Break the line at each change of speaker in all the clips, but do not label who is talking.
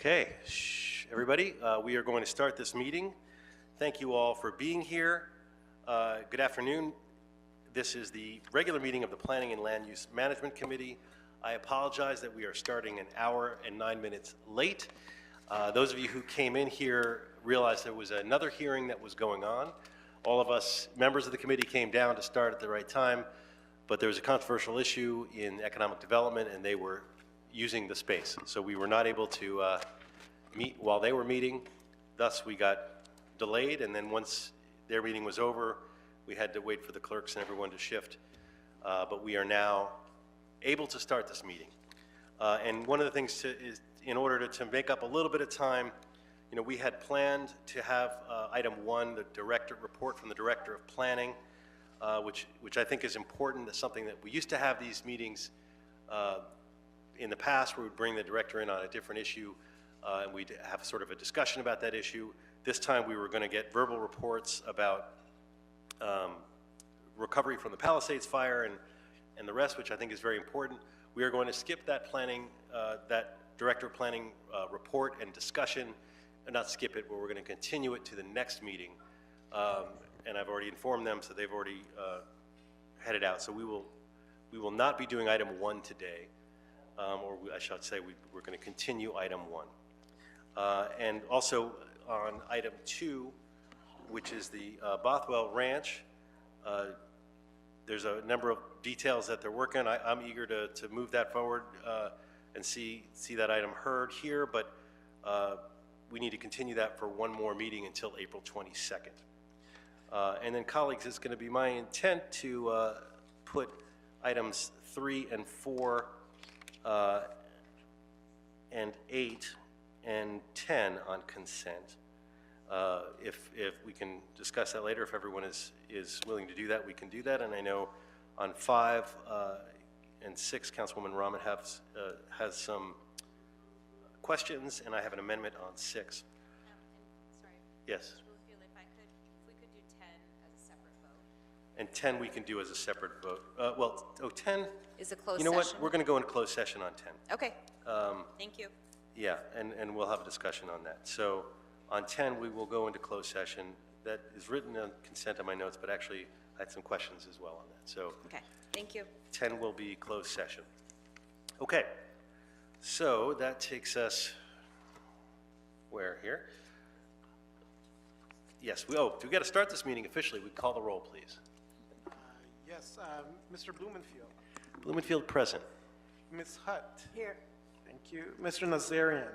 Okay, everybody, we are going to start this meeting. Thank you all for being here. Good afternoon. This is the regular meeting of the Planning and Land Use Management Committee. I apologize that we are starting an hour and 9 minutes late. Those of you who came in here realized there was another hearing that was going on. All of us members of the committee came down to start at the right time, but there was a controversial issue in economic development and they were using the space. So we were not able to meet while they were meeting. Thus we got delayed, and then once their meeting was over, we had to wait for the clerks and everyone to shift. But we are now able to start this meeting. And one of the things is, in order to make up a little bit of time, you know, we had planned to have item 1, the director report from the Director of Planning, which I think is important. It's something that we used to have these meetings in the past, where we'd bring the director in on a different issue, and we'd have sort of a discussion about that issue. This time we were going to get verbal reports about recovery from the Palisades fire and the rest, which I think is very important. We are going to skip that planning, that Director of Planning report and discussion, and not skip it, but we're going to continue it to the next meeting. And I've already informed them, so they've already headed out. So we will not be doing item 1 today. I should say we're going to continue item 1. And also on item 2, which is the Bothwell Ranch, there's a number of details that they're working on. I'm eager to move that forward and see that item heard here, but we need to continue that for one more meeting until April 22nd. And then, colleagues, it's going to be my intent to put items 3 and 4 and 8 and 10 on consent. If we can discuss that later, if everyone is willing to do that, we can do that. And I know on 5 and 6, Councilwoman Rahman has some questions, and I have an amendment on 6.
Sorry.
Yes.
If we could do 10 as a separate vote.
And 10 we can do as a separate vote. 10
is a closed session.
You know what? We're going to go into closed session on 10.
Okay. Thank you.
Yeah, and we'll have a discussion on that. So on 10, we will go into closed session. That is written on consent on my notes, but actually I had some questions as well on that. So
okay, thank you.
10 will be closed session. Okay, so that takes us where here? Yes, we got to start this meeting officially. We call the roll, please.
Yes, Mr. Blumenfield.
Blumenfield present.
Ms. Hutt. Here. Thank you. Mr. Nazarian.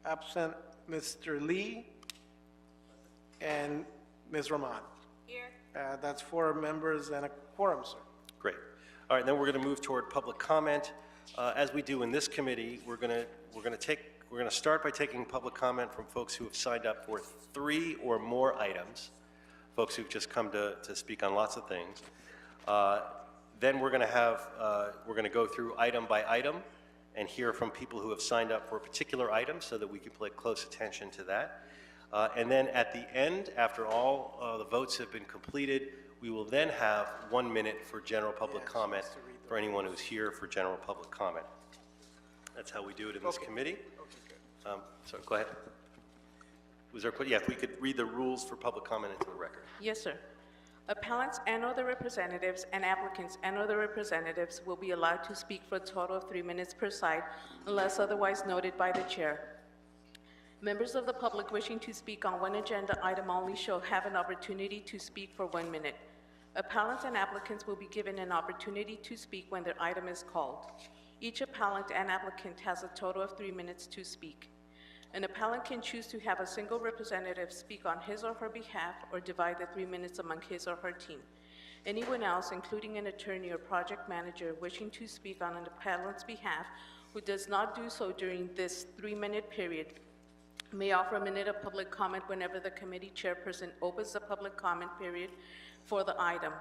Absent Mr. Lee and Ms. Rahman.
Here.
That's 4 members and a quorum, sir.
Great. All right, then we're going to move toward public comment. As we do in this committee, we're going to start by taking public comment from folks who have signed up for 3 or more items, folks who've just come to speak on lots of things. Then we're going to go through item by item and hear from people who have signed up for a particular item so that we can pay close attention to that. And then at the end, after all the votes have been completed, we will then have 1 minute for general public comment for anyone who's here for general public comment. That's how we do it in this committee.
Okay, good.
So go ahead. Was there, if we could read the rules for public comment into the record.
Yes, sir. Appellants and other representatives and applicants and other representatives will be allowed to speak for a total of 3 minutes per side unless otherwise noted by the chair. Members of the public wishing to speak on one agenda item only shall have an opportunity to speak for 1 minute. Appellants and applicants will be given an opportunity to speak when their item is called. Each appellant and applicant has a total of 3 minutes to speak. An appellant can choose to have a single representative speak on his or her behalf or divide the 3 minutes among his or her team. Anyone else, including an attorney or project manager, wishing to speak on an appellant's behalf who does not do so during this 3-minute period may offer a minute of public comment whenever the committee chairperson opens the public comment period for the item.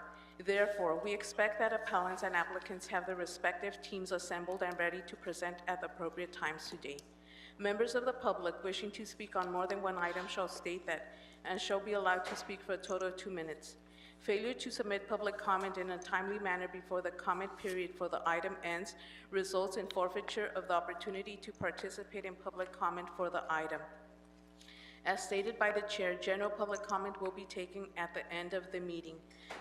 Therefore, we expect that appellants and applicants have their respective teams assembled and ready to present at the appropriate times today. Members of the public wishing to speak on more than one item shall state that and shall be allowed to speak for a total of 2 minutes. Failure to submit public comment in a timely manner before the comment period for the item ends results in forfeiture of the opportunity to participate in public comment for the item. As stated by the chair, general public comment will be taken at the end of the meeting.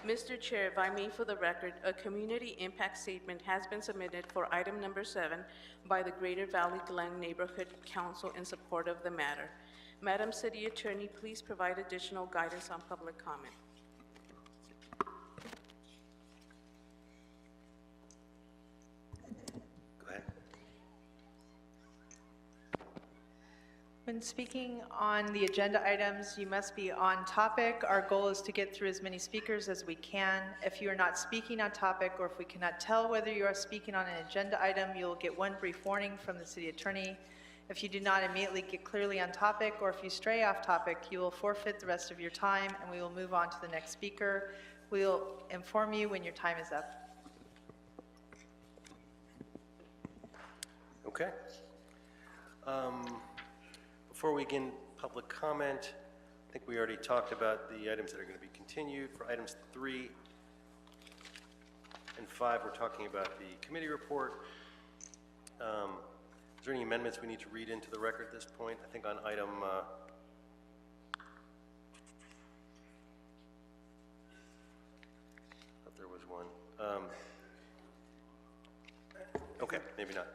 Mr. Chair, if I may for the record, a community impact statement has been submitted for item number 7 by the Greater Valley Glen Neighborhood Council in support of the matter. Madam City Attorney, please provide additional guidance on public comment.
Go ahead.
When speaking on the agenda items, you must be on topic. Our goal is to get through as many speakers as we can. If you are not speaking on topic, or if we cannot tell whether you are speaking on an agenda item, you will get one brief warning from the city attorney. If you do not immediately get clearly on topic, or if you stray off topic, you will forfeit the rest of your time, and we will move on to the next speaker. We will inform you when your time is up.
Okay. Before we begin public comment, I think we already talked about the items that are going to be continued. For items 3 and 5, we're talking about the committee report. Is there any amendments we need to read into the record at this point? I think on item thought there was one. Okay, maybe not.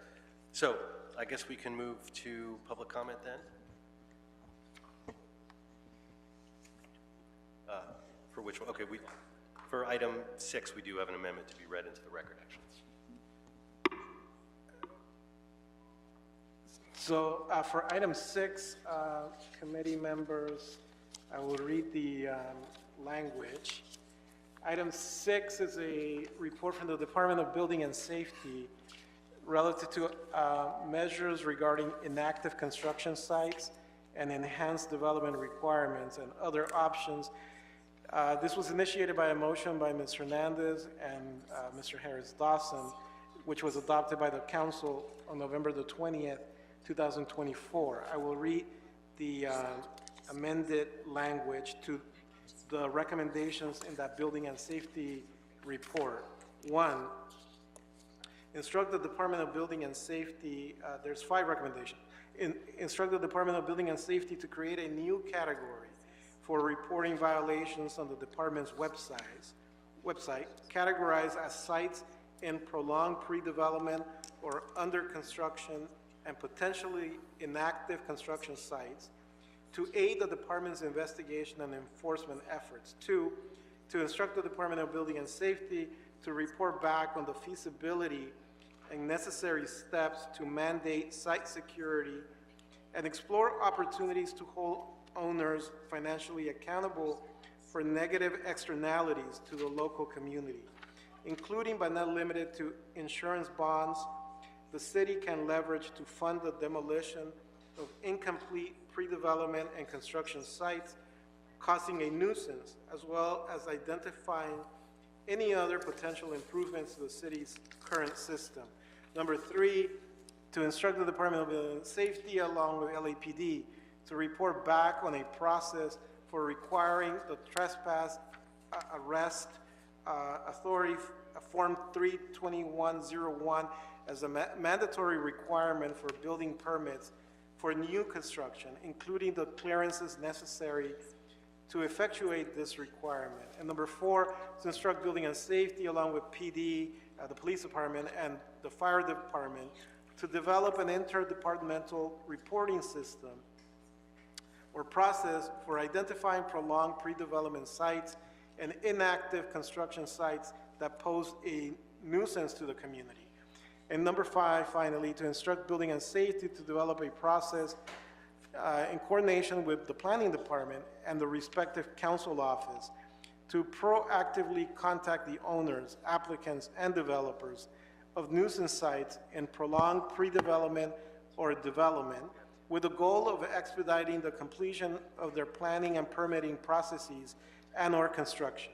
So I guess we can move to public comment then. For which one? Okay, for item 6, we do have an amendment to be read into the record, actually.
So for item 6, committee members, I will read the language. Item 6 is a report from the Department of Building and Safety relative to measures regarding inactive construction sites and enhanced development requirements and other options. This was initiated by a motion by Ms. Hernandez and Mr. Harris Dawson, which was adopted by the council on November the 20th, 2024. I will read the amended language to the recommendations in that building and safety report. 1, instruct the Department of Building and Safety, there's 5 recommendations. Instruct the Department of Building and Safety to create a new category for reporting violations on the department's website, categorized as sites in prolonged pre-development or under construction and potentially inactive construction sites to aid the department's investigation and enforcement efforts. 2, to instruct the Department of Building and Safety to report back on the feasibility and necessary steps to mandate site security and explore opportunities to hold owners financially accountable for negative externalities to the local community, including but not limited to insurance bonds the city can leverage to fund the demolition of incomplete pre-development and construction sites causing a nuisance, as well as identifying any other potential improvements to the city's current system. Number 3, to instruct the Department of Building and Safety along with LAPD to report back on a process for requiring the trespass arrest authority Form 32101 as a mandatory requirement for building permits for new construction, including the clearances necessary to effectuate this requirement. And number 4, to instruct Building and Safety along with PD, the police department, and the fire department to develop an interdepartmental reporting system or process for identifying prolonged pre-development sites and inactive construction sites that pose a nuisance to the community. And number 5, finally, to instruct Building and Safety to develop a process in coordination with the planning department and the respective council office to proactively contact the owners, applicants, and developers of nuisance sites in prolonged pre-development or development with the goal of expediting the completion of their planning and permitting processes and/or construction.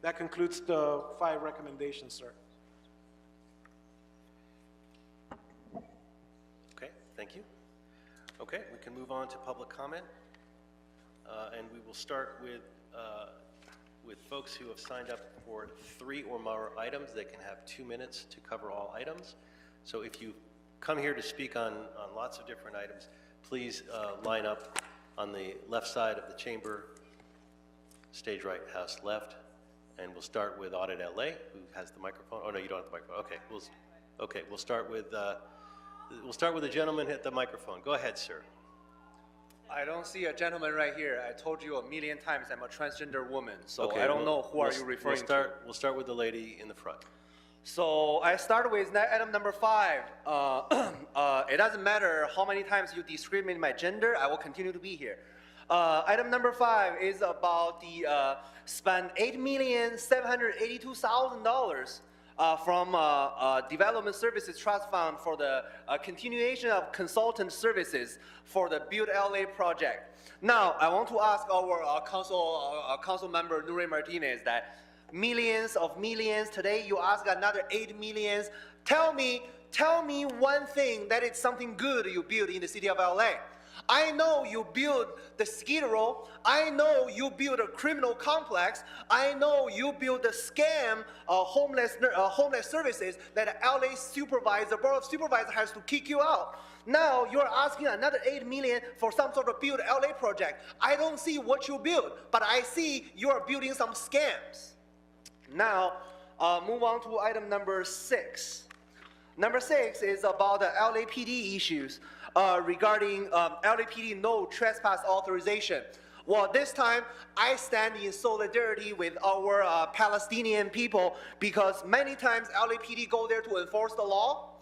That concludes the 5 recommendations, sir.
Okay, thank you. Okay, we can move on to public comment. And we will start with with folks who have signed up for 3 or more items, they can have 2 minutes to cover all items. So if you come here to speak on lots of different items, please line up on the left side of the chamber, stage right, house left, and we'll start with Audit LA, who has the microphone. Oh, no, you don't have the microphone. Okay, we'll start with the gentleman at the microphone. Go ahead, sir.
I don't see a gentleman right here. I told you a million times I'm a transgender woman, so
Okay,
I don't know who are you
we'll
referring
start, We'll start with the lady in the front.
to. So I start with item number 5. It doesn't matter how many times you discriminate my gender, I will continue to be here. Item number 5 is about the spend $8,782,000 from Development Services Trust Fund for the continuation of consultant services for the Build LA project. Now, I want to ask our council member Nuri Martinez that millions of millions, today you ask another 8 millions. Tell me one thing that it's something good you build in the city of LA. I know you build the Skid Row. I know you build a criminal complex. I know you build the scam homeless services that LA supervisor, Board of Supervisors has to kick you out. Now you're asking another 8 million for some sort of Build LA project. I don't see what you build, but I see you're building some scams. Now, move on to item number 6. Number 6 is about the LAPD issues regarding LAPD no trespass authorization. Well, this time I stand in solidarity with our Palestinian people because many times LAPD go there to enforce the law.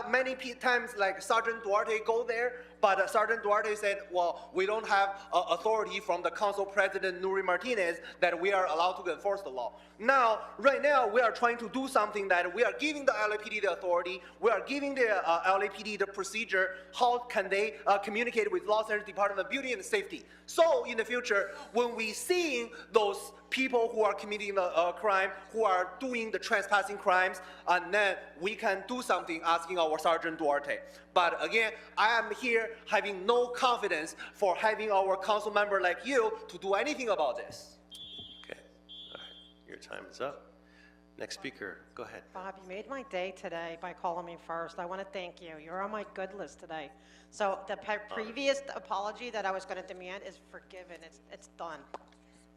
Many times, like Sergeant Duarte go there, but Sergeant Duarte said, well, we don't have authority from the council president, Nuri Martinez, that we are allowed to enforce the law. Now, right now, we are trying to do something that we are giving the LAPD the authority, we are giving the LAPD the procedure, how can they communicate with Los Angeles Department of Beauty and Safety. So, in the future, when we see those people who are committing the crime, who are doing the trespassing crimes, and then we can do something asking our Sergeant Duarte. But again, I am here having no confidence for having our council member like you to do anything about this.
Okay, all right, your time is up. Next speaker, go ahead.
Bob, you made my day today by calling me first. I want to thank you. You're on my good list today. So the previous apology that I was going to demand is forgiven. It's done.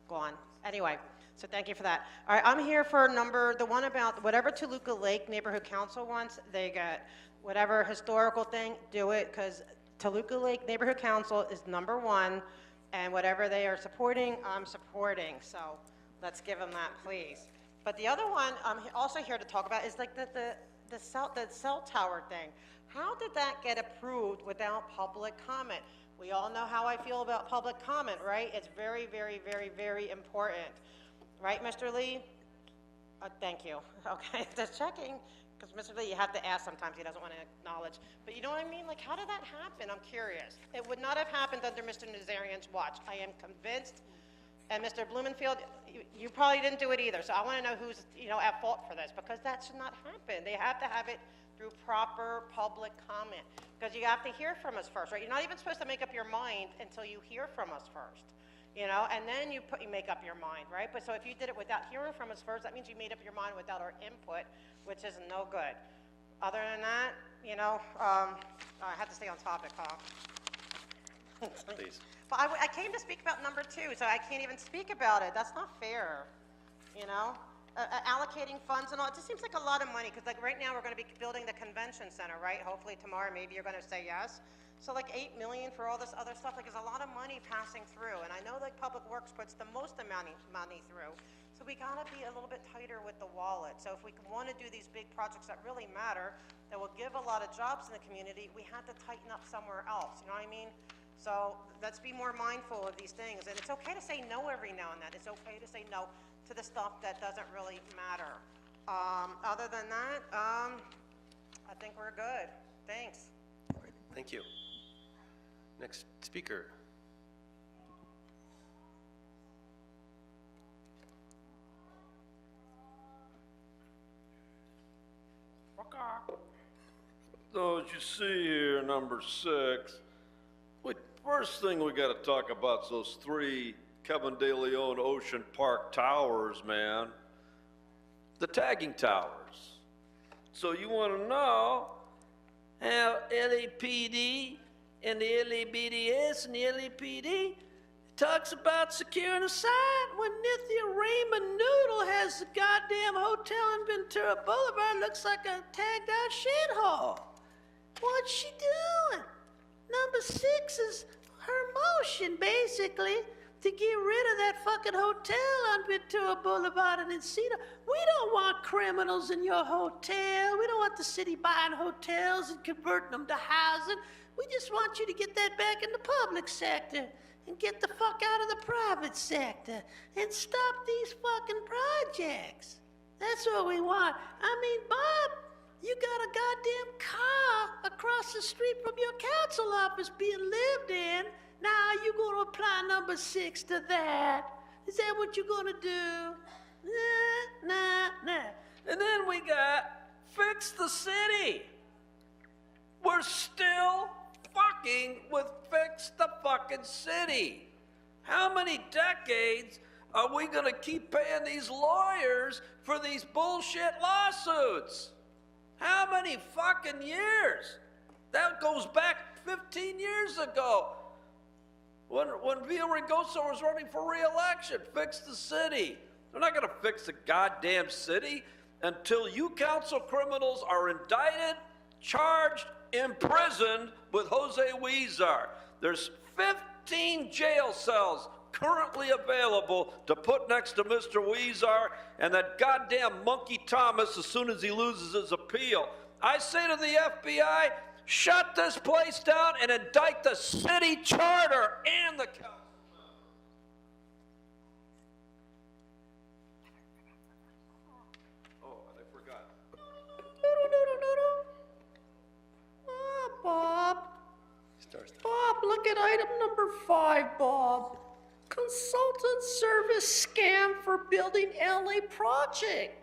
Gone. Anyway, so thank you for that. All right, I'm here for the one about whatever Toluca Lake Neighborhood Council wants, they got whatever historical thing, do it, because Toluca Lake Neighborhood Council is #1, and whatever they are supporting, I'm supporting. So let's give them that, please. But the other one I'm also here to talk about is like the cell tower thing. How did that get approved without public comment? We all know how I feel about public comment, right? It's very, very, very, very important. Right, Mr. Lee? Thank you. Okay, just checking. Because Mr. Lee, you have to ask sometimes. He doesn't want to acknowledge. But you know what I mean? Like, how did that happen? I'm curious. It would not have happened under Mr. Nazarian's watch. I am convinced. And Mr. Blumenfield, you probably didn't do it either. So I want to know who's, at fault for this, because that should not happen. They have to have it through proper public comment, because you have to hear from us first, right? You're not even supposed to make up your mind until you hear from us first, and then you make up your mind, right? But so if you did it without hearing from us first, that means you made up your mind without our input, which is no good. Other than that, I have to stay on topic, huh?
Please.
But I came to speak about number 2, so I can't even speak about it. That's not fair, allocating funds and all. It just seems like a lot of money, because like right now we're going to be building the convention center, right? Hopefully tomorrow maybe you're going to say yes. So like 8 million for all this other stuff, like there's a lot of money passing through. And I know like Public Works puts the most amount of money through. So we got to be a little bit tighter with the wallet. So if we want to do these big projects that really matter, that will give a lot of jobs in the community, we had to tighten up somewhere else, you know what I mean? So let's be more mindful of these things. And it's okay to say no every now and then. It's okay to say no to the stuff that doesn't really matter. Other than that, I think we're good. Thanks.
All right, thank you. Next speaker.
So as you see here, number 6, first thing we got to talk about is those 3 Kevin De Leon Ocean Park Towers, man. The tagging towers. So you want to know how LAPD and the LABDS and the LAPD talks about securing a site when Nithya Raymond Noodle has the goddamn hotel in Ventura Boulevard. Looks like a tagged out shithole. What's she doing? Number 6 is her motion, basically, to get rid of that fucking hotel on Ventura Boulevard and Encino. We don't want criminals in your hotel. We don't want the city buying hotels and converting them to housing. We just want you to get that back in the public sector and get the fuck out of the private sector and stop these fucking projects. That's what we want. I mean, Bob, you got a goddamn car across the street from your council office being lived in. Now you gonna apply number 6 to that? Is that what you're gonna do? Nah. And then we got fix the city. We're still fucking with fix the fucking city. How many decades are we gonna keep paying these lawyers for these bullshit lawsuits? How many fucking years? That goes back 15 years ago. When Villaraigosa was running for re-election, fix the city. They're not gonna fix the goddamn city until you council criminals are indicted, charged, imprisoned with Jose Huizar. There's 15 jail cells currently available to put next to Mr. Huizar and that goddamn Monkey Thomas as soon as he loses his appeal. I say to the FBI, shut this place down and indict the city charter and the council. Oh, I forgot.
Bob.
Stars.
Bob, look at item number 5, Bob. Consultant service scam for building LA project.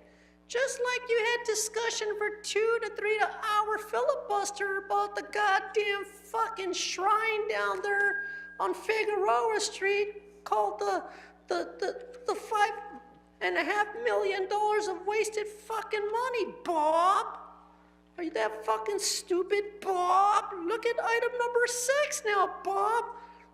Just like you had discussion for 2 to 3 hour filibuster about the goddamn fucking shrine down there on Figueroa Street called the $5.5 million of wasted fucking money, Bob. Are you that fucking stupid, Bob? Look at item number 6 now, Bob.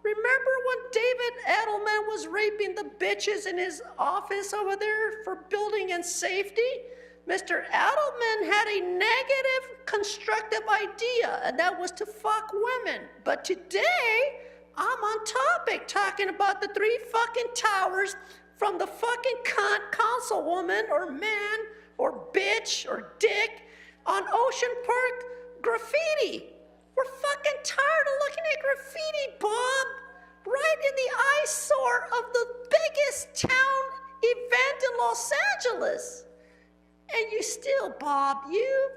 Remember when David Edelman was raping the bitches in his office over there for building and safety? Mr. Edelman had a negative constructive idea, and that was to fuck women. But today, I'm on topic talking about the 3 fucking towers from the fucking cunt councilwoman or man or bitch or dick on Ocean Park graffiti. We're fucking tired of looking at graffiti, Bob. Right in the eyesore of the biggest town event in Los Angeles. And you still, Bob, you,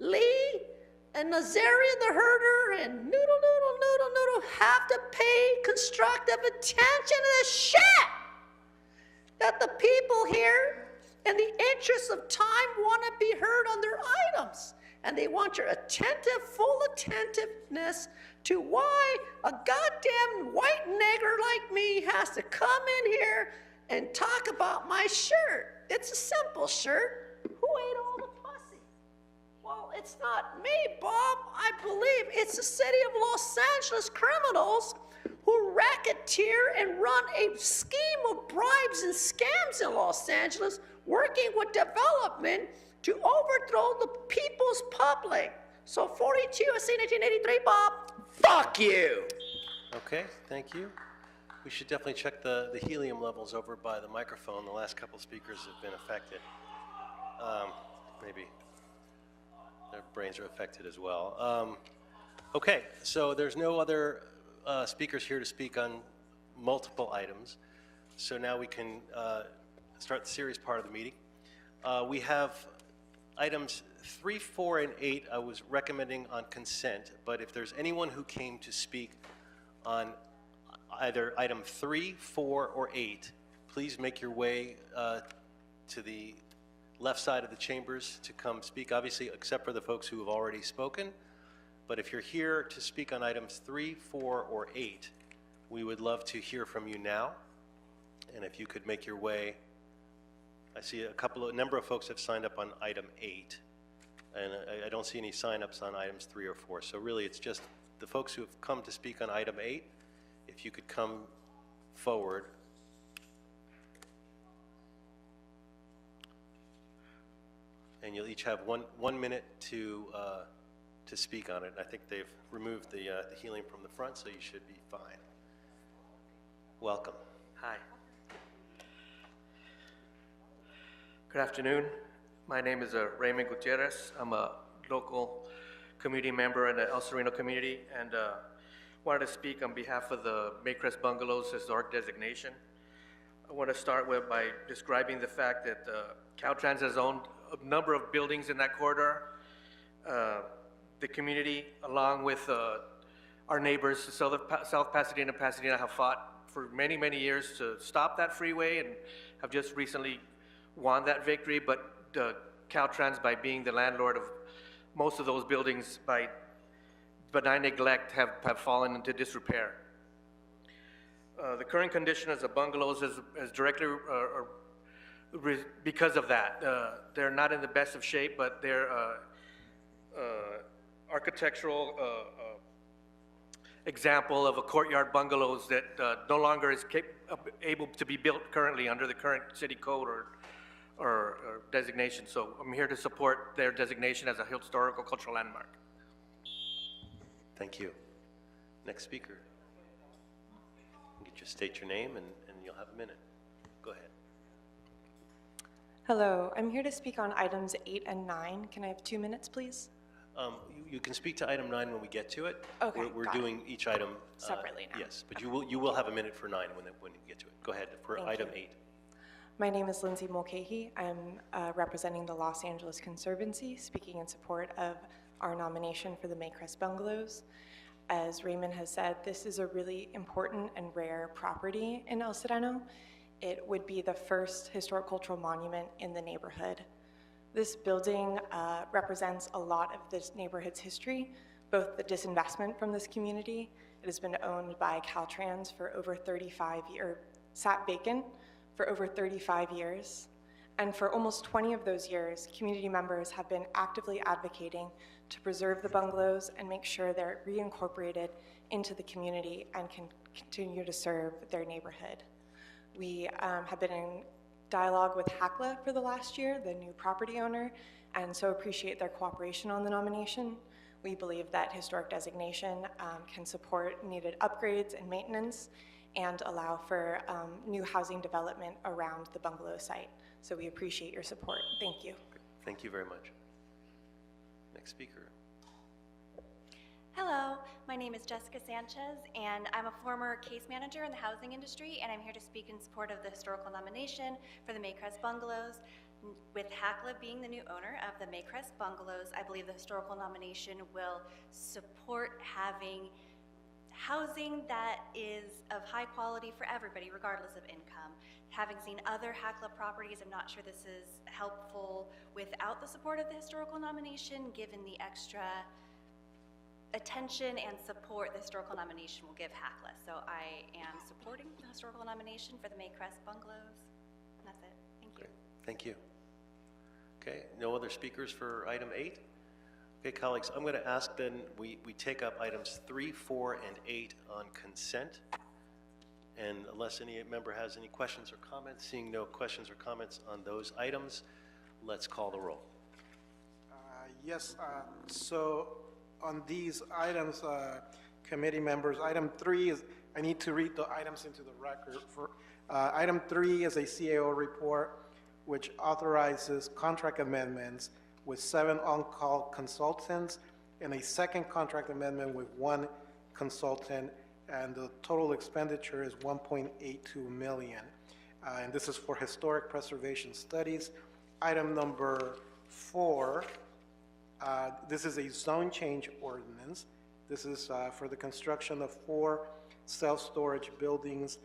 Lee, and Nazaria the herder, and Noodle have to pay constructive attention to this shit. That the people here, in the interest of time, want to be heard on their items. And they want your attentive, full attentiveness to why a goddamn white nigger like me has to come in here and talk about my shirt. It's a simple shirt. Who ate all the pussy? Well, it's not me, Bob. I believe it's the city of Los Angeles criminals who racketeer and run a scheme of bribes and scams in Los Angeles, working with development to overthrow the people's public. So 42 U.S.C. 1983, Bob, fuck you.
Okay, thank you. We should definitely check the helium levels over by the microphone. The last couple speakers have been affected. Maybe their brains are affected as well. Okay, so there's no other speakers here to speak on multiple items. So now we can start the serious part of the meeting. We have items 3, 4, and 8 I was recommending on consent, but if there's anyone who came to speak on either item 3, 4, or 8, please make your way to the left side of the chambers to come speak, obviously, except for the folks who have already spoken. But if you're here to speak on items 3, 4, or 8, we would love to hear from you now. and if you could make your way, I see a number of folks have signed up on item 8, and I don't see any sign-ups on items 3 or 4. So really, it's just the folks who have come to speak on item 8, if you could come forward. And you'll each have one minute to speak on it. I think they've removed the helium from the front, so you should be fine. Welcome.
Hi. Good afternoon. My name is Raymond Gutierrez. I'm a local community member in the El Sereno community, and wanted to speak on behalf of the Maycrest Bungalows Historic Designation. I want to start by describing the fact that Caltrans has owned a number of buildings in that corridor. The community, along with our neighbors, South Pasadena and Pasadena, have fought for many, many years to stop that freeway and have just recently won that victory. But Caltrans, by being the landlord of most of those buildings, by benign neglect, have fallen into disrepair. The current condition of the bungalows is directly because of that. They're not in the best of shape, but they're architectural example of a courtyard bungalows that no longer is able to be built currently under the current city code or designation. So I'm here to support their designation as a historical cultural landmark.
Thank you. Next speaker. You can just state your name and you'll have a minute. Go ahead.
Hello, I'm here to speak on items 8 and 9. Can I have 2 minutes, please?
You can speak to item 9 when we get to it.
Okay,
We're
got
doing each item
Separately now.
Yes, but you will have a minute for 9 when you get to it. Go ahead for
Thank
item
you.
8.
My name is Lindsay Mulcahy. I'm representing the Los Angeles Conservancy, speaking in support of our nomination for the Maycrest Bungalows. As Raymond has said, this is a really important and rare property in El Sereno. It would be the first historic cultural monument in the neighborhood. This building represents a lot of this neighborhood's history, both the disinvestment from this community. It has been owned by Caltrans for over 35 years, sat vacant for over 35 years. And for almost 20 of those years, community members have been actively advocating to preserve the bungalows and make sure they're reincorporated into the community and can continue to serve their neighborhood. We have been in dialogue with HACLA for the last year, the new property owner, and so appreciate their cooperation on the nomination. We believe that historic designation can support needed upgrades and maintenance and allow for new housing development around the bungalow site. So we appreciate your support. Thank you.
Thank you very much. Next speaker.
Hello, my name is Jessica Sanchez, and I'm a former case manager in the housing industry, and I'm here to speak in support of the historical nomination for the Maycrest Bungalows. With HACLA being the new owner of the Maycrest Bungalows, I believe the historical nomination will support having housing that is of high quality for everybody, regardless of income. Having seen other HACLA properties, I'm not sure this is helpful without the support of the historical nomination, given the extra attention and support the historical nomination will give HACLA. So I am supporting the historical nomination for the Maycrest Bungalows. And that's it. Thank you.
Great. Thank you. Okay, no other speakers for item 8? Okay, colleagues, I'm going to ask then we take up items 3, 4, and 8 on consent. And unless any member has any questions or comments, seeing no questions or comments on those items, let's call the roll.
Yes, so on these items, committee members, item 3 is, I need to read the items into the record. For item 3 is a CAO report which authorizes contract amendments with 7 on-call consultants and a second contract amendment with 1 consultant, and the total expenditure is $1.82 million. And this is for historic preservation studies. Item number 4, this is a zone change ordinance. This is for the construction of 4 self-storage buildings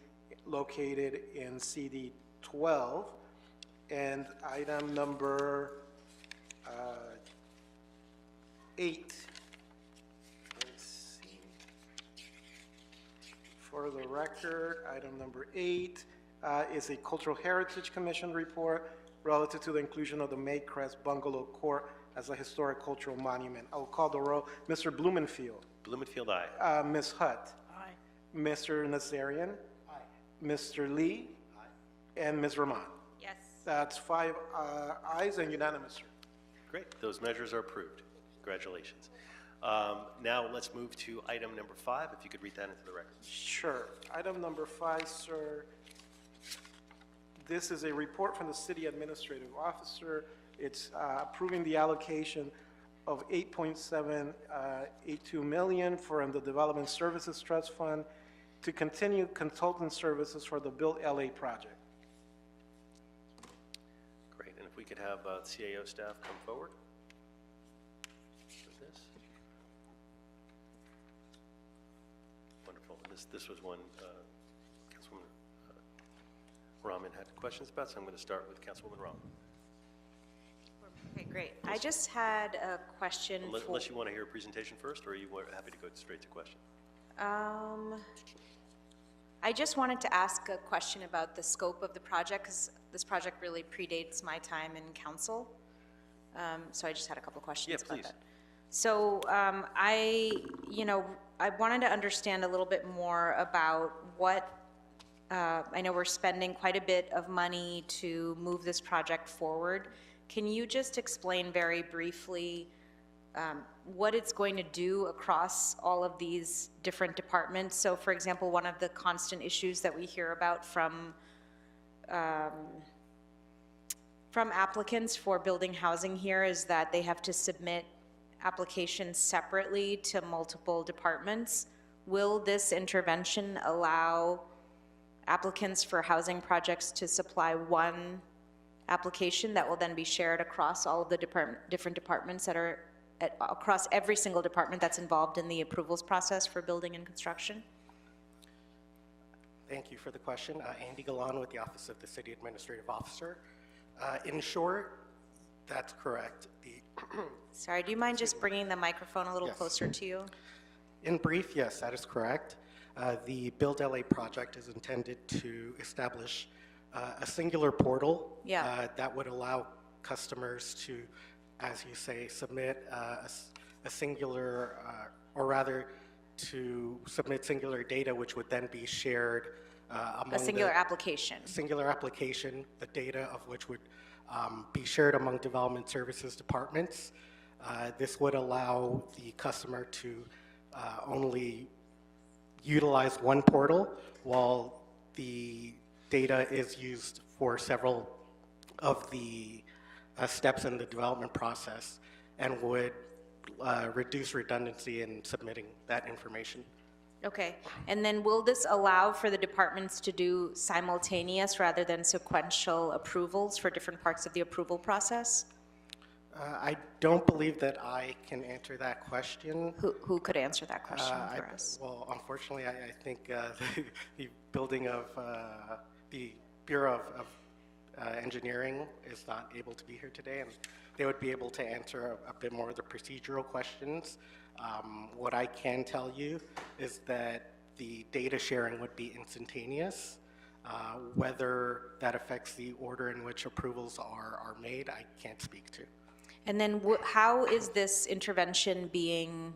located in CD 12. And item number 8. Let's see. For the record, item number 8 is a Cultural Heritage Commission report relative to the inclusion of the Maycrest Bungalow Court as a historic cultural monument. I will call the roll. Mr. Blumenfield.
Blumenfield, aye.
Ms. Hutt. Aye. Mr. Nazarian. Aye. Mr. Lee. Aye. And Ms. Rahman.
Yes.
That's 5 ayes and unanimous, sir.
Great, those measures are approved. Congratulations. Now let's move to item number 5, if you could read that into the record.
Sure. Item number 5, sir. This is a report from the City Administrative Officer. It's approving the allocation of $8.782 million from the Development Services Trust Fund to continue consultant services for the Build LA project.
Great, and if we could have CAO staff come forward for this. Wonderful. And this was one Councilwoman Rahman had questions about, so I'm going to start with Councilwoman Rahman.
Okay, great. I just had a question for...
Unless you want to hear a presentation first, or are you happy to go straight to question?
I just wanted to ask a question about the scope of the project, because this project really predates my time in council. So I just had a couple questions about that. So I wanted to understand a little bit more about what, I know we're spending quite a bit of money to move this project forward. Can you just explain very briefly what it's going to do across all of these different departments? So for example, one of the constant issues that we hear about from applicants for building housing here is that they have to submit applications separately to multiple departments. Will this intervention allow applicants for housing projects to supply one application that will then be shared across all of the different departments that are across every single department that's involved in the approvals process for building and construction?
Thank you for the question. Andy Galan with the Office of the City Administrative Officer. In short, that's correct.
Sorry, do you mind just bringing the microphone a little closer to you?
In brief, yes, that is correct. The Build LA project is intended to establish a singular portal that would allow customers to, as you say, submit a singular, or rather to submit singular data, which would then be shared among
a singular application.
Singular application, the data of which would be shared among development services departments. This would allow the customer to only utilize one portal while the data is used for several of the steps in the development process, and would reduce redundancy in submitting that information.
Okay, and then will this allow for the departments to do simultaneous rather than sequential approvals for different parts of the approval process?
I don't believe that I can answer that question.
Who could answer that question for us?
Well, unfortunately, I think the building of the Bureau of Engineering is not able to be here today, and they would be able to answer a bit more of the procedural questions. What I can tell you is that the data sharing would be instantaneous. Whether that affects the order in which approvals are made, I can't speak to.
And then how is this intervention being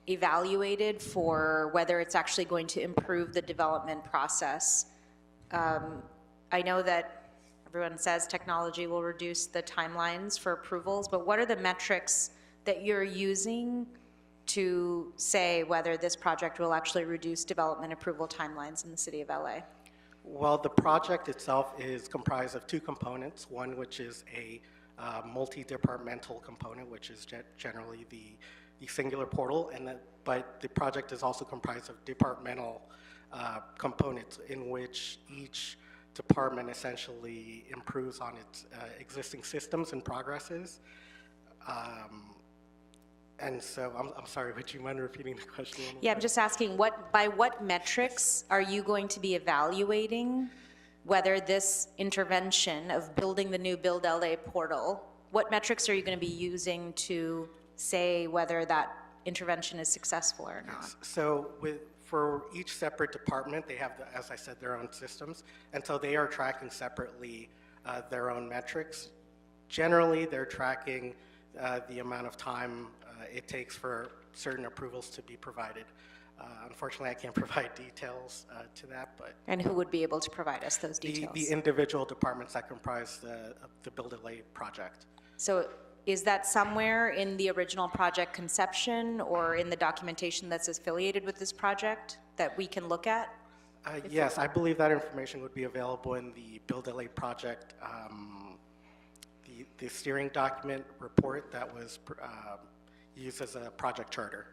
evaluated for whether it's actually going to improve the development process? I know that everyone says technology will reduce the timelines for approvals, but what are the metrics that you're using to say whether this project will actually reduce development approval timelines in the city of LA?
Well, the project itself is comprised of two components, one which is a multi-departmental component, which is generally the singular portal, but the project is also comprised of departmental components in which each department essentially improves on its existing systems and progresses. And so, I'm sorry, would you mind repeating the question?
Yeah, I'm just asking, by what metrics are you going to be evaluating whether this intervention of building the new Build LA portal, what metrics are you going to be using to say whether that intervention is successful or not?
So for each separate department, they have, as I said, their own systems, and so they are tracking separately their own metrics. Generally, they're tracking the amount of time it takes for certain approvals to be provided. Unfortunately, I can't provide details to that, but
And who would be able to provide us those details?
the individual departments that comprise the Build-A-Lay project.
So is that somewhere in the original project conception or in the documentation that's affiliated with this project that we can look at?
Yes, I believe that information would be available in the Build-A-Lay project, the steering document report that was used as a project charter.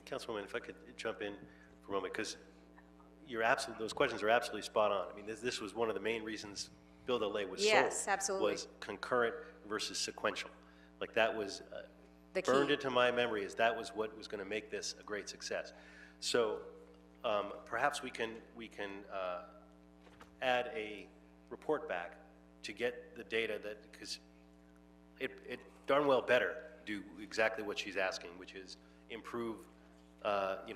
Councilwoman, if I could jump in for a moment, because those questions are absolutely spot on. I mean, this was one of the main reasons Build-A-Lay was sold.
Yes, absolutely.
Was concurrent versus sequential. Like that was
The key.
burned into my memory as that was what was going to make this a great success. So perhaps we can add a report back to get the data that, because it darn well better do exactly what she's asking, which is improve,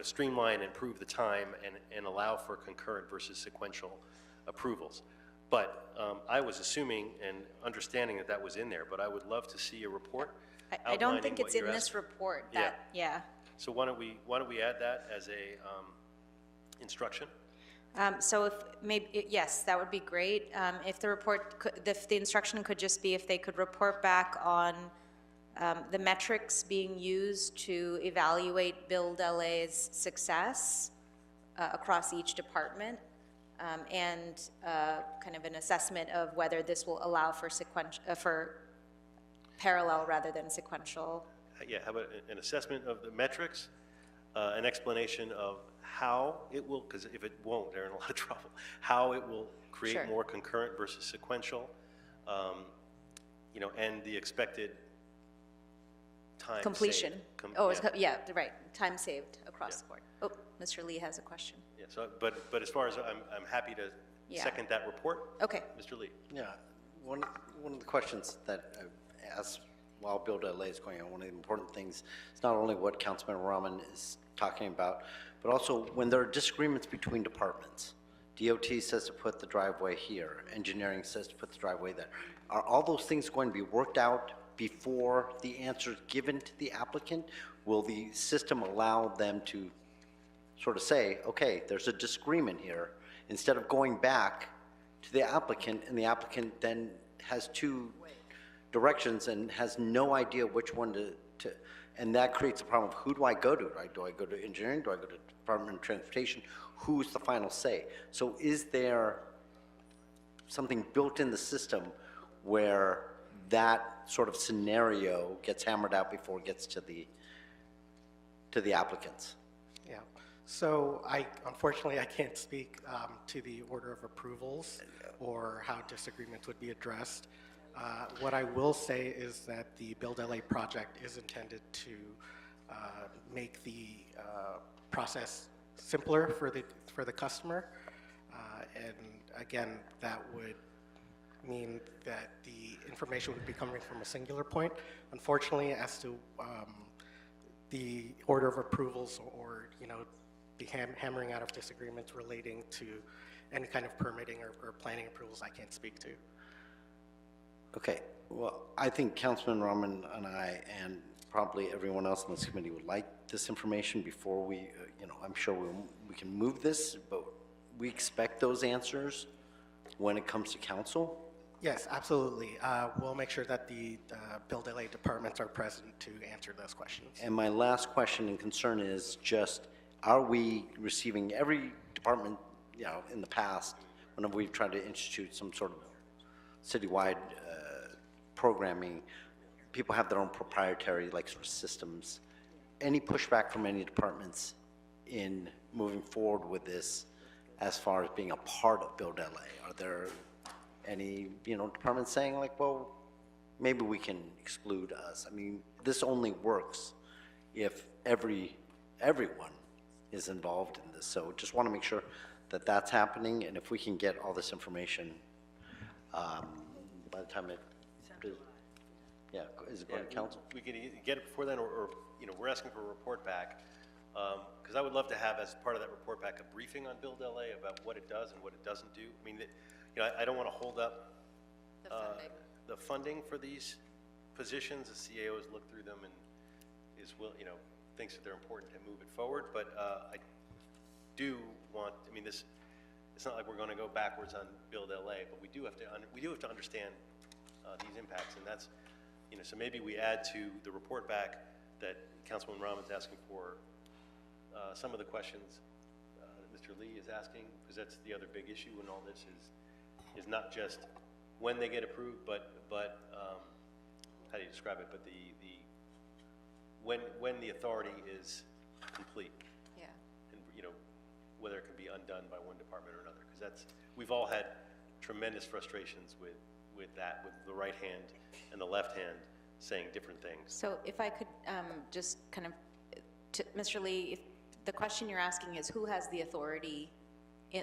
streamline, improve the time, and allow for concurrent versus sequential approvals. But I was assuming and understanding that that was in there, but I would love to see a report.
I don't think
outlining what
it's in
you're
this
asking.
report.
Yeah.
Yeah.
So why don't we add that as a instruction?
So if maybe, yes, that would be great. If the report, if the instruction could just be if they could report back on the metrics being used to evaluate Build-A-Lay's success across each department, and kind of an assessment of whether this will allow for for parallel rather than sequential.
Yeah, how about an assessment of the metrics, an explanation of how it will, because if it won't, they're in a lot of trouble, how it will create
Sure.
more concurrent versus sequential, and the expected time
Completion.
saved.
Yeah, right, time saved across
Yeah.
the board. Oh, Mr. Lee has a question.
Yeah, so, but as far as I'm happy to
Yeah.
second that report.
Okay.
Mr. Lee.
Yeah, one of the questions that I asked while Build-A-Lay is going on, one of the important things is not only what Councilman Rahman is talking about, but also when there are disagreements between departments. DOT says to put the driveway here, engineering says to put the driveway there. Are all those things going to be worked out before the answer is given to the applicant? Will the system allow them to sort of say, okay, there's a disagreement here, instead of going back to the applicant, and the applicant then has two directions and has no idea which one to and that creates a problem of who do I go to? Do I go to engineering? Do I go to Department of Transportation? Who's the final say? So is there something built in the system where that sort of scenario gets hammered out before it gets to the applicants?
Yeah, so unfortunately, I can't speak to the order of approvals or how disagreements would be addressed. What I will say is that the Build-A-Lay project is intended to make the process simpler for the customer. And again, that would mean that the information would be coming from a singular point. Unfortunately, as to the order of approvals or, the hammering out of disagreements relating to any kind of permitting or planning approvals, I can't speak to.
Okay, well, I think Councilman Rahman and I, and probably everyone else in this committee would like this information before we, I'm sure we can move this, but we expect those answers when it comes to council.
Yes, absolutely. We'll make sure that the Build-A-Lay departments are present to answer those questions.
And my last question and concern is just, are we receiving every department, in the past, whenever we've tried to institute some sort of citywide programming, people have their own proprietary sort of systems. Any pushback from any departments in moving forward with this as far as being a part of Build-A-Lay? Are there any, departments saying well, maybe we can exclude us? I mean, this only works if everyone is involved in this. So just want to make sure that that's happening, and if we can get all this information by the time is it going to council?
We can get it before then, or we're asking for a report back Because I would love to have, as part of that report back, a briefing on Build LA about what it does and what it doesn't do. I mean, I don't want to hold up the funding for these positions. The CAO has looked through them and thinks that they're important to move it forward. But I do want, it's not like we're going to go backwards on Build LA, but we do have to understand these impacts, and that's, so maybe we add to the report back that Councilman Rahman's asking for some of the questions Mr. Lee is asking, because that's the other big issue in all this is not just when they get approved, but how do you describe it? But when the authority is complete.
Yeah.
And whether it can be undone by one department or another, because we've all had tremendous frustrations with that, with the right hand and the left hand saying different things.
So if I could just kind of, Mr. Lee, if the question you're asking is who has the authority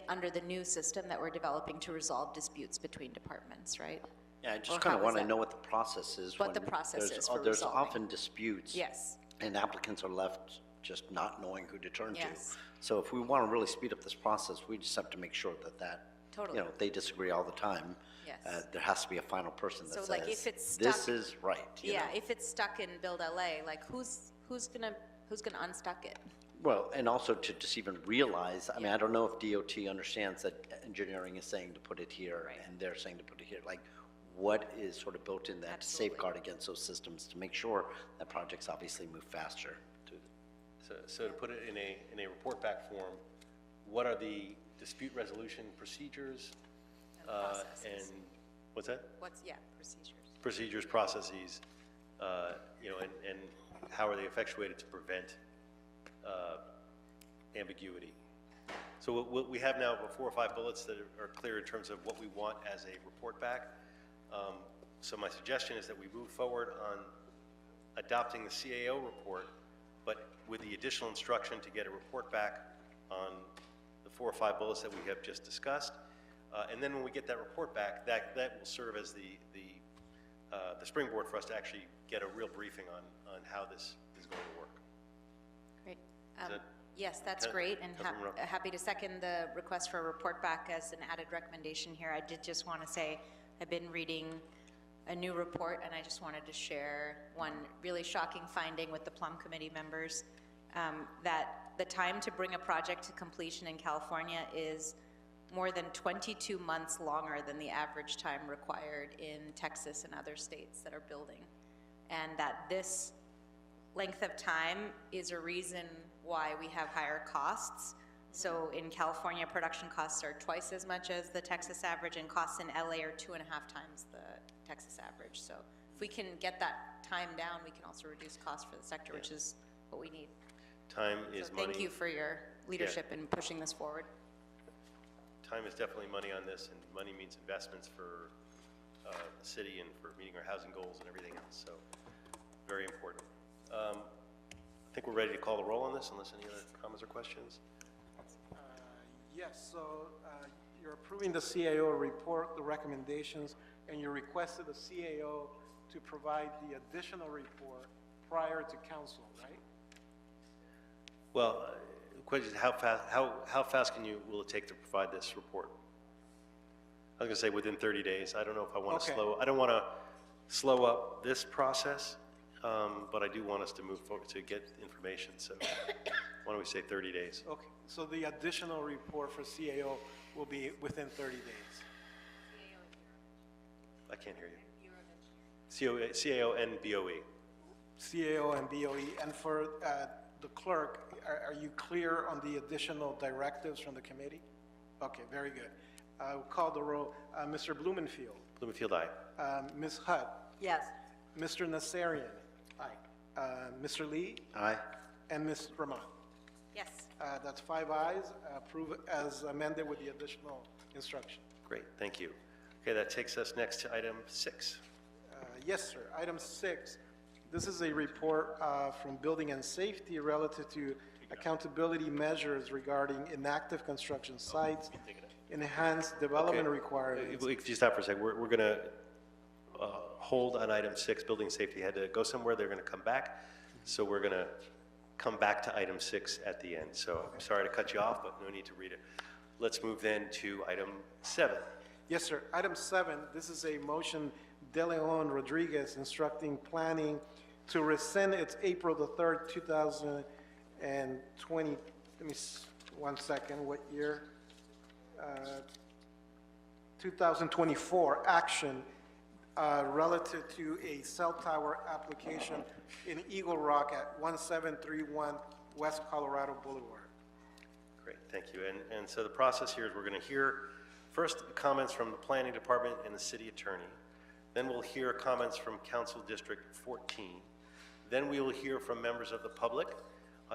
under the new system that we're developing to resolve disputes between departments, right?
Yeah, I
Or
just kind
how
of want
is
to
that?
know what the process is.
What
when
the process
there's-
is for
There's
resolving.
often disputes.
Yes.
And applicants are left just not knowing who to turn to.
Yes.
So if we want to really speed up this process, we just have to make sure that
Totally.
they disagree all the time.
Yes.
There has to be a final person that
So,
says,
like, if it's
this
stuck-
is right. you
Yeah,
know?
if it's stuck in Build LA, like who's gonna unstuck it?
Well, and also to just even realize, I mean, I don't know if DOT understands that engineering is saying to put it here
Right.
and they're saying to put it here. Like, what is sort of built in that to
Absolutely.
safeguard against those systems to make sure that projects obviously move faster?
So to put it in a report back form, what are the dispute resolution procedures?
And processes.
And what's that?
Procedures.
Procedures, processes, and how are they effectuated to prevent ambiguity? So we have now 4 or 5 bullets that are clear in terms of what we want as a report back. So my suggestion is that we move forward on adopting the CAO report, but with the additional instruction to get a report back on the 4 or 5 bullets that we have just discussed. And then when we get that report back, that will serve as the springboard for us to actually get a real briefing on how this is going to work.
Great.
that-
Yes, that's
Okay.
great, and
Councilman Rowe.
happy to second the request for a report back as an added recommendation here. I did just want to say, I've been reading a new report, and I just wanted to share one really shocking finding with the Plum Committee members, that the time to bring a project to completion in California is more than 22 months longer than the average time required in Texas and other states that are building. And that this length of time is a reason why we have higher costs. So in California, production costs are twice as much as the Texas average, and costs in LA are 2.5 times the Texas average. So if we can get that time down, we can also reduce costs for the sector, which is what we need.
Time is
So
money.
thank you for your leadership in pushing this forward.
Time is definitely money on this, and money means investments for the city and for meeting our housing goals and everything else, so very important. I think we're ready to call the roll on this, unless any other comments or questions.
Yes, so you're approving the CAO report, the recommendations, and you requested the CAO to provide the additional report prior to council, right?
Well, the question is how fast will it take to provide this report? I was gonna say within 30 days. I don't know if I want to
Okay.
I don't want to slow up this process, but I do want us to move forward to get information, so why don't we say 30 days?
Okay, so the additional report for CAO will be within 30 days.
I can't hear you. CAO and BOE.
CAO and BOE, and for the clerk, are you clear on the additional directives from the committee? Okay, very good. I'll call the roll. Mr. Blumenfield,
Bloomfield, aye.
Ms. Hutt,
Yes.
Mr. Nassarian. Aye. Mr. Lee,
Aye.
and Ms. Rahman.
Yes.
That's 5 ayes, approve as amended with the additional instruction.
Great, thank you. Okay, that takes us next to item 6.
Yes, sir. Item 6, this is a report from Building and Safety relative to accountability measures regarding inactive construction sites, enhanced development
Okay.
requirements.
If you stop for a second, we're going to hold on item 6, building safety. Had to go somewhere, they're going to come back. So we're going to come back to item 6 at the end. So I'm sorry to cut you off, but no need to read it. Let's move then to item 7.
Yes, sir. Item 7, this is a motion, De Leon Rodriguez instructing planning to rescind its April the 3rd, 2020, let me, 1 second, what year? 2024 action relative to a cell tower application in Eagle Rock at 1731 West Colorado Boulevard.
Great, thank you. And so the process here is we're going to hear first comments from the planning department and the city attorney. Then we'll hear comments from Council District 14. Then we will hear from members of the public.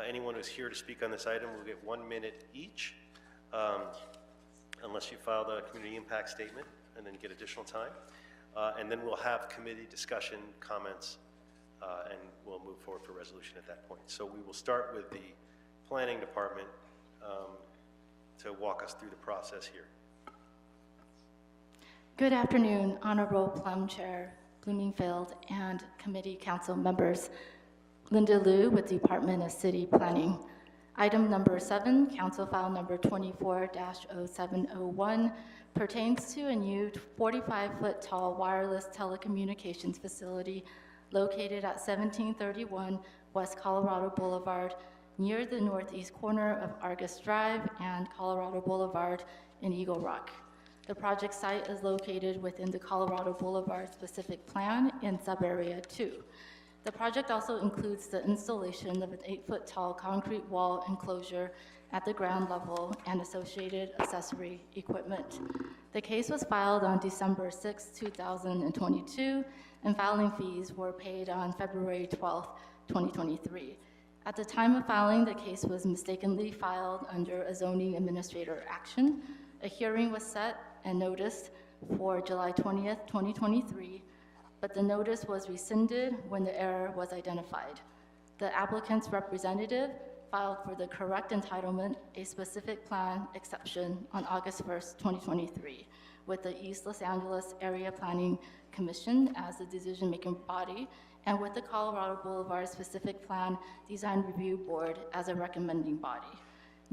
Anyone who's here to speak on this item will get 1 minute each, unless you file the community impact statement and then get additional time. And then we'll have committee discussion, comments, and we'll move forward for resolution at that point. So we will start with the planning department to walk us through the process here.
Good afternoon, Honorable Plum Chair Bloomingfield and committee council members. Linda Liu with Department of City Planning. Item number 7, Council File number 24-0701, pertains to a new 45-foot tall wireless telecommunications facility located at 1731 West Colorado Boulevard, near the northeast corner of Argus Drive and Colorado Boulevard in Eagle Rock. The project site is located within the Colorado Boulevard specific plan in Subarea 2. The project also includes the installation of an 8-foot tall concrete wall enclosure at the ground level and associated accessory equipment. The case was filed on December 6, 2022, and filing fees were paid on February 12, 2023. At the time of filing, the case was mistakenly filed under a zoning administrator action. A hearing was set and noticed for July 20th, 2023, but the notice was rescinded when the error was identified. The applicant's representative filed for the correct entitlement a specific plan exception on August 1st, 2023, with the East Los Angeles Area Planning Commission as the decision-making body, and with the Colorado Boulevard Specific Plan Design Review Board as a recommending body.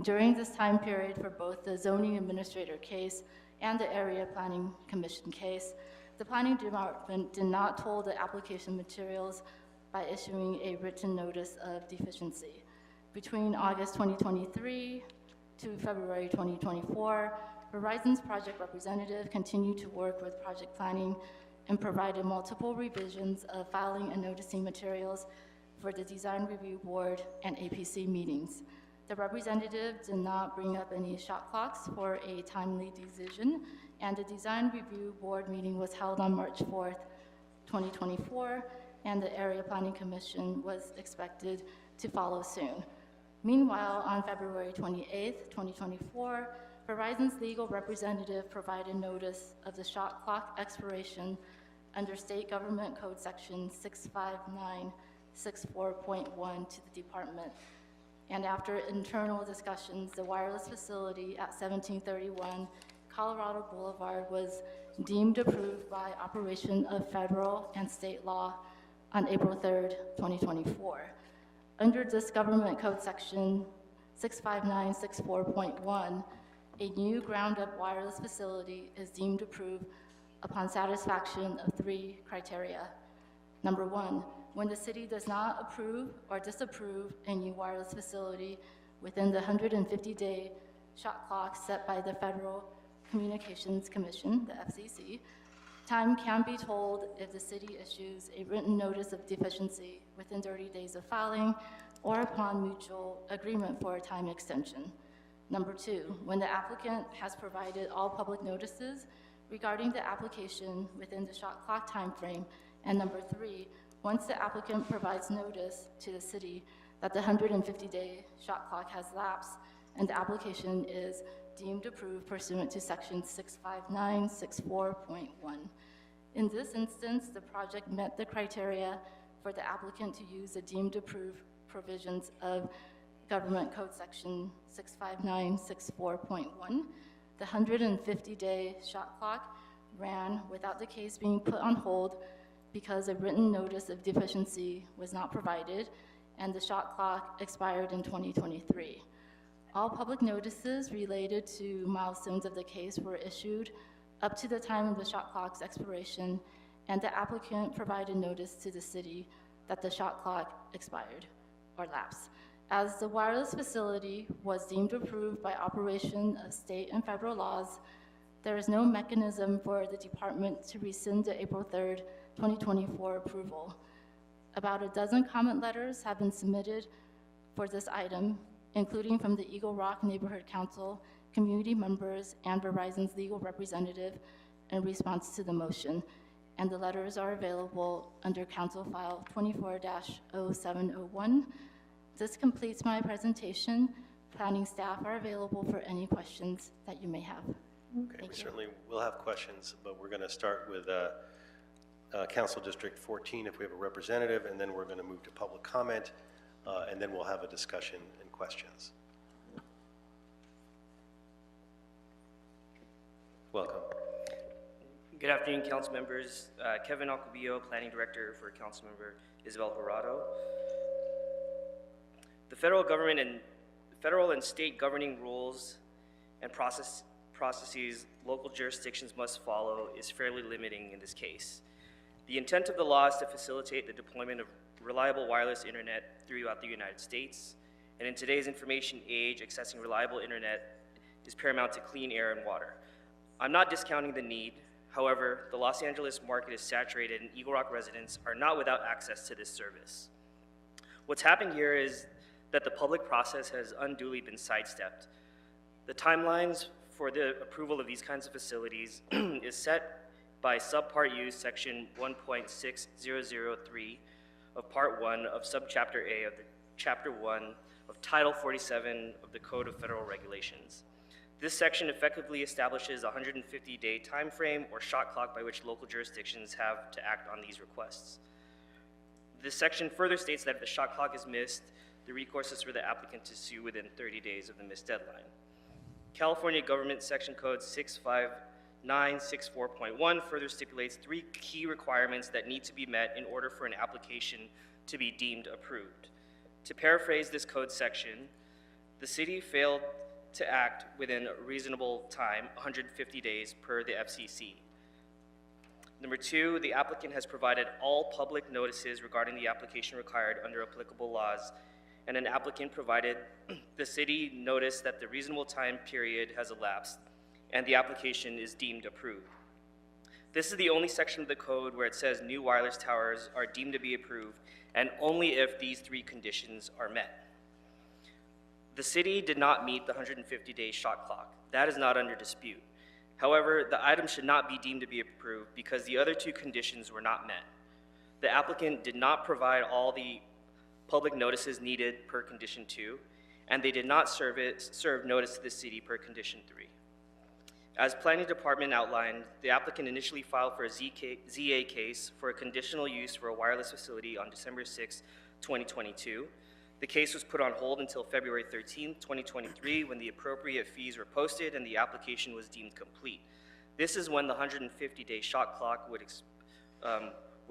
During this time period for both the zoning administrator case and the Area Planning Commission case, the planning department did not toll the application materials by issuing a written notice of deficiency. Between August 2023 to February 2024, Verizon's project representative continued to work with project planning and provided multiple revisions of filing and noticing materials for the Design Review Board and APC meetings. The representative did not bring up any shot clocks for a timely decision, and the Design Review Board meeting was held on March 4th, 2024, and the Area Planning Commission was expected to follow soon. Meanwhile, on February 28th, 2024, Verizon's legal representative provided notice of the shot clock expiration under State Government Code Section 65964.1 to the department. And after internal discussions, the wireless facility at 1731 Colorado Boulevard was deemed approved by operation of federal and state law on April 3rd, 2024. Under this Government Code Section 65964.1, a new ground-up wireless facility is deemed approved upon satisfaction of 3 criteria. Number 1, when the city does not approve or disapprove a new wireless facility within the 150-day shot clock set by the Federal Communications Commission, the FCC, time can be told if the city issues a written notice of deficiency within 30 days of filing or upon mutual agreement for a time extension. Number 2, when the applicant has provided all public notices regarding the application within the shot clock timeframe. And number 3, once the applicant provides notice to the city that the 150-day shot clock has lapsed and the application is deemed approved pursuant to Section 65964.1. In this instance, the project met the criteria for the applicant to use the deemed approved provisions of Government Code Section 65964.1. The 150-day shot clock ran without the case being put on hold because a written notice of deficiency was not provided, and the shot clock expired in 2023. All public notices related to milestones of the case were issued up to the time of the shot clock's expiration, and the applicant provided notice to the city that the shot clock expired or lapsed. As the wireless facility was deemed approved by operation of state and federal laws, there is no mechanism for the department to rescind the April 3rd, 2024 approval. About a dozen comment letters have been submitted for this item, including from the Eagle Rock Neighborhood Council, community members, and Verizon's legal representative in response to the motion. And the letters are available under Council File 24-0701. This completes my presentation. Planning staff are available for any questions that you may have.
Okay, we certainly will have questions, but we're going to start with Council District 14 if we have a representative, and then we're going to move to public comment, and then we'll have a discussion and questions. Welcome.
Good afternoon, council members. Kevin Alcobillo, Planning Director for Councilmember Isabel Jurado. The federal and state governing rules and processes local jurisdictions must follow is fairly limiting in this case. The intent of the law is to facilitate the deployment of reliable wireless internet throughout the United States, and in today's information age, accessing reliable internet is paramount to clean air and water. I'm not discounting the need. However, the Los Angeles market is saturated and Eagle Rock residents are not without access to this service. What's happened here is that the public process has unduly been sidestepped. The timelines for the approval of these kinds of facilities is set by Subpart U, Section 1.6003 of Part 1 of Subchapter A of the Chapter 1 of Title 47 of the Code of Federal Regulations. This section effectively establishes a 150-day time frame or shot clock by which local jurisdictions have to act on these requests. This section further states that if the shot clock is missed, the recourse is for the applicant to sue within 30 days of the missed deadline. California Government Section Code 65964.1 further stipulates 3 key requirements that need to be met in order for an application to be deemed approved. To paraphrase this code section, the city failed to act within a reasonable time, 150 days per the FCC. Number 2, the applicant has provided all public notices regarding the application required under applicable laws, and an applicant provided the city notice that the reasonable time period has elapsed and the application is deemed approved. This is the only section of the code where it says new wireless towers are deemed to be approved, and only if these 3 conditions are met. The city did not meet the 150-day shot clock. That is not under dispute. However, the item should not be deemed to be approved because the other 2 conditions were not met. The applicant did not provide all the public notices needed per condition 2, and they did not serve notice to the city per condition 3. As Planning Department outlined, the applicant initially filed for a ZA case for a conditional use for a wireless facility on December 6, 2022. The case was put on hold until February 13, 2023, when the appropriate fees were posted and the application was deemed complete. This is when the 150-day shot clock would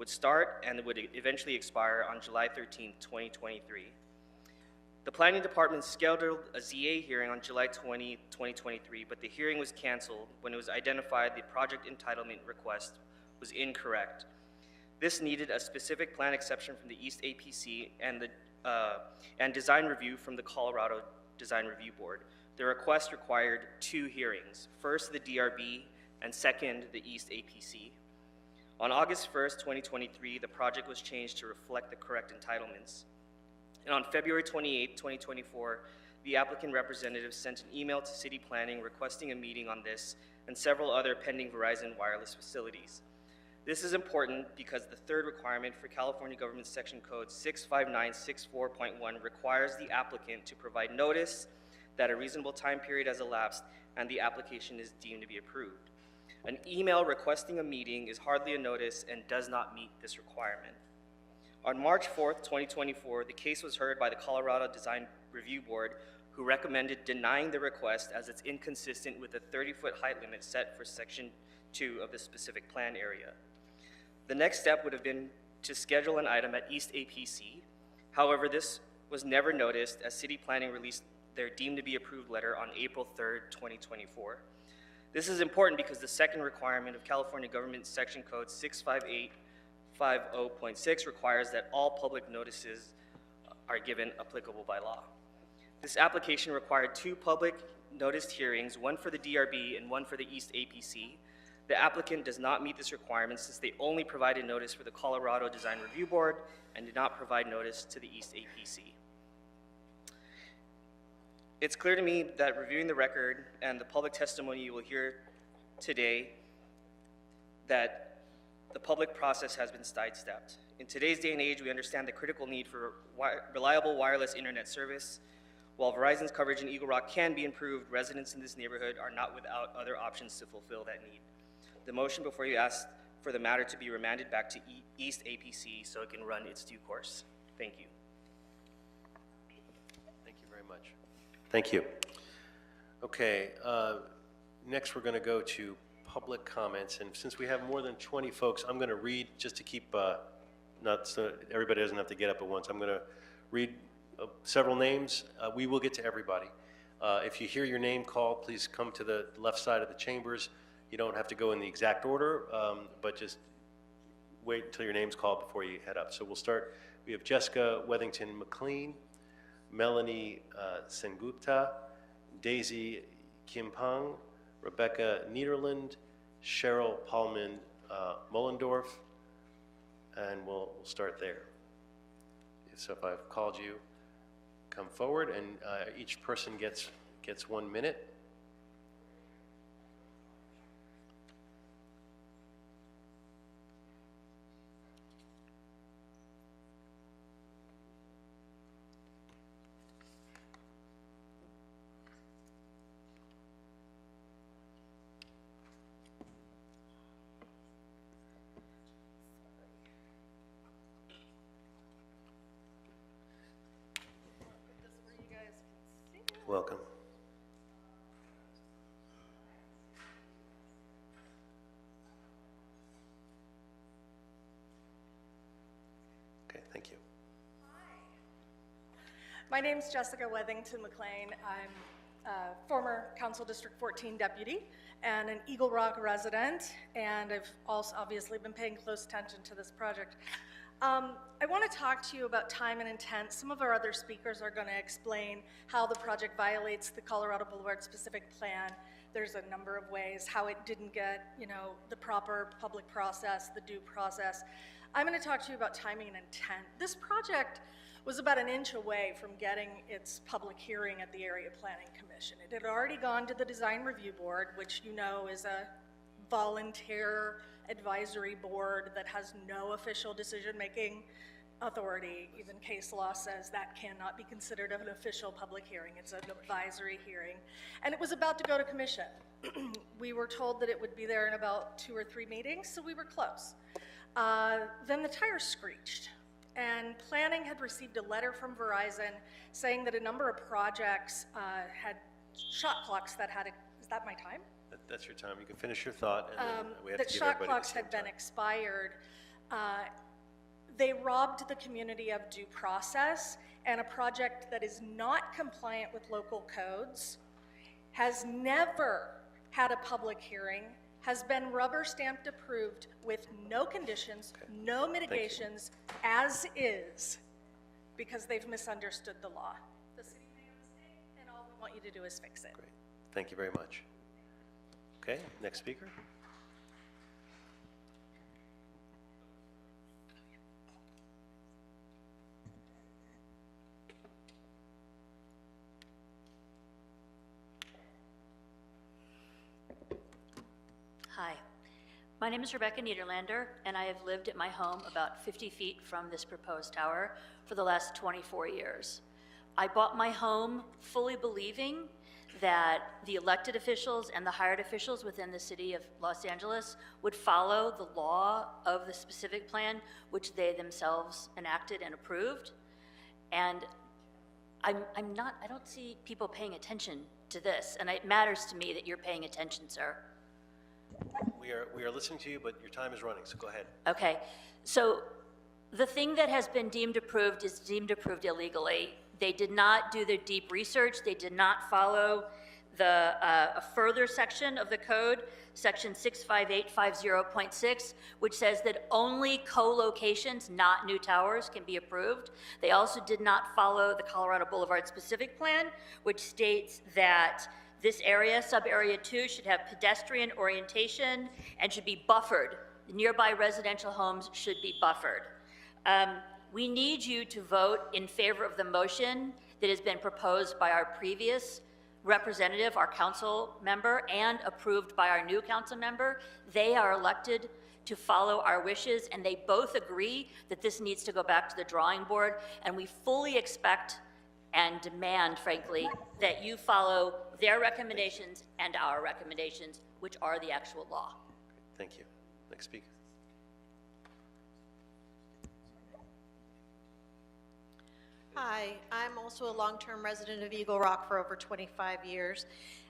start and would eventually expire on July 13, 2023. The Planning Department scheduled a ZA hearing on July 20, 2023, but the hearing was canceled when it was identified the project entitlement request was incorrect. This needed a specific plan exception from the East APC and design review from the Colorado Design Review Board. The request required 2 hearings, first the DRB and second the East APC. On August 1st, 2023, the project was changed to reflect the correct entitlements. And on February 28, 2024, the applicant representative sent an email to City Planning requesting a meeting on this and several other pending Verizon wireless facilities. This is important because the 3rd requirement for California Government Section Code 65964.1 requires the applicant to provide notice that a reasonable time period has elapsed and the application is deemed to be approved. An email requesting a meeting is hardly a notice and does not meet this requirement. On March 4th, 2024, the case was heard by the Colorado Design Review Board, who recommended denying the request as it's inconsistent with the 30-foot height limit set for Section 2 of the specific plan area. The next step would have been to schedule an item at East APC. However, this was never noticed as city planning released their deemed to be approved letter on April 3rd, 2024. This is important because the second requirement of California Government Section Code 65850.6 requires that all public notices are given applicable by law. This application required 2 public noticed hearings, one for the DRB and one for the East APC. The applicant does not meet this requirement since they only provided notice for the Colorado Design Review Board and did not provide notice to the East APC. It's clear to me that reviewing the record and the public testimony you will hear today that the public process has been sidestepped. In today's day and age, we understand the critical need for reliable wireless internet service. While Verizon's coverage in Eagle Rock can be improved, residents in this neighborhood are not without other options to fulfill that need. The motion before you asks for the matter to be remanded back to East APC so it can run its due course. Thank you.
Thank you very much. Thank you. Okay, next we're going to go to public comments, and since we have more than 20 folks, I'm going to read, just to keep, not so everybody doesn't have to get up at once, I'm going to read several names. We will get to everybody. If you hear your name called, please come to the left side of the chambers. You don't have to go in the exact order, but just wait until your name's called before you head up. So we'll start. We have Jessica Wethington McLean, Melanie Sengupta, Daisy Kimpang, Rebecca Niederland, Cheryl Paulman Mullendorf, and we'll start there. So if I've called you, come forward, and each person gets 1 minute. Welcome. Okay, thank you.
My name's Jessica Wethington McLean. I'm a former Council District 14 deputy and an Eagle Rock resident, and I've also obviously been paying close attention to this project. I want to talk to you about time and intent. Some of our other speakers are going to explain how the project violates the Colorado Boulevard specific plan. There's a number of ways how it didn't get, the proper public process, the due process. I'm going to talk to you about timing and intent. This project was about an inch away from getting its public hearing at the Area Planning Commission. It had already gone to the Design Review Board, which is a volunteer advisory board that has no official decision-making authority. Even case law says that cannot be considered an official public hearing. It's an advisory hearing. And it was about to go to commission. We were told that it would be there in about 2 or 3 meetings, so we were close. Then the tires screeched, and planning had received a letter from Verizon saying that a number of projects had shot clocks that had, is that my time?
That's your time. You can finish your thought, and then we have
that
to give
shot
everybody
clocks
the same
had been
time.
expired. They robbed the community of due process, and a project that is not compliant with local codes, has never had a public hearing, has been rubber stamped approved with no conditions, no mitigations, as is, because they've misunderstood the law. The city made a mistake, and all we want you to do is fix it.
Great. Thank you very much. Okay, next speaker.
Hi, my name is Rebecca Niederlander, and I have lived at my home about 50 feet from this proposed tower for the last 24 years. I bought my home fully believing that the elected officials and the hired officials within the city of Los Angeles would follow the law of the specific plan, which they themselves enacted and approved. And I don't see people paying attention to this, and it matters to me that you're paying attention, sir.
We are listening to you, but your time is running, so go ahead.
Okay, so The thing that has been deemed approved is deemed approved illegally. They did not do their deep research. They did not follow a further section of the code, section 65850.6, which says that only co-locations, not new towers, can be approved. They also did not follow the Colorado Boulevard specific plan, which states that this area, sub-area 2, should have pedestrian orientation and should be buffered. The nearby residential homes should be buffered. We need you to vote in favor of the motion that has been proposed by our previous representative, our council member, and approved by our new council member. They are elected to follow our wishes, and they both agree that this needs to go back to the drawing board, and we fully expect and demand, frankly, that you follow their recommendations and our recommendations, which are the actual law.
Thank you. Next speaker.
Hi, I'm also a long-term resident of Eagle Rock for over 25 years,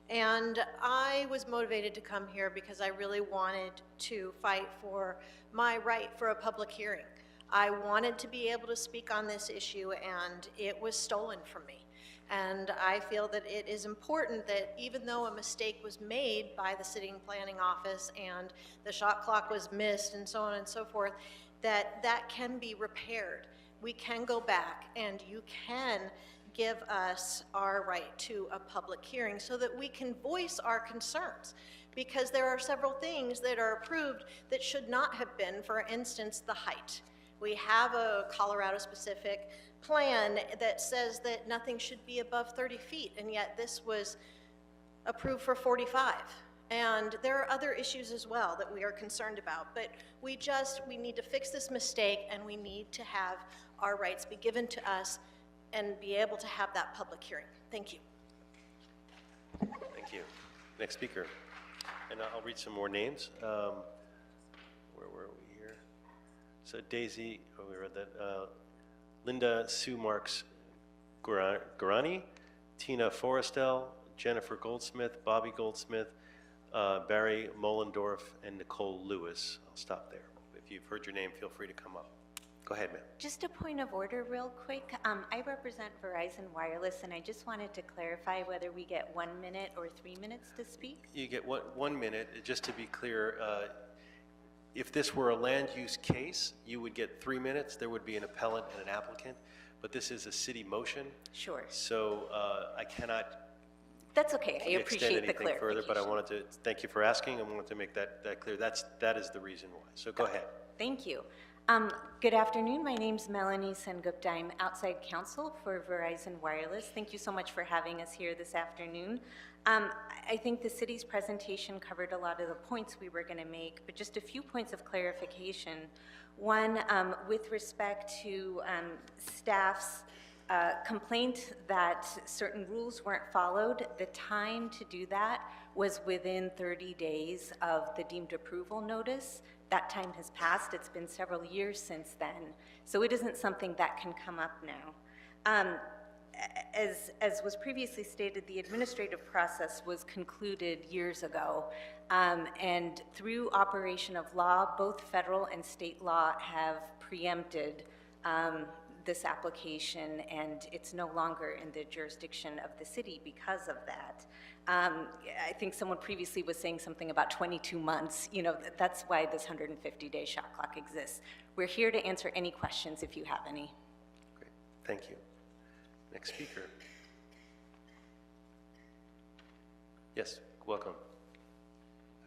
and I was motivated to come here because I really wanted to fight for my right for a public hearing. I wanted to be able to speak on this issue, and it was stolen from me. And I feel that it is important that even though a mistake was made by the sitting planning office and the shot clock was missed and so on and so forth, that that can be repaired. We can go back and you can give us our right to a public hearing so that we can voice our concerns. Because there are several things that are approved that should not have been, for instance, the height. We have a Colorado-specific plan that says that nothing should be above 30 feet, and yet this was approved for 45. And there are other issues as well that we are concerned about, but we need to fix this mistake, and we need to have our rights be given to us and be able to have that public hearing. Thank you.
Thank you. Next speaker. And I'll read some more names. Where were we here? So Daisy, we read that. Linda Sue Marks Gurani, Tina Forrestel, Jennifer Goldsmith, Bobby Goldsmith, Barry Mollendorf, and Nicole Lewis. I'll stop there. If you've heard your name, feel free to come up. Go ahead, ma'am.
Just a point of order real quick. I represent Verizon Wireless, and I just wanted to clarify whether we get 1 minute or 3 minutes to speak.
You get 1 minute. Just to be clear, if this were a land use case, you would get 3 minutes. There would be an appellant and an applicant, but this is a city motion.
Sure.
So I cannot
That's okay. I appreciate the
further,
clarification.
but I wanted to thank you for asking. I wanted to make that clear. That is the reason why. So go ahead.
Thank you. Good afternoon. My name's Melanie Sengupta. I'm outside counsel for Verizon Wireless. Thank you so much for having us here this afternoon. I think the city's presentation covered a lot of the points we were going to make, but just a few points of clarification. One, with respect to staff's complaint that certain rules weren't followed, the time to do that was within 30 days of the deemed approval notice. That time has passed. It's been several years since then. So it isn't something that can come up now. As was previously stated, the administrative process was concluded years ago. And through operation of law, both federal and state law have preempted this application, and it's no longer in the jurisdiction of the city because of that. I think someone previously was saying something about 22 months. You know, that's why this 150-day shot clock exists. We're here to answer any questions if you have any.
Great. Thank you. Next speaker. Yes, welcome.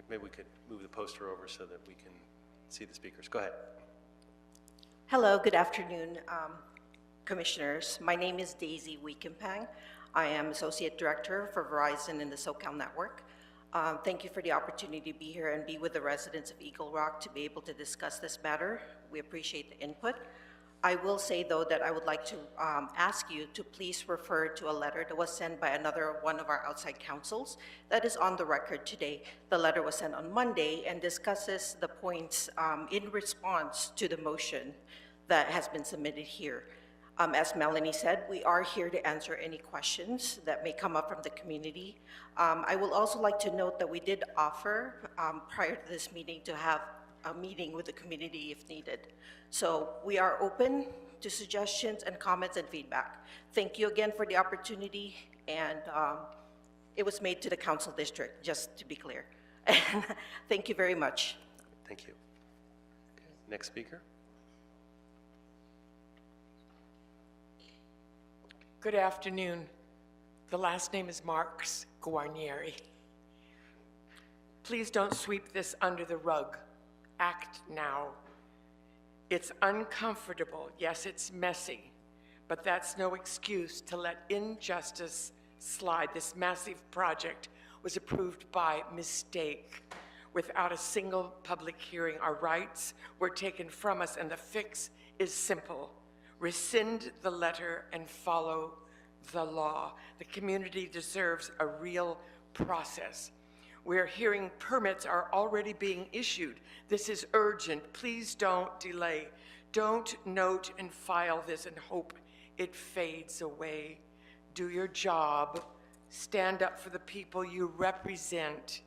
Maybe we could move the poster over so that we can see the speakers. Go ahead.
Hello, good afternoon, commissioners. My name is Daisy Weekenpang. I am Associate Director for Verizon in the SoCal Network. Thank you for the opportunity to be here and be with the residents of Eagle Rock to be able to discuss this matter. We appreciate the input. I will say, though, that I would like to ask you to please refer to a letter that was sent by another one of our outside counsels that is on the record today. The letter was sent on Monday and discusses the points in response to the motion that has been submitted here. As Melanie said, we are here to answer any questions that may come up from the community. I will also like to note that we did offer prior to this meeting to have a meeting with the community if needed. So we are open to suggestions and comments and feedback. Thank you again for the opportunity, and it was made to the council district, just to be clear. Thank you very much.
Thank you. Okay. Next speaker.
Good afternoon. The last name is Marks Guarnieri. Please don't sweep this under the rug. Act now. It's uncomfortable. Yes, it's messy, but that's no excuse to let injustice slide. This massive project was approved by mistake without a single public hearing. Our rights were taken from us, and the fix is simple. Rescind the letter and follow the law. The community deserves a real process. We're hearing permits are already being issued. This is urgent. Please don't delay. Don't note and file this and hope it fades away. Do your job. Stand up for the people you represent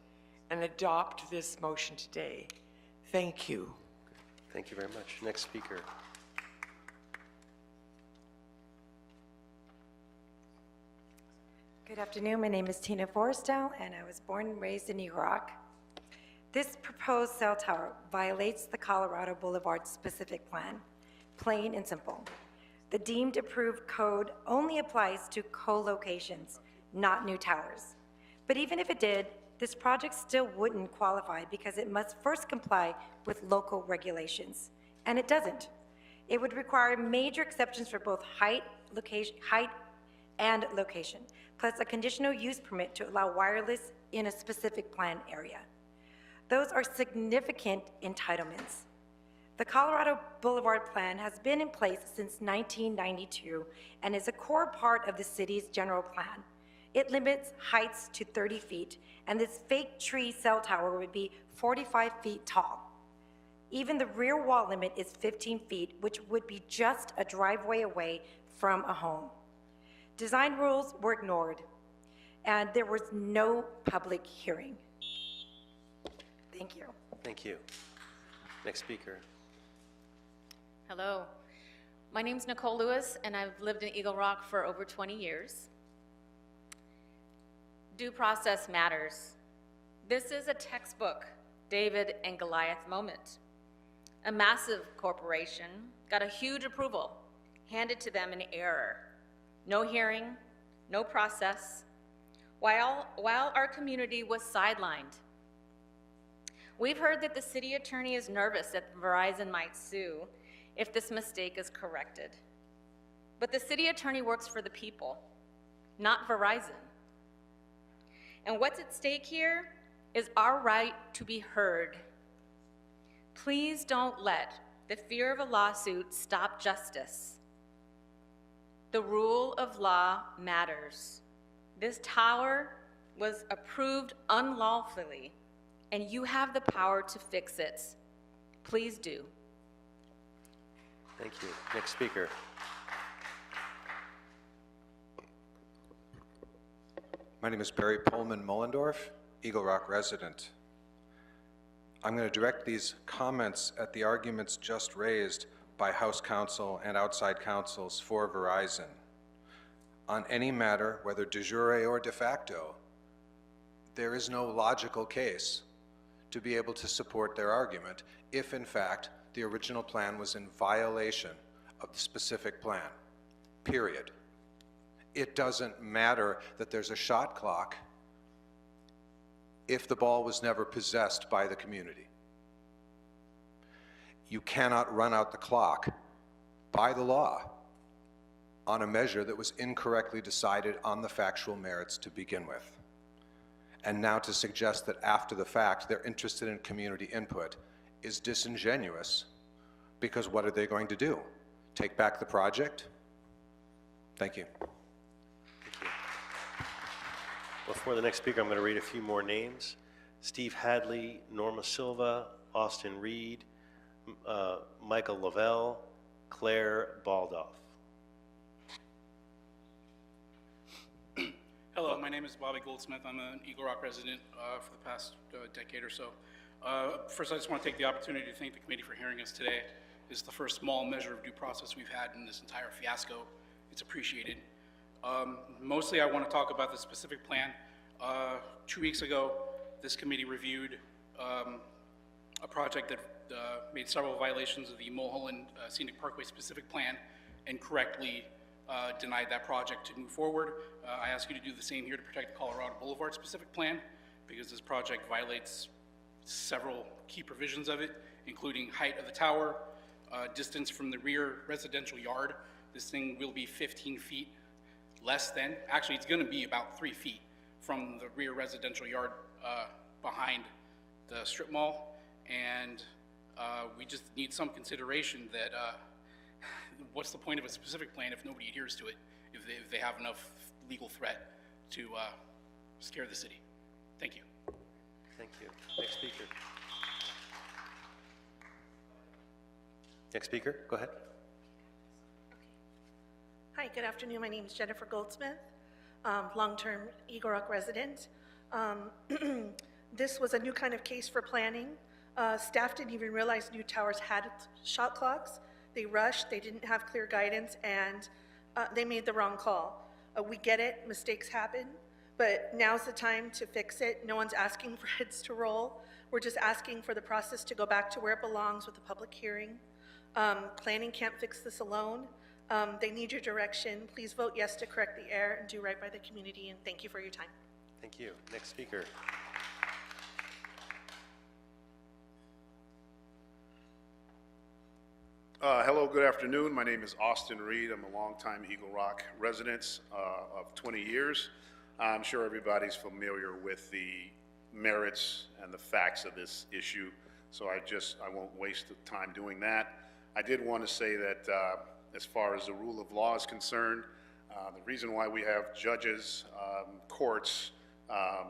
and adopt this motion today. Thank you.
Thank you very much. Next speaker.
Good afternoon. My name is Tina Forrestal, and I was born and raised in Eagle Rock. This proposed cell tower violates the Colorado Boulevard specific plan, plain and simple. The deemed approved code only applies to co-locations, not new towers. But even if it did, this project still wouldn't qualify because it must first comply with local regulations, and it doesn't. It would require major exceptions for both height and location, plus a conditional use permit to allow wireless in a specific plan area. Those are significant entitlements. The Colorado Boulevard Plan has been in place since 1992 and is a core part of the city's general plan. It limits heights to 30 feet, and this fake tree cell tower would be 45 feet tall. Even the rear wall limit is 15 feet, which would be just a driveway away from a home. Design rules were ignored, and there was no public hearing. Thank you.
Thank you. Next speaker.
Hello. My name's Nicole Lewis, and I've lived in Eagle Rock for over 20 years. Due process matters. This is a textbook David and Goliath moment. A massive corporation got a huge approval handed to them in error. No hearing, no process, while our community was sidelined. We've heard that the city attorney is nervous that Verizon might sue if this mistake is corrected. But the city attorney works for the people, not Verizon. And what's at stake here is our right to be heard. Please don't let the fear of a lawsuit stop justice. The rule of law matters. This tower was approved unlawfully, and you have the power to fix it. Please do.
Thank you. Next speaker.
My name is Barry Pullman Mullendorf, Eagle Rock resident. I'm going to direct these comments at the arguments just raised by House Counsel and outside counsels for Verizon. On any matter, whether de jure or de facto, there is no logical case to be able to support their argument if, in fact, the original plan was in violation of the specific plan, period. It doesn't matter that there's a shot clock if the ball was never possessed by the community. You cannot run out the clock by the law on a measure that was incorrectly decided on the factual merits to begin with. And now to suggest that after the fact they're interested in community input is disingenuous, because what are they going to do? Take back the project? Thank you.
Before the next speaker, I'm going to read a few more names. Steve Hadley, Norma Silva, Austin Reed, Michael Lavelle, Claire Baldoff.
Hello, my name is Bobby Goldsmith. I'm an Eagle Rock resident for the past decade or so.
First, I just want to take the opportunity to thank the committee for hearing us today. This is the first small measure of due process we've had in this entire fiasco. It's appreciated. Mostly, I want to talk about the specific plan. 2 weeks ago, this committee reviewed a project that made several violations of the Mulholland Scenic Parkway specific plan and correctly denied that project to move forward. I ask you to do the same here to protect the Colorado Boulevard specific plan, because this project violates several key provisions of it, including height of the tower, distance from the rear residential yard. This thing will be 15 feet less than, actually it's gonna be about 3 feet from the rear residential yard behind the strip mall. And we just need some consideration that what's the point of a specific plan if nobody adheres to it, if they have enough legal threat to scare the city. Thank you.
Thank you. Next speaker. Next speaker, go ahead.
Hi, good afternoon. My name is Jennifer Goldsmith, long-term Eagle Rock resident. This was a new kind of case for planning. Staff didn't even realize new towers had shot clocks. They rushed, they didn't have clear guidance, and they made the wrong call. We get it, mistakes happen, but now's the time to fix it. No one's asking for heads to roll. We're just asking for the process to go back to where it belongs with a public hearing. Planning can't fix this alone. They need your direction. Please vote yes to correct the error and do right by the community, and thank you for your time.
Thank you. Next speaker.
Hello, good afternoon. My name is Austin Reed. I'm a longtime Eagle Rock resident of 20 years. I'm sure everybody's familiar with the merits and the facts of this issue, so I won't waste the time doing that. I did want to say that as far as the rule of law is concerned, the reason why we have judges, courts,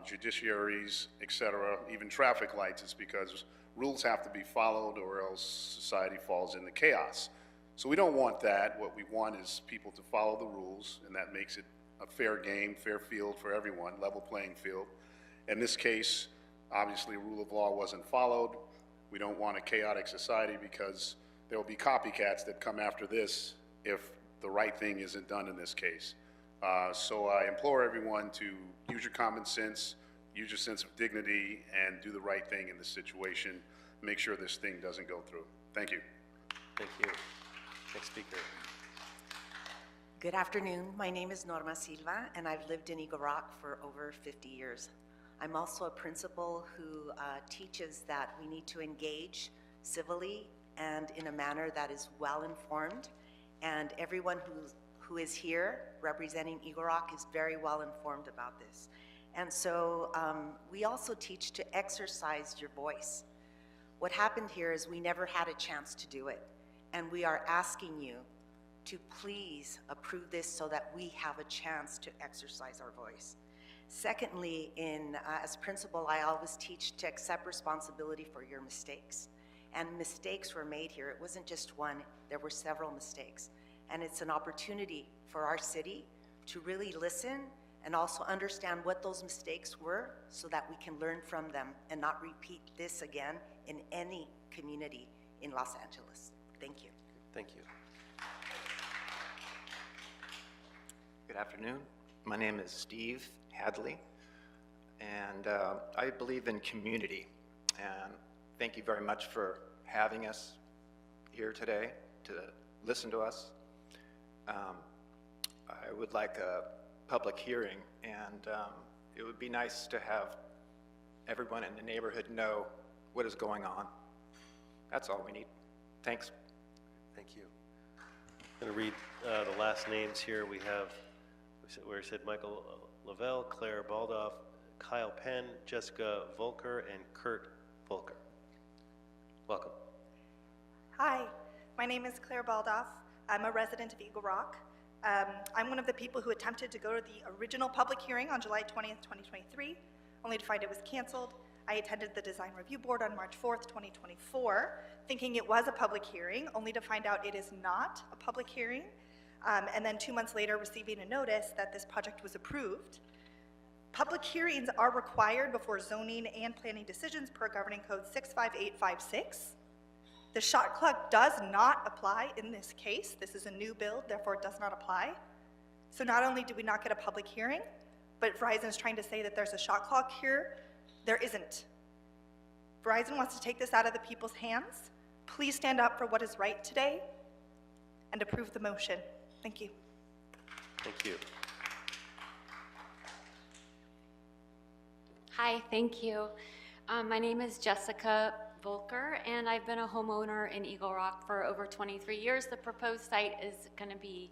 judiciaries, etc., even traffic lights, is because rules have to be followed or else society falls into chaos. So we don't want that. What we want is people to follow the rules, and that makes it a fair game, fair field for everyone, level playing field. In this case, obviously rule of law wasn't followed. We don't want a chaotic society because there will be copycats that come after this if the right thing isn't done in this case. So I implore everyone to use your common sense, use your sense of dignity, and do the right thing in this situation. Make sure this thing doesn't go through. Thank you.
Thank you. Next speaker.
Good afternoon. My name is Norma Silva, and I've lived in Eagle Rock for over 50 years. I'm also a principal who teaches that we need to engage civilly and in a manner that is well-informed, and everyone who is here representing Eagle Rock is very well-informed about this. And so we also teach to exercise your voice. What happened here is we never had a chance to do it, and we are asking you to please approve this so that we have a chance to exercise our voice. Secondly, as principal, I always teach to accept responsibility for your mistakes. And mistakes were made here. It wasn't just one, there were several mistakes. And it's an opportunity for our city to really listen and also understand what those mistakes were so that we can learn from them and not repeat this again in any community in Los Angeles. Thank you.
Thank you.
Good afternoon. My name is Steve Hadley, and I believe in community. And thank you very much for having us here today to listen to us. I would like a public hearing, and it would be nice to have everyone in the neighborhood know what is going on. That's all we need. Thanks.
Thank you. I'm going to read the last names here. We have, where it said Michael Lavelle, Claire Baldoff, Kyle Penn, Jessica Volker, and Kurt Volker. Welcome.
Hi, my name is Claire Baldoff. I'm a resident of Eagle Rock. I'm one of the people who attempted to go to the original public hearing on July 20th, 2023, only to find it was canceled. I attended the Design Review Board on March 4th, 2024, thinking it was a public hearing, only to find out it is not a public hearing. And then 2 months later, receiving a notice that this project was approved. Public hearings are required before zoning and planning decisions per Governing Code 65856. The shot clock does not apply in this case. This is a new build, therefore it does not apply. So not only do we not get a public hearing, but Verizon is trying to say that there's a shot clock here. There isn't. Verizon wants to take this out of the people's hands. Please stand up for what is right today and approve the motion. Thank you.
Thank you.
Hi, thank you. My name is Jessica Volker, and I've been a homeowner in Eagle Rock for over 23 years. The proposed site is going to be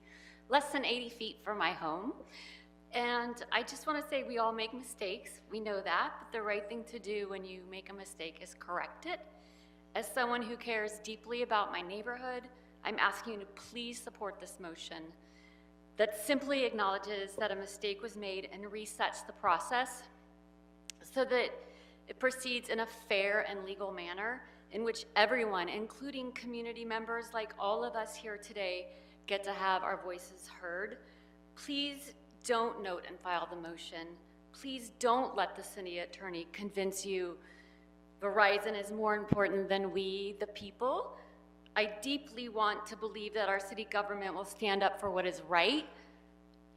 less than 80 feet from my home. And I just want to say we all make mistakes. We know that, but the right thing to do when you make a mistake is correct it. As someone who cares deeply about my neighborhood, I'm asking you to please support this motion that simply acknowledges that a mistake was made and resets the process so that it proceeds in a fair and legal manner in which everyone, including community members like all of us here today, get to have our voices heard. Please don't note and file the motion. Please don't let the city attorney convince you Verizon is more important than we, the people. I deeply want to believe that our city government will stand up for what is right,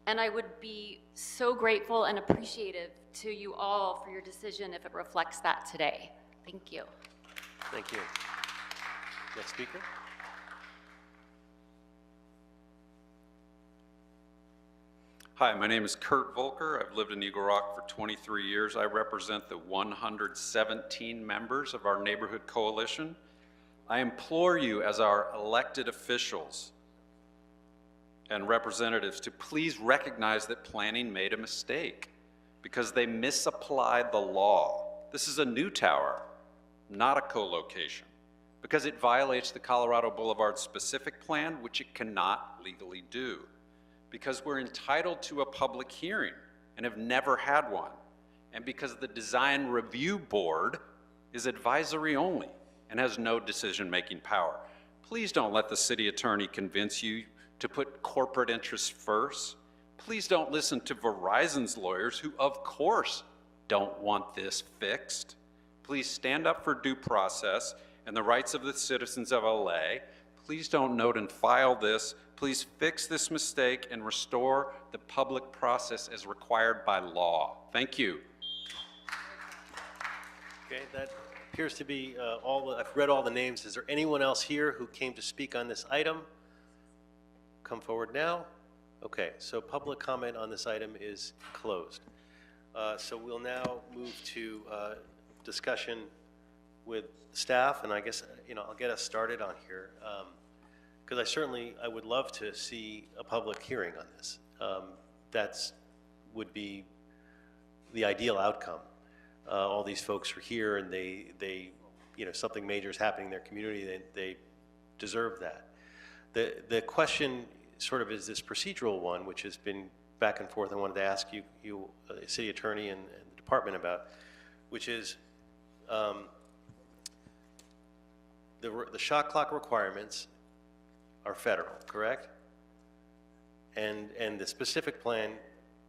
and I would be so grateful and appreciative to you all for your decision if it reflects that today. Thank you.
Thank you. Next speaker.
Hi, my name is Kurt Volker. I've lived in Eagle Rock for 23 years. I represent the 117 members of our neighborhood coalition. I implore you as our elected officials and representatives to please recognize that planning made a mistake because they misapplied the law. This is a new tower, not a co-location, because it violates the Colorado Boulevard specific plan, which it cannot legally do, because we're entitled to a public hearing and have never had one, and because the Design Review Board is advisory only and has no decision-making power. Please don't let the city attorney convince you to put corporate interests first. Please don't listen to Verizon's lawyers who, of course, don't want this fixed. Please stand up for due process and the rights of the citizens of LA. Please don't note and file this. Please fix this mistake and restore the public process as required by law. Thank you.
Okay, that appears to be I've read all the names. Is there anyone else here who came to speak on this item? Come forward now. Okay, so public comment on this item is closed. So we'll now move to discussion with staff, and I guess, I'll get us started on here. Because I would love to see a public hearing on this. That's would be the ideal outcome. All these folks are here, and they something major is happening in their community. They deserve that. The question sort of is this procedural one, which has been back and forth. I wanted to ask you, city attorney and the department about, which is the shot clock requirements are federal, correct? And the specific plan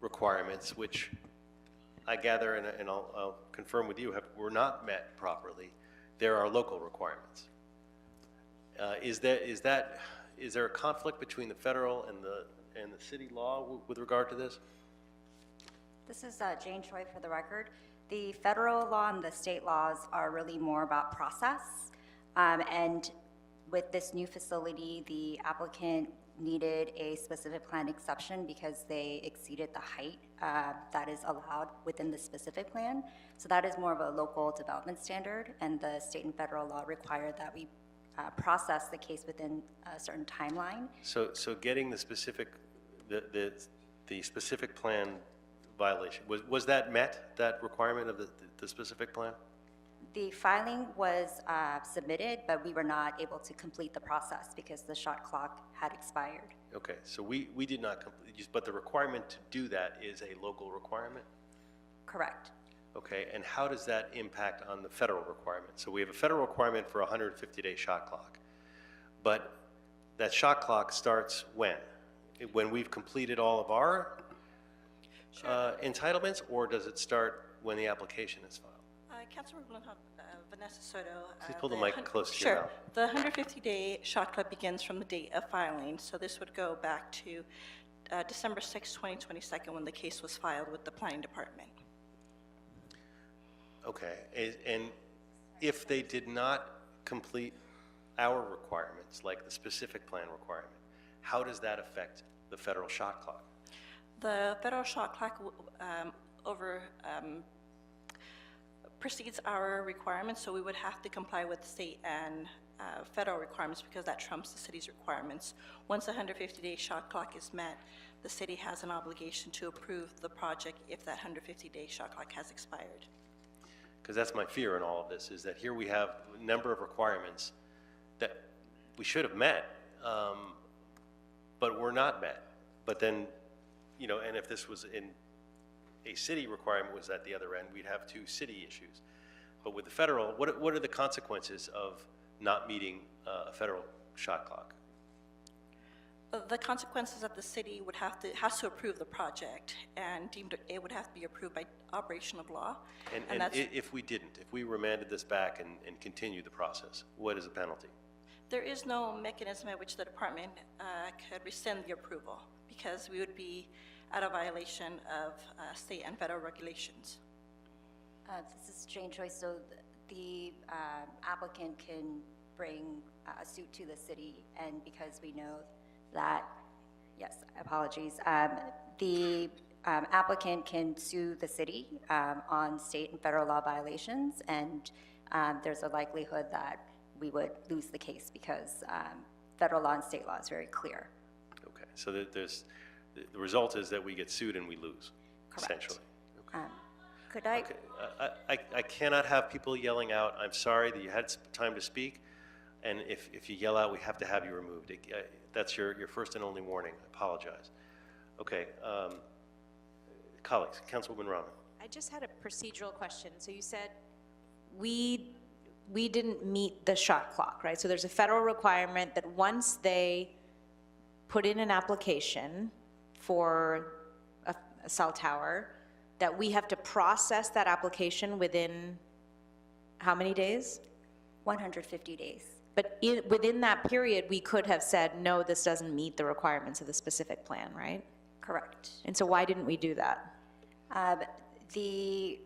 requirements, which I gather, and I'll confirm with you, were not met properly. There are local requirements. Is there a conflict between the federal and the city law with regard to this?
This is Jane Choi for the record. The federal law and the state laws are really more about process, and with this new facility, the applicant needed a specific plan exception because they exceeded the height that is allowed within the specific plan. So that is more of a local development standard, and the state and federal law require that we process the case within a certain timeline.
So getting the specific, the specific plan violation, was that met, that requirement of the specific plan?
The filing was submitted, but we were not able to complete the process because the shot clock had expired.
Okay, so we did not complete, but the requirement to do that is a local requirement?
Correct.
Okay, and how does that impact on the federal requirement? So we have a federal requirement for a 150-day shot clock, but that shot clock starts when? When we've completed all of our entitlements, or does it start when the application is filed?
Councilmember Vanessa Soto.
Please pull the mic close to your
Sure.
mouth.
The 150-day shot clock begins from the date of filing, so this would go back to December 6, 2022, when the case was filed with the planning department.
Okay, and if they did not complete our requirements, like the specific plan requirement, how does that affect the federal shot clock?
The federal shot clock precedes our requirements, so we would have to comply with state and federal requirements because that trumps the city's requirements. Once the 150-day shot clock is met, the city has an obligation to approve the project if that 150-day shot clock has expired.
Because that's my fear in all of this, is that here we have a number of requirements that we should have met, but were not met. But then, you know, and if this was in a city requirement was at the other end, we'd have two city issues. But with the federal, what are the consequences of not meeting a federal shot clock?
The consequences that the city would has to approve the project, and it would have to be approved by operation of law.
And if we didn't, if we remanded this back and continued the process, what is the penalty?
There is no mechanism at which the department could rescind the approval because we would be out of violation of state and federal regulations.
This is Jane Choi. So the applicant can bring a suit to the city, and because we know that, yes, apologies, the applicant can sue the city on state and federal law violations, and there's a likelihood that we would lose the case because federal law and state law is very clear.
Okay, so the result is that we get sued and we lose,
Correct.
essentially.
Could I?
Okay. I cannot have people yelling out, I'm sorry that you had time to speak, and if you yell out, we have to have you removed. That's your first and only warning. I apologize. Okay, colleagues, Councilwoman Rahman.
I just had a procedural question. So you said we didn't meet the shot clock, right? So there's a federal requirement that once they put in an application for a cell tower, that we have to process that application within how many days?
150 days.
But within that period, we could have said, no, this doesn't meet the requirements of the specific plan, right?
Correct.
And so why didn't we do that?
The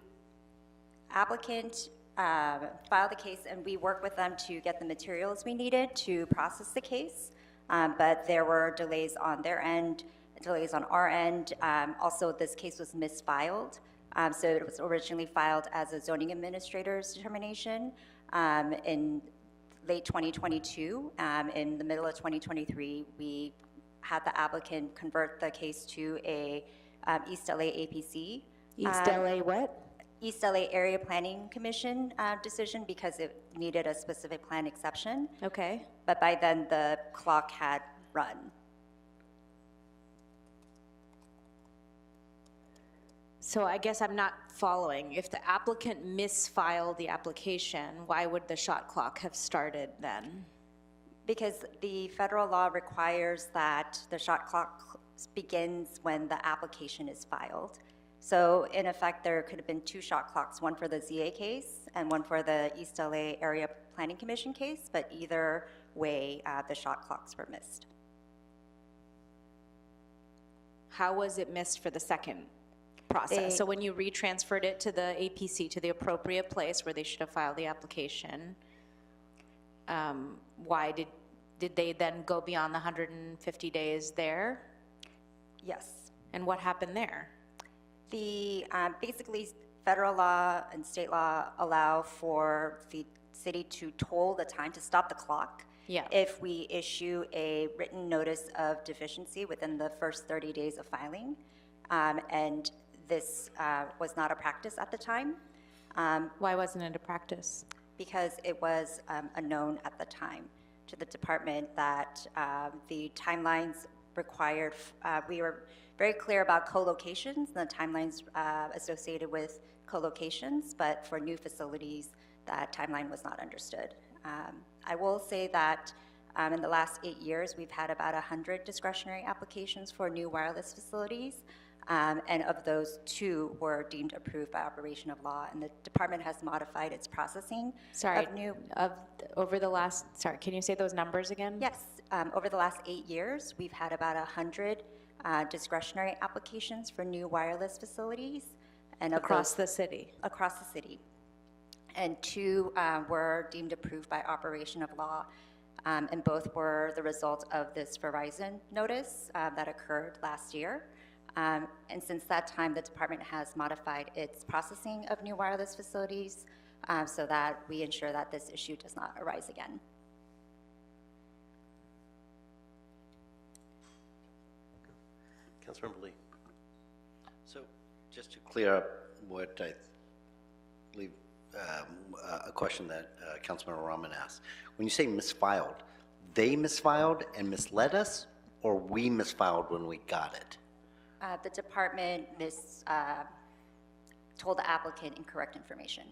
applicant filed the case, and we worked with them to get the materials we needed to process the case, but there were delays on their end, delays on our end. Also, this case was misfiled, so it was originally filed as a zoning administrator's determination in late 2022. In the middle of 2023, we had the applicant convert the case to a East LA APC.
East LA what?
East LA Area Planning Commission decision because it needed a specific plan exception.
Okay.
But by then, the clock had run.
So I guess I'm not following. If the applicant misfiled the application, why would the shot clock have started then?
Because the federal law requires that the shot clock begins when the application is filed. So in effect, there could have been two shot clocks, one for the ZA case and one for the East LA Area Planning Commission case, but either way, the shot clocks were missed.
How was it missed for the second process? So when you retransferred it to the APC, to the appropriate place where they should have filed the application, why did they then go beyond the 150 days there?
Yes.
And what happened there?
The basically federal law and state law allow for the city to toll the time, to stop the clock.
Yeah.
If we issue a written notice of deficiency within the first 30 days of filing. And this was not a practice at the time.
Why wasn't it a practice?
Because it was a known at the time to the department that the timelines required, we were very clear about co-locations, the timelines associated with co-locations, but for new facilities, that timeline was not understood. I will say that in the last 8 years, we've had about 100 discretionary applications for new wireless facilities. And of those, 2 were deemed approved by operation of law, and the department has modified its processing
Sorry,
of new.
over the last, sorry, can you say those numbers again?
Yes, over the last 8 years, we've had about 100 discretionary applications for new wireless facilities. And
Across the city?
Across the city. And 2 were deemed approved by operation of law, and both were the result of this Verizon notice that occurred last year. And since that time, the department has modified its processing of new wireless facilities so that we ensure that this issue does not arise again.
Councilmember Lee.
So just to clear up what I believe, a question that Councilmember Rahman asked. When you say misfiled, they misfiled and misled us, or we misfiled when we got it?
The department told the applicant incorrect information.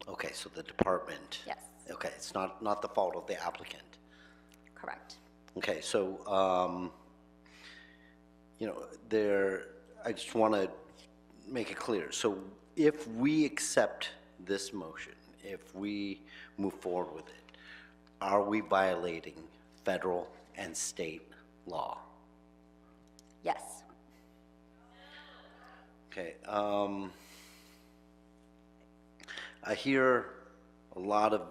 Okay, so the department.
Yes.
Okay, it's not the fault of the applicant.
Correct.
Okay, so, I just want to make it clear. So if we accept this motion, if we move forward with it, are we violating federal and state law?
Yes.
Okay, I hear a lot of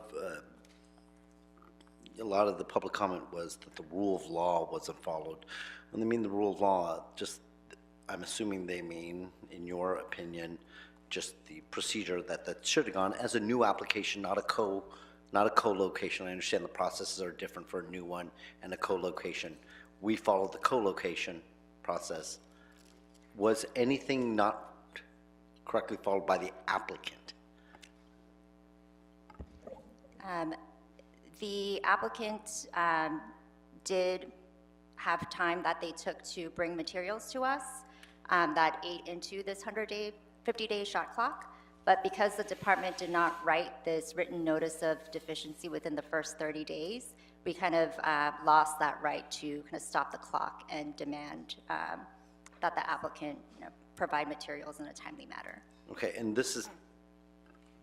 the public comment was that the rule of law wasn't followed. When they mean the rule of law, just, I'm assuming they mean, in your opinion, just the procedure that should have gone as a new application, not a co-location. I understand the processes are different for a new one and a co-location. We followed the co-location process. Was anything not correctly followed by the applicant?
The applicant did have time that they took to bring materials to us that ate into this 50-day shot clock. But because the department did not write this written notice of deficiency within the first 30 days, we kind of lost that right to kind of stop the clock and demand that the applicant provide materials in a timely manner.
Okay, and this is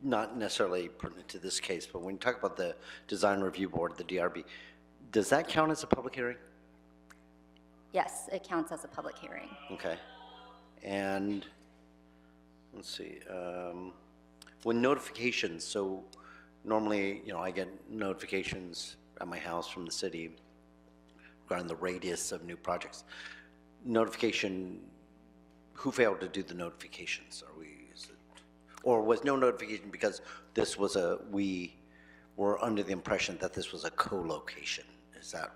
not necessarily pertinent to this case, but when you talk about the Design Review Board, the DRB, does that count as a public hearing?
Yes, it counts as a public hearing.
Okay. And let's see, when notifications, so normally, I get notifications at my house from the city regarding the radius of new projects. Notification, who failed to do the notifications? Or was no notification because this was we were under the impression that this was a co-location? Is that?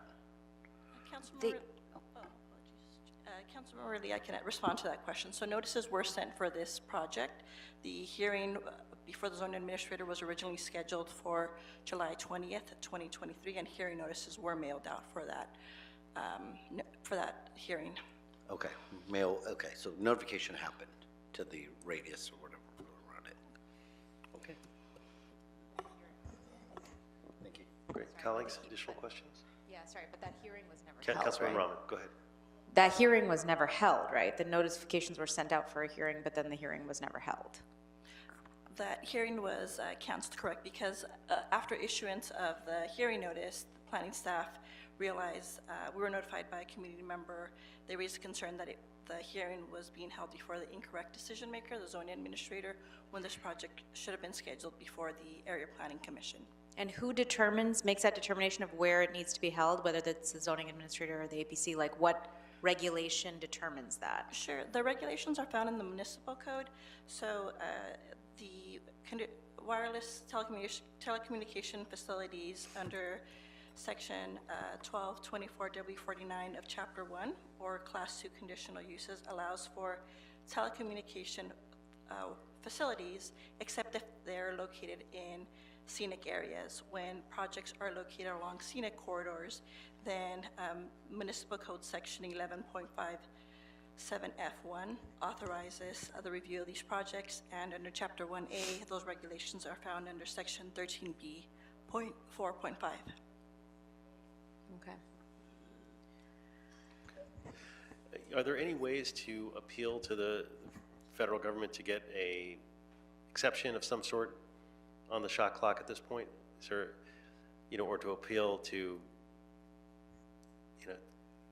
Councilmember Lee, I can respond to that question. So notices were sent for this project. The hearing before the zone administrator was originally scheduled for July 20th, 2023, and hearing notices were mailed out for that hearing.
Okay, okay, so notification happened to the radius or whatever around it. Okay. Thank you.
Great. Colleagues, additional questions?
Yeah, sorry, but that hearing was never held,
Councilmember
right?
Rahman, go ahead.
That hearing was never held, right? The notifications were sent out for a hearing, but then the hearing was never held.
That hearing was canceled, correct, because after issuance of the hearing notice, the planning staff realized, we were notified by a community member, they raised a concern that the hearing was being held before the incorrect decision maker, the zoning administrator, when this project should have been scheduled before the Area Planning Commission.
And who makes that determination of where it needs to be held, whether that's the zoning administrator or the APC? Like, what regulation determines that?
Sure, the regulations are found in the municipal code. So the wireless telecommunication facilities under Section 1224W49 of Chapter 1, or Class 2 conditional uses, allows for telecommunication facilities, except if they're located in scenic areas. When projects are located along scenic corridors, then Municipal Code Section 11.57F1 authorizes the review of these projects, and under Chapter 1A, those regulations are found under Section 13B.4.5.
Okay.
there any ways to appeal to the federal government to get a exception of some sort on the shot clock at this point? Is there, or to appeal to,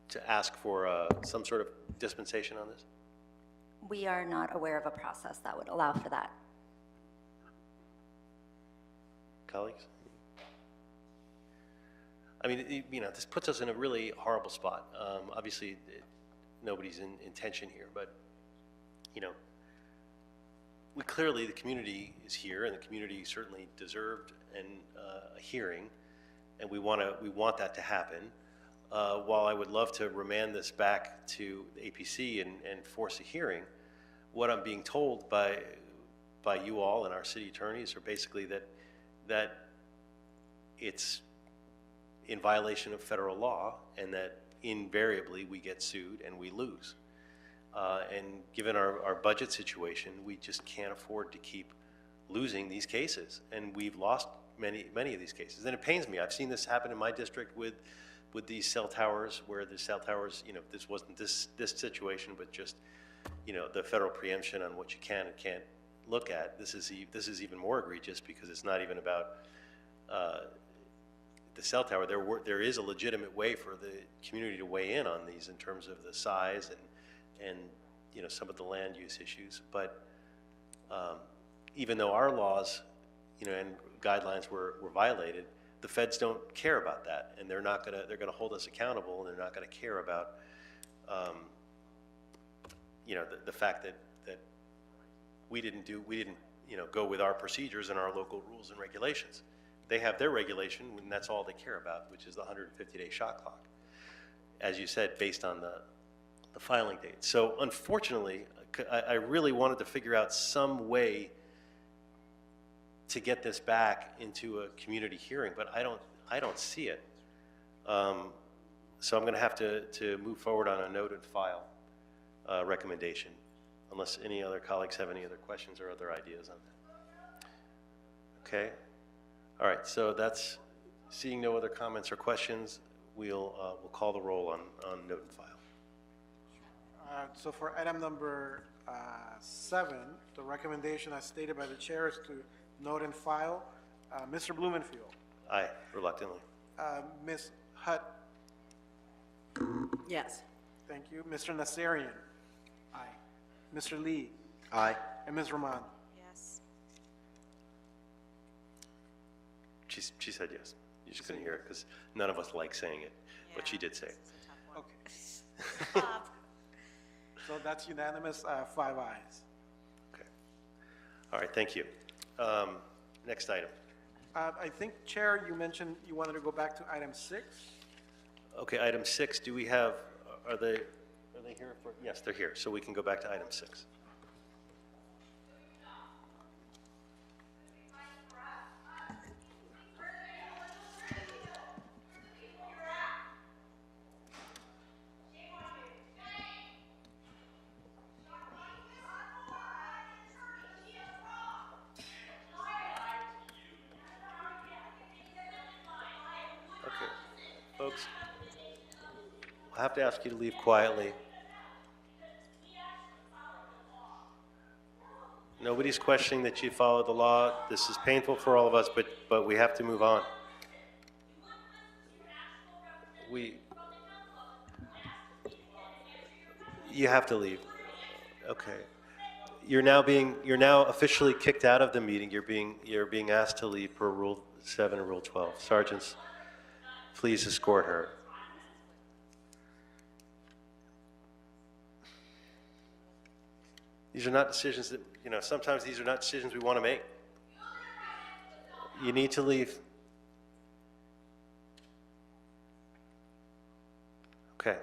to ask for some sort of dispensation on this?
We are not aware of a process that would allow for that.
Colleagues? I mean, this puts us in a really horrible spot. Obviously, nobody's in intention here, but, we clearly, the community is here, and the community certainly deserved a hearing, and we want that to happen. While I would love to remand this back to the APC and force a hearing, what I'm being told by you all and our city attorneys are basically that it's in violation of federal law, and that invariably we get sued and we lose. And given our budget situation, we just can't afford to keep losing these cases. And we've lost many of these cases. And it pains me. I've seen this happen in my district with these cell towers, where the cell towers, this wasn't this situation, but just, the federal preemption on what you can and can't look at. This is even more egregious, because it's not even about the cell tower. There is a legitimate way for the community to weigh in on these in terms of the size and some of the land use issues. But even though our laws, and guidelines were violated, the feds don't care about that, and they're gonna hold us accountable, and they're not gonna care about the fact that we didn't go with our procedures and our local rules and regulations. They have their regulation, and that's all they care about, which is the 150-day shot clock, as you said, based on the filing date. So unfortunately, I really wanted to figure out some way to get this back into a community hearing, but I don't see it. So I'm going to have to move forward on a note and file recommendation, unless any other colleagues have any other questions or other ideas on that. Okay. All right. So that's, seeing no other comments or questions, we'll call the roll on note and file.
So for item number 7, the recommendation as stated by the chair is to note and file. Mr. Blumenfield.
Aye, reluctantly.
Ms. Hutt.
Yes.
Thank you. Mr. Nassarian. Aye. Mr. Lee.
Aye.
And Ms. Roman.
Yes.
She said yes. You just couldn't hear it because none of us like saying it, but she did say it.
Okay. So that's unanimous, 5 ayes.
Okay. All right, thank you. Next item.
I think, Chair, you mentioned you wanted to go back to item 6.
Okay, item 6, do we have, are they here for, yes, they're here, so we can go back to item 6. Folks, I'll have to ask you to leave quietly. Nobody's questioning that you follow the law. This is painful for all of us, but we have to move on. You have to leave. Okay. You're now officially kicked out of the meeting. You're being asked to leave per Rule 7 and Rule 12. Sergeants, please escort her. These are not decisions that, sometimes these are not decisions we want to make. You need to leave. Okay.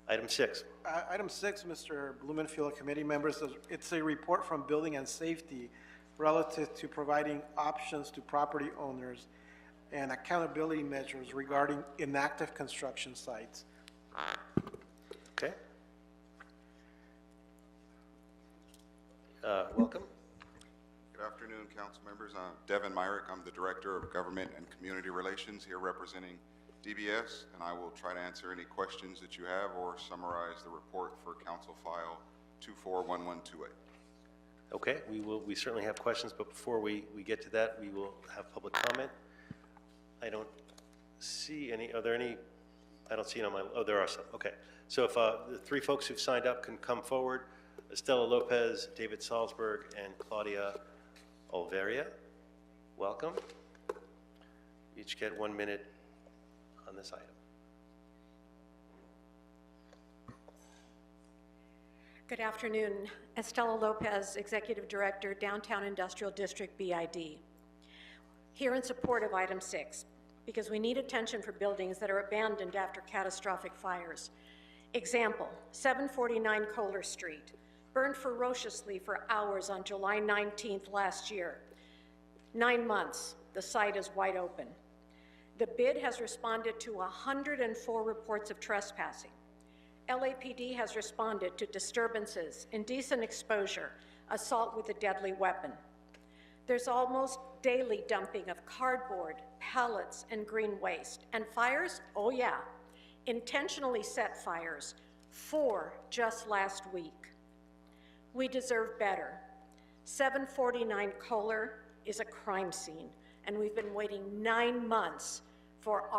Item 6.
Item 6, Mr. Blumenfield, committee members, it's a report from Building and Safety relative to providing options to property owners and accountability measures regarding inactive construction sites.
Okay. Welcome.
Good afternoon, council members. I'm Devin Myrick. I'm the Director of Government and Community Relations here representing DBS, and I will try to answer any questions that you have or summarize the report for Council File 241128.
Okay, we certainly have questions, but before we get to that, we will have public comment. I don't see any, are there any, I don't see it on my, oh, there are some, okay. So if the three folks who've signed up can come forward, Estela Lopez, David Salzberg, and Claudia Olveria, welcome. Each get 1 minute on this item.
Good afternoon. Estela Lopez, Executive Director, Downtown Industrial District, BID. Here in support of item 6, because we need attention for buildings that are abandoned after catastrophic fires. Example, 749 Kohler Street, burned ferociously for hours on July 19th last year. 9 months, the site is wide open. The bid has responded to 104 reports of trespassing. LAPD has responded to disturbances, indecent exposure, assault with a deadly weapon. There's almost daily dumping of cardboard, pallets, and green waste. And fires? Oh yeah, intentionally set fires, 4 just last week. We deserve better. 749 Kohler is a crime scene, and we've been waiting 9 months for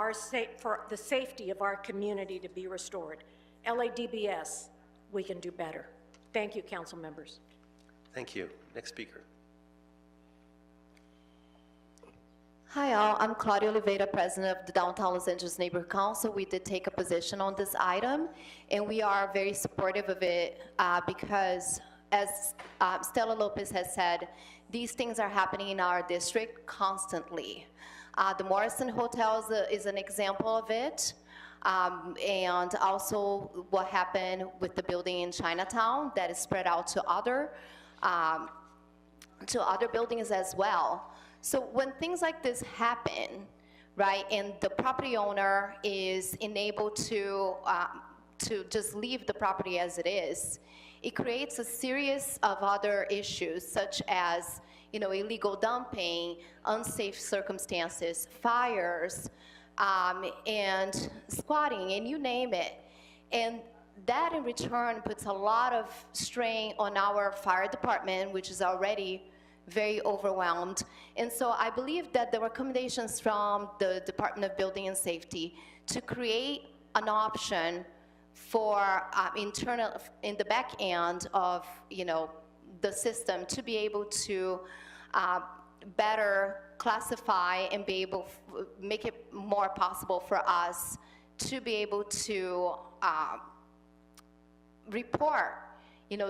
the safety of our community to be restored. LADBS, we can do better. Thank you, council members.
Thank you. Next speaker.
Hi all, I'm Claudia Oliveira, President of the Downtown Los Angeles Neighborhood Council. We did take a position on this item, and we are very supportive of it because, as Stella Lopez has said, these things are happening in our district constantly. The Morrison Hotel is an example of it. And also what happened with the building in Chinatown that is spread out to other buildings as well. So when things like this happen, right, and the property owner is enabled to just leave the property as it is, it creates a series of other issues such as, illegal dumping, unsafe circumstances, fires, and squatting, and you name it. And that in return puts a lot of strain on our fire department, which is already very overwhelmed. And so I believe that the recommendations from the Department of Building and Safety to create an option for internal, in the back end of, the system to be able to better classify and be able to make it more possible for us to be able to report,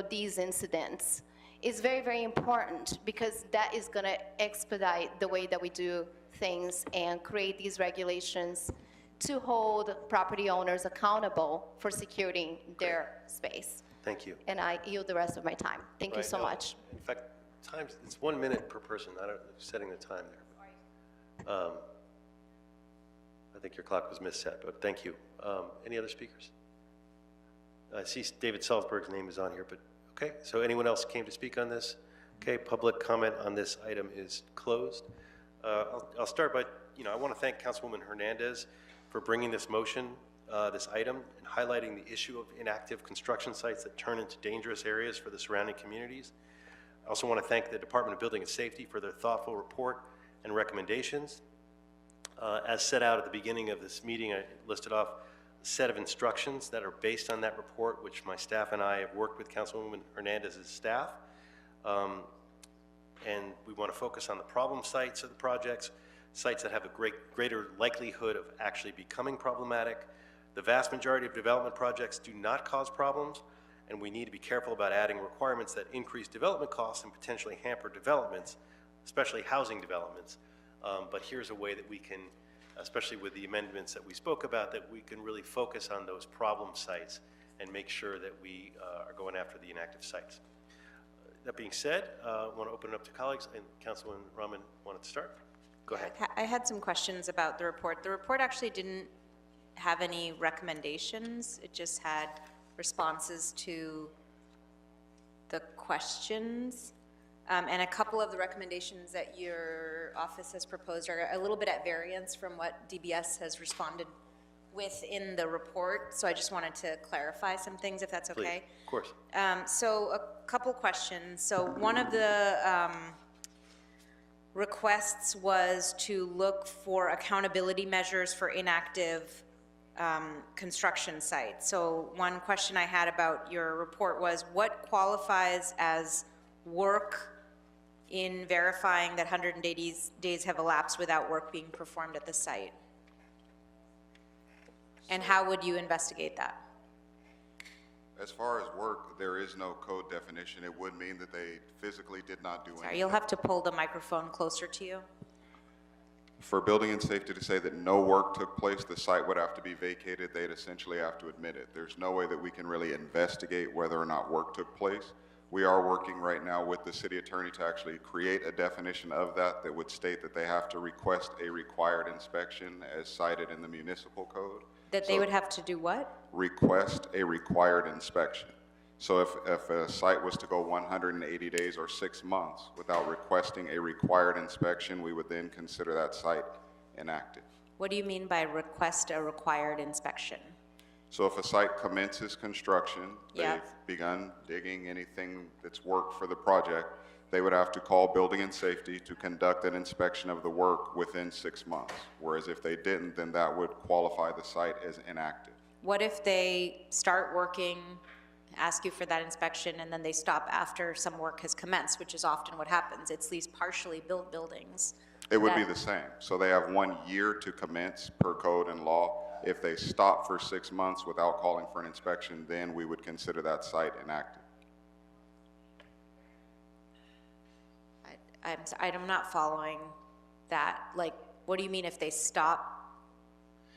these incidents is very, very important, because that is going to expedite the way that we do things and create these regulations to hold property owners accountable for securing their space.
Thank you.
And I yield the rest of my time. Thank you so much.
In fact, it's 1 minute per person. I don't know, setting the time there. I think your clock was misset, but thank you. Any other speakers? I see David Salzberg's name is on here, but okay. So anyone else came to speak on this? Okay, public comment on this item is closed. I'll start by, I want to thank Councilwoman Hernandez for bringing this motion, this item, and highlighting the issue of inactive construction sites that turn into dangerous areas for the surrounding communities. I also want to thank the Department of Building and Safety for their thoughtful report and recommendations. As set out at the beginning of this meeting, I listed off a set of instructions that are based on that report, which my staff and I have worked with Councilwoman Hernandez's staff. And we want to focus on the problem sites of the projects, sites that have a greater likelihood of actually becoming problematic. The vast majority of development projects do not cause problems, and we need to be careful about adding requirements that increase development costs and potentially hamper developments, especially housing developments. But here's a way that we can, especially with the amendments that we spoke about, that we can really focus on those problem sites and make sure that we are going after the inactive sites. That being said, I want to open it up to colleagues, and Councilwoman Rahman wanted to start. Go ahead.
I had some questions about the report. The report actually didn't have any recommendations. It just had responses to the questions. And a couple of the recommendations that your office has proposed are a little bit at variance from what DBS has responded with in the report. So I just wanted to clarify some things, if that's
Please,
okay.
of course.
So a couple questions. So one of the requests was to look for accountability measures for inactive construction sites. So one question I had about your report was, what qualifies as work in verifying that 180 days have elapsed without work being performed at the site? And how would you investigate that?
As far as work, there is no code definition. It would mean that they physically did not do
Sorry,
anything.
you'll have to pull the microphone closer to you.
For building and safety to say that no work took place, the site would have to be vacated. They'd essentially have to admit it. There's no way that we can really investigate whether or not work took place. We are working right now with the city attorney to actually create a definition of that that would state that they have to request a required inspection as cited in the municipal code.
That they would have to do what?
Request a required inspection. So if a site was to go 180 days or 6 months without requesting a required inspection, we would then consider that site inactive.
What do you mean by request a required inspection?
So if a site commences construction,
Yeah.
they've begun digging anything that's work for the project, they would have to call building and safety to conduct an inspection of the work within 6 months. Whereas if they didn't, then that would qualify the site as inactive.
What if they start working, ask you for that inspection, and then they stop after some work has commenced, which is often what happens? It's these partially built buildings.
It would be
that-
the same. So they have 1 year to commence per code and law. If they stop for 6 months without calling for an inspection, then we would consider that site inactive.
I'm not following that. Like, what do you mean if they stop?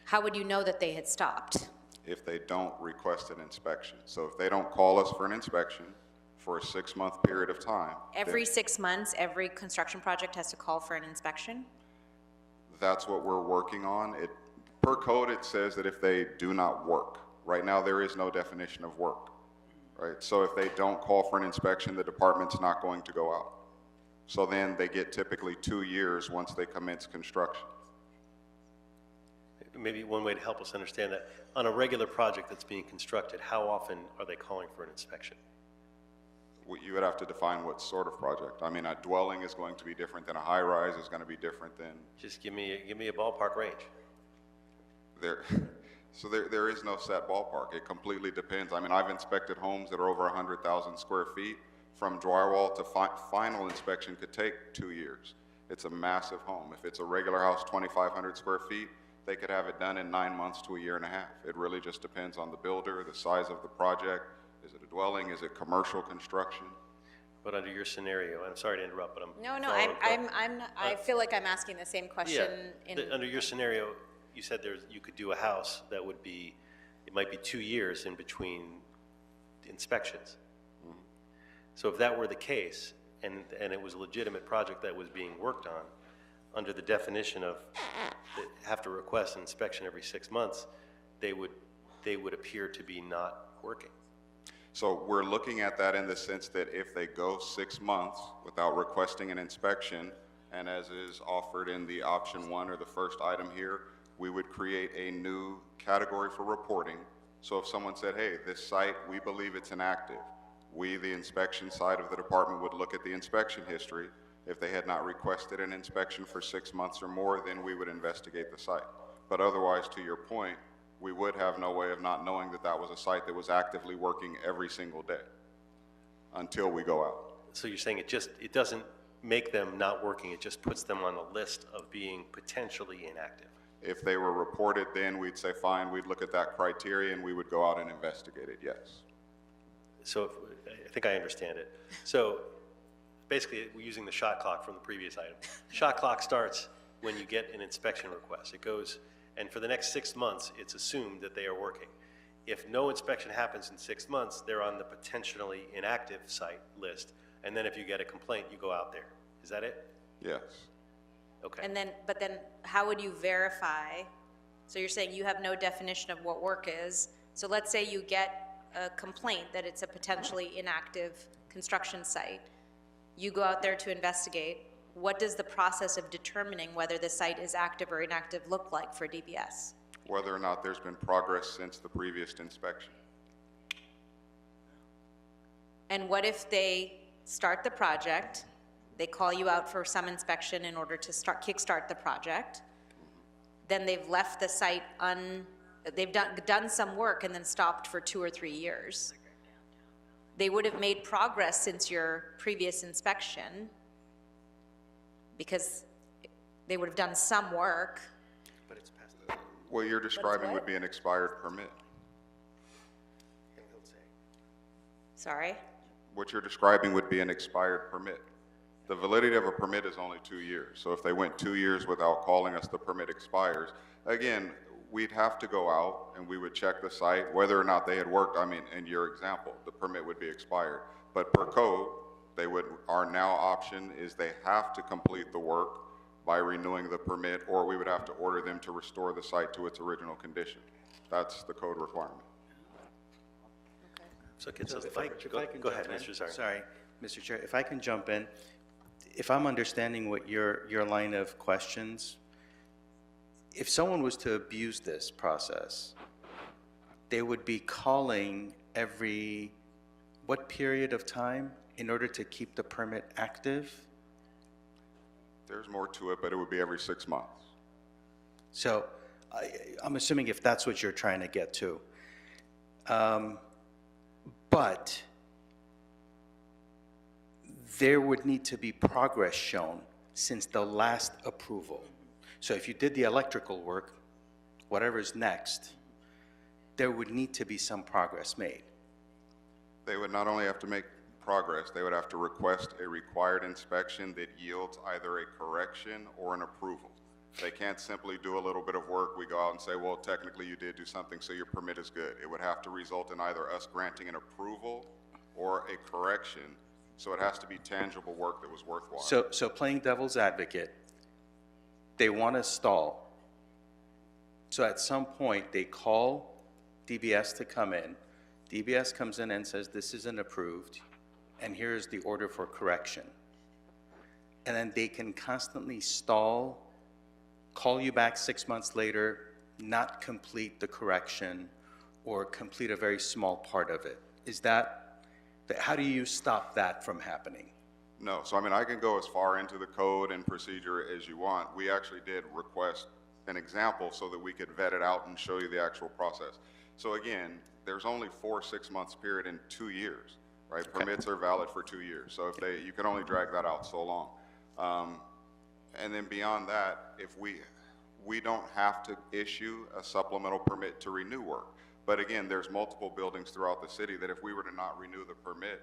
How would you know that they had stopped?
If they don't request an inspection. So if they don't call us for an inspection for a 6-month period of time.
Every
then
6 months, every construction project has to call for an inspection?
that's what we're working on. Per code, it says that if they do not work. Right now, there is no definition of work, right? So if they don't call for an inspection, the department's not going to go out. So then they get typically 2 years once they commence construction.
Maybe one way to help us understand that, on a regular project that's being constructed, how often are they calling for an inspection?
You would have to define what sort of project. I mean, a dwelling is going to be different than a high-rise, is going to be different than...
Just give me a ballpark range.
So there is no set ballpark. It completely depends. I mean, I've inspected homes that are over 100,000 square feet. From drywall to final inspection could take 2 years. It's a massive home. If it's a regular house, 2,500 square feet, they could have it done in 9 months to a year and a half. It really just depends on the builder, the size of the project. Is it a dwelling? Is it commercial construction?
But under your scenario, I'm sorry to interrupt, but I'm...
No,
following-
I feel like I'm asking the same question.
Under your scenario, you said you could do a house that would be, it might be 2 years in between inspections.
Mm-hmm.
So if that were the case, and it was a legitimate project that was being worked on, under the definition of have to request an inspection every 6 months, they would appear to be not working.
So we're looking at that in the sense that if they go 6 months without requesting an inspection, and as is offered in the option 1 or the first item here, we would create a new category for reporting. So if someone said, hey, this site, we believe it's inactive, we, the inspection side of the department, would look at the inspection history. If they had not requested an inspection for 6 months or more, then we would investigate the site. But otherwise, to your point, we would have no way of not knowing that that was a site that was actively working every single day until we go out.
So you're saying it doesn't make them not working, it just puts them on the list of being potentially inactive?
If they were reported, then we'd say, fine, we'd look at that criteria and we would go out and investigate it, yes.
So I think I understand it. So basically, we're using the shot clock from the previous item. Shot clock starts when you get an inspection request. It goes, and for the next 6 months, it's assumed that they are working. If no inspection happens in 6 months, they're on the potentially inactive site list. And then if you get a complaint, you go out there. Is that it?
Yes.
Okay.
But then how would you verify? So you're saying you have no definition of what work is. So let's say you get a complaint that it's a potentially inactive construction site. you go out there to investigate. What does the process of determining whether the site is active or inactive look like for DBS?
Whether or not there's been progress since the previous inspection.
And what if they start the project, they call you out for some inspection in order to kickstart the project, then they've left the site they've done some work and then stopped for 2 or 3 years. They would have made progress since your previous inspection because they would have done some work.
But it's past the...
What you're describing
what?
would be an expired permit.
Sorry?
What you're describing would be an expired permit. The validity of a permit is only 2 years. So if they went 2 years without calling us, the permit expires. Again, we'd have to go out and we would check the site, whether or not they had worked. I mean, in your example, the permit would be expired. But per code, our now option is they have to complete the work by renewing the permit, or we would have to order them to restore the site to its original condition. That's the code requirement.
So it gets
So
us
if
the
I
leverage.
can
Go
jump
ahead,
in.
Mr. Zari.
Sorry, Mr. Chair, if I can jump in. If I'm understanding what your line of questions, if someone was to abuse this process, they would be calling every, what period of time in order to keep the permit active?
There's more to it, but it would be every 6 months.
So I'm assuming if that's what you're trying to get to. But there would need to be progress shown since the last approval. So if you did the electrical work, whatever's next, there would need to be some progress made.
They would not only have to make progress, they would have to request a required inspection that yields either a correction or an approval. They can't simply do a little bit of work, we go out and say, well, technically you did do something, so your permit is good. It would have to result in either us granting an approval or a correction, so it has to be tangible work that was worthwhile.
So playing devil's advocate, they want to stall. So at some point, they call DBS to come in. DBS comes in and says, this isn't approved, and here's the order for correction. And then they can constantly stall, call you back 6 months later, not complete the correction, or complete a very small part of it. Is that, how do you stop that from happening?
No, so I mean, I can go as far into the code and procedure as you want. We actually did request an example so that we could vet it out and show you the actual process. So again, there's only 4 6 months period in 2 years, right? Okay. Permits are valid for 2 years. So if you can only drag that out so long. And then beyond that, if we don't have to issue a supplemental permit to renew work. But again, there's multiple buildings throughout the city that if we were to not renew the permit,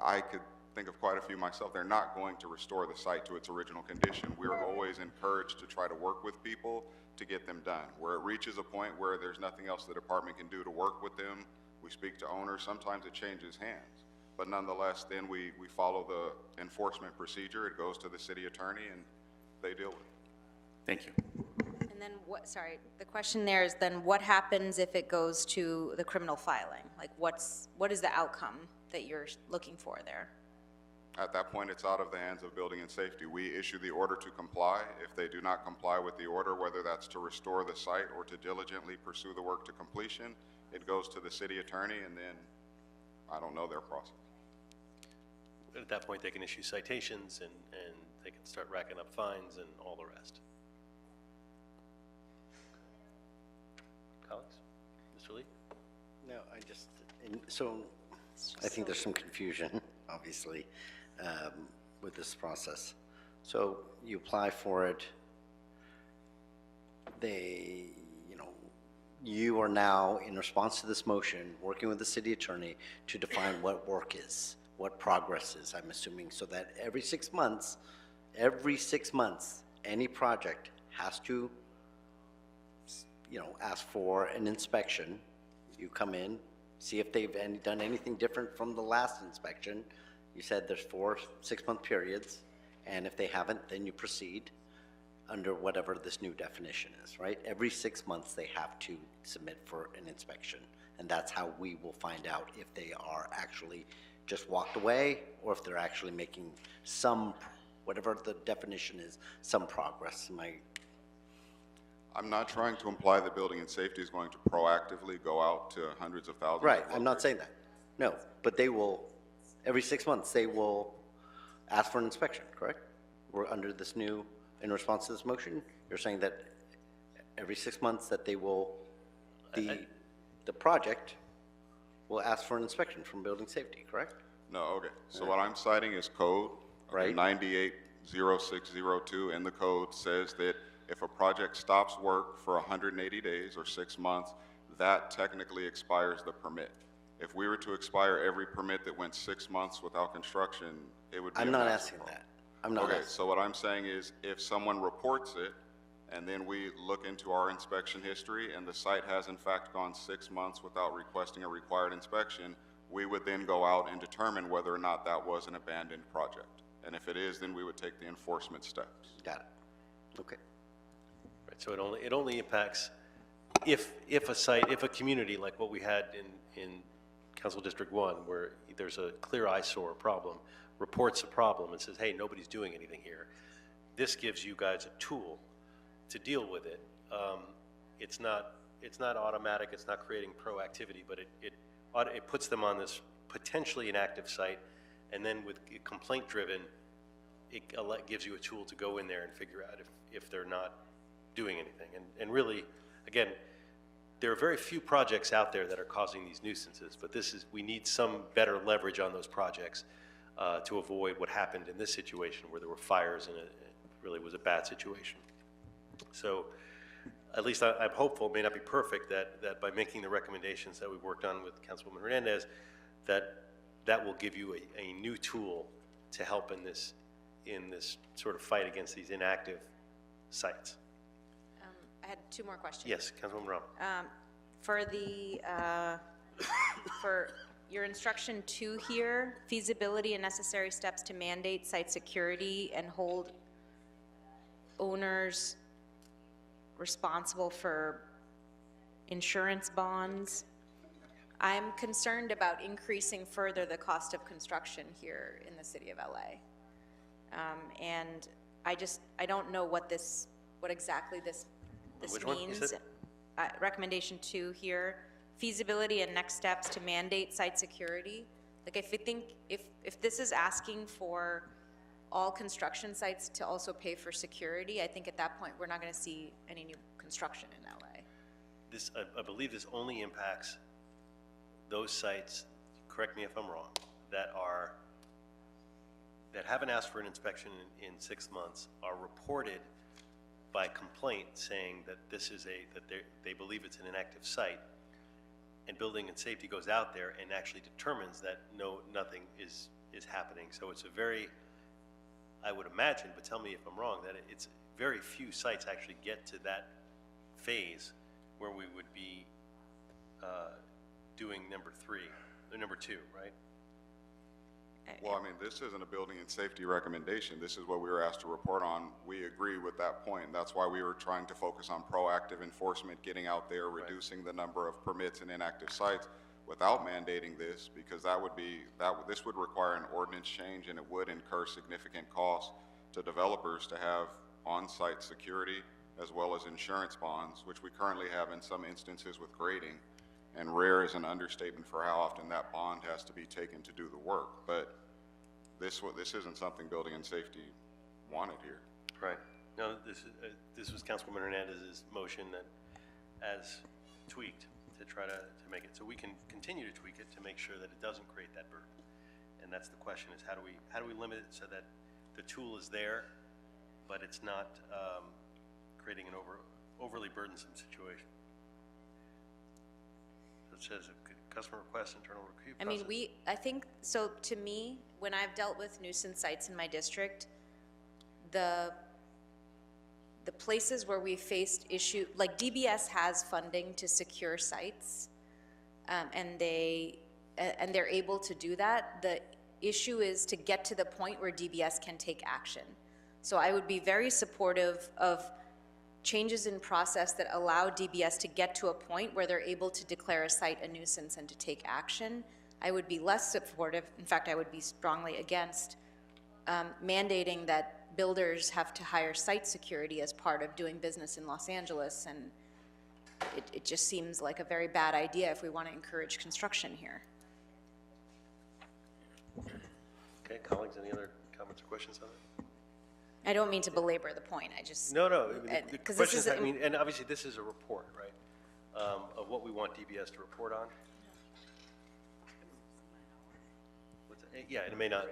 I could think of quite a few myself. They're not going to restore the site to its original condition. We're always encouraged to try to work with people to get them done. Where it reaches a point where there's nothing else the department can do to work with them, we speak to owners. Sometimes it changes hands. But nonetheless, then we follow the enforcement procedure. It goes to the city attorney and they deal with it.
Thank you.
And then the question there is then what happens if it goes to the criminal filing? Like what is the outcome that you're looking for there?
At that point, it's out of the hands of building and safety. We issue the order to comply. If they do not comply with the order, whether that's to restore the site or to diligently pursue the work to completion, it goes to the city attorney and then I don't know their process.
At that point, they can issue citations and they can start racking up fines and all the rest. Colleagues? Mr. Lee?
No, I think there's some confusion, obviously, with this process. So you apply for it, you are now, in response to this motion, working with the city attorney to define what work is, what progress is, I'm assuming, so that every 6 months, any project has to, ask for an inspection. You come in, see if they've done anything different from the last inspection. You said there's 4 6-month periods, and if they haven't, then you proceed under whatever this new definition is, right? Every 6 months, they have to submit for an inspection, and that's how we will find out if they are actually just walked away, or if they're actually making some, whatever the definition is, some progress.
I'm not trying to imply that building and safety is going to proactively go out to hundreds of thousands.
Right,
of
I'm not
workers.
saying that. No, but they will, every 6 months, they will ask for an inspection, correct? We're under this new, in response to this motion, you're saying that every 6 months that they will, the project will ask for an inspection from building safety, correct?
No, okay. So what I'm citing is code.
Right.
980602 in the code says that if a project stops work for 180 days or 6 months, that technically expires the permit. If we were to expire every permit that went 6 months without construction, it would be
I'm
a
not
massive
asking
problem.
that. I'm not
Okay,
asking.
so what I'm saying is if someone reports it and then we look into our inspection history and the site has in fact gone 6 months without requesting a required inspection, we would then go out and determine whether or not that was an abandoned project. And if it is, then we would take the enforcement steps.
Got it. Okay.
Right, so it only impacts if a site, if a community like what we had in Council District 1, where there's a clear eyesore problem, reports a problem and says, hey, nobody's doing anything here. This gives you guys a tool to deal with it. It's not automatic, it's not creating proactivity, but it puts them on this potentially inactive site, and then with complaint driven, it gives you a tool to go in there and figure out if they're not doing anything. And really, again, there are very few projects out there that are causing these nuisances, but we need some better leverage on those projects to avoid what happened in this situation where there were fires and it really was a bad situation. So at least I'm hopeful, it may not be perfect, that by making the recommendations that we've worked on with Councilwoman Hernandez, that will give you a new tool to help in this sort of fight against these inactive sites.
I had two more questions.
Yes, Councilwoman Ram.
For the, for your instruction 2 here, feasibility and necessary steps to mandate site security and hold owners responsible for insurance bonds. I'm concerned about increasing further the cost of construction here in the city of LA. And I don't know what exactly this
Which one, you
means.
said?
Recommendation 2 here, feasibility and next steps to mandate site security. Like if this is asking for all construction sites to also pay for security, I think at that point, we're not gonna see any new construction in LA.
I believe this only impacts those sites, correct me if I'm wrong, that haven't asked for an inspection in 6 months, are reported by complaint saying that they believe it's an inactive site, and building and safety goes out there and actually determines that nothing is happening. So it's a very, I would imagine, but tell me if I'm wrong, that it's very few sites actually get to that phase where we would be doing number 2, right?
Well, I mean, this isn't a building and safety recommendation. This is what we were asked to report on. We agree with that point. That's why we were trying to focus on proactive enforcement, getting out there, reducing the number of permits and inactive sites without mandating this, because this would require an ordinance change, and it would incur significant costs to developers to have on-site security as well as insurance bonds, which we currently have in some instances with grading. And rare is an understatement for how often that bond has to be taken to do the work. But this isn't something building and safety wanted here.
Right. No, this was Councilwoman Hernandez's motion that, as tweaked, to try to make it. So we can continue to tweak it to make sure that it doesn't create that burden. And that's the question, is how do we limit it so that the tool is there, but it's not creating an overly burdensome situation. It says a customer request internal review
I
process.
mean, I think, so to me, when I've dealt with nuisance sites in my district, the places where we faced issue, like DBS has funding to secure sites, and they're able to do that. The issue is to get to the point where DBS can take action. So I would be very supportive of changes in process that allow DBS to get to a point where they're able to declare a site a nuisance and to take action. I would be less supportive, in fact, I would be strongly against mandating that builders have to hire site security as part of doing business in Los Angeles, and it just seems like a very bad idea if we want to encourage construction here.
Okay, colleagues, any other comments or questions on that?
I don't mean to belabor the point, I just.
No, I mean, the
'cause this
questions,
is,
I mean, and obviously this is a report, right, of what we want DBS to report on. Yeah, it may not.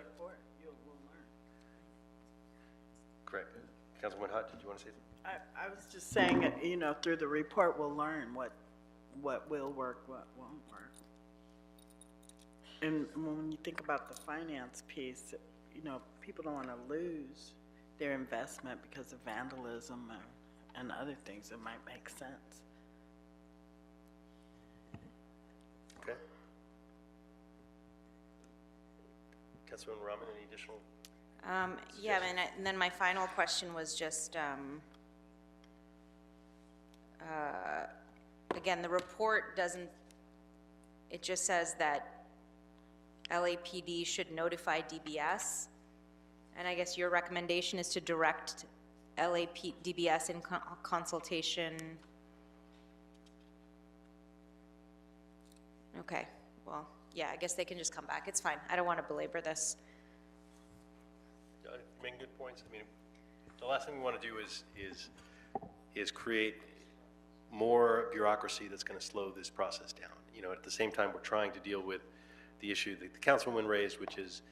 Correct. Councilwoman Hutt, did you want to say something?
I was just saying, you know, through the report, we'll learn what will work, what won't work. And when you think about the finance piece, you know, people don't want to lose their investment because of vandalism and other things. It might make sense.
Okay. Councilwoman Rahman, any additional?
Yeah, and then my final question was just, again, the report doesn't, it just says that LAPD should notify DBS, and I guess your recommendation is to direct DBS in consultation. Okay, well, yeah, I guess they can just come back. It's fine. I don't want to belabor this.
You make good points. I mean, the last thing we want to do is create more bureaucracy that's going to slow this process down. You know, at the same time, we're trying to deal with the issue that the councilwoman raised, which is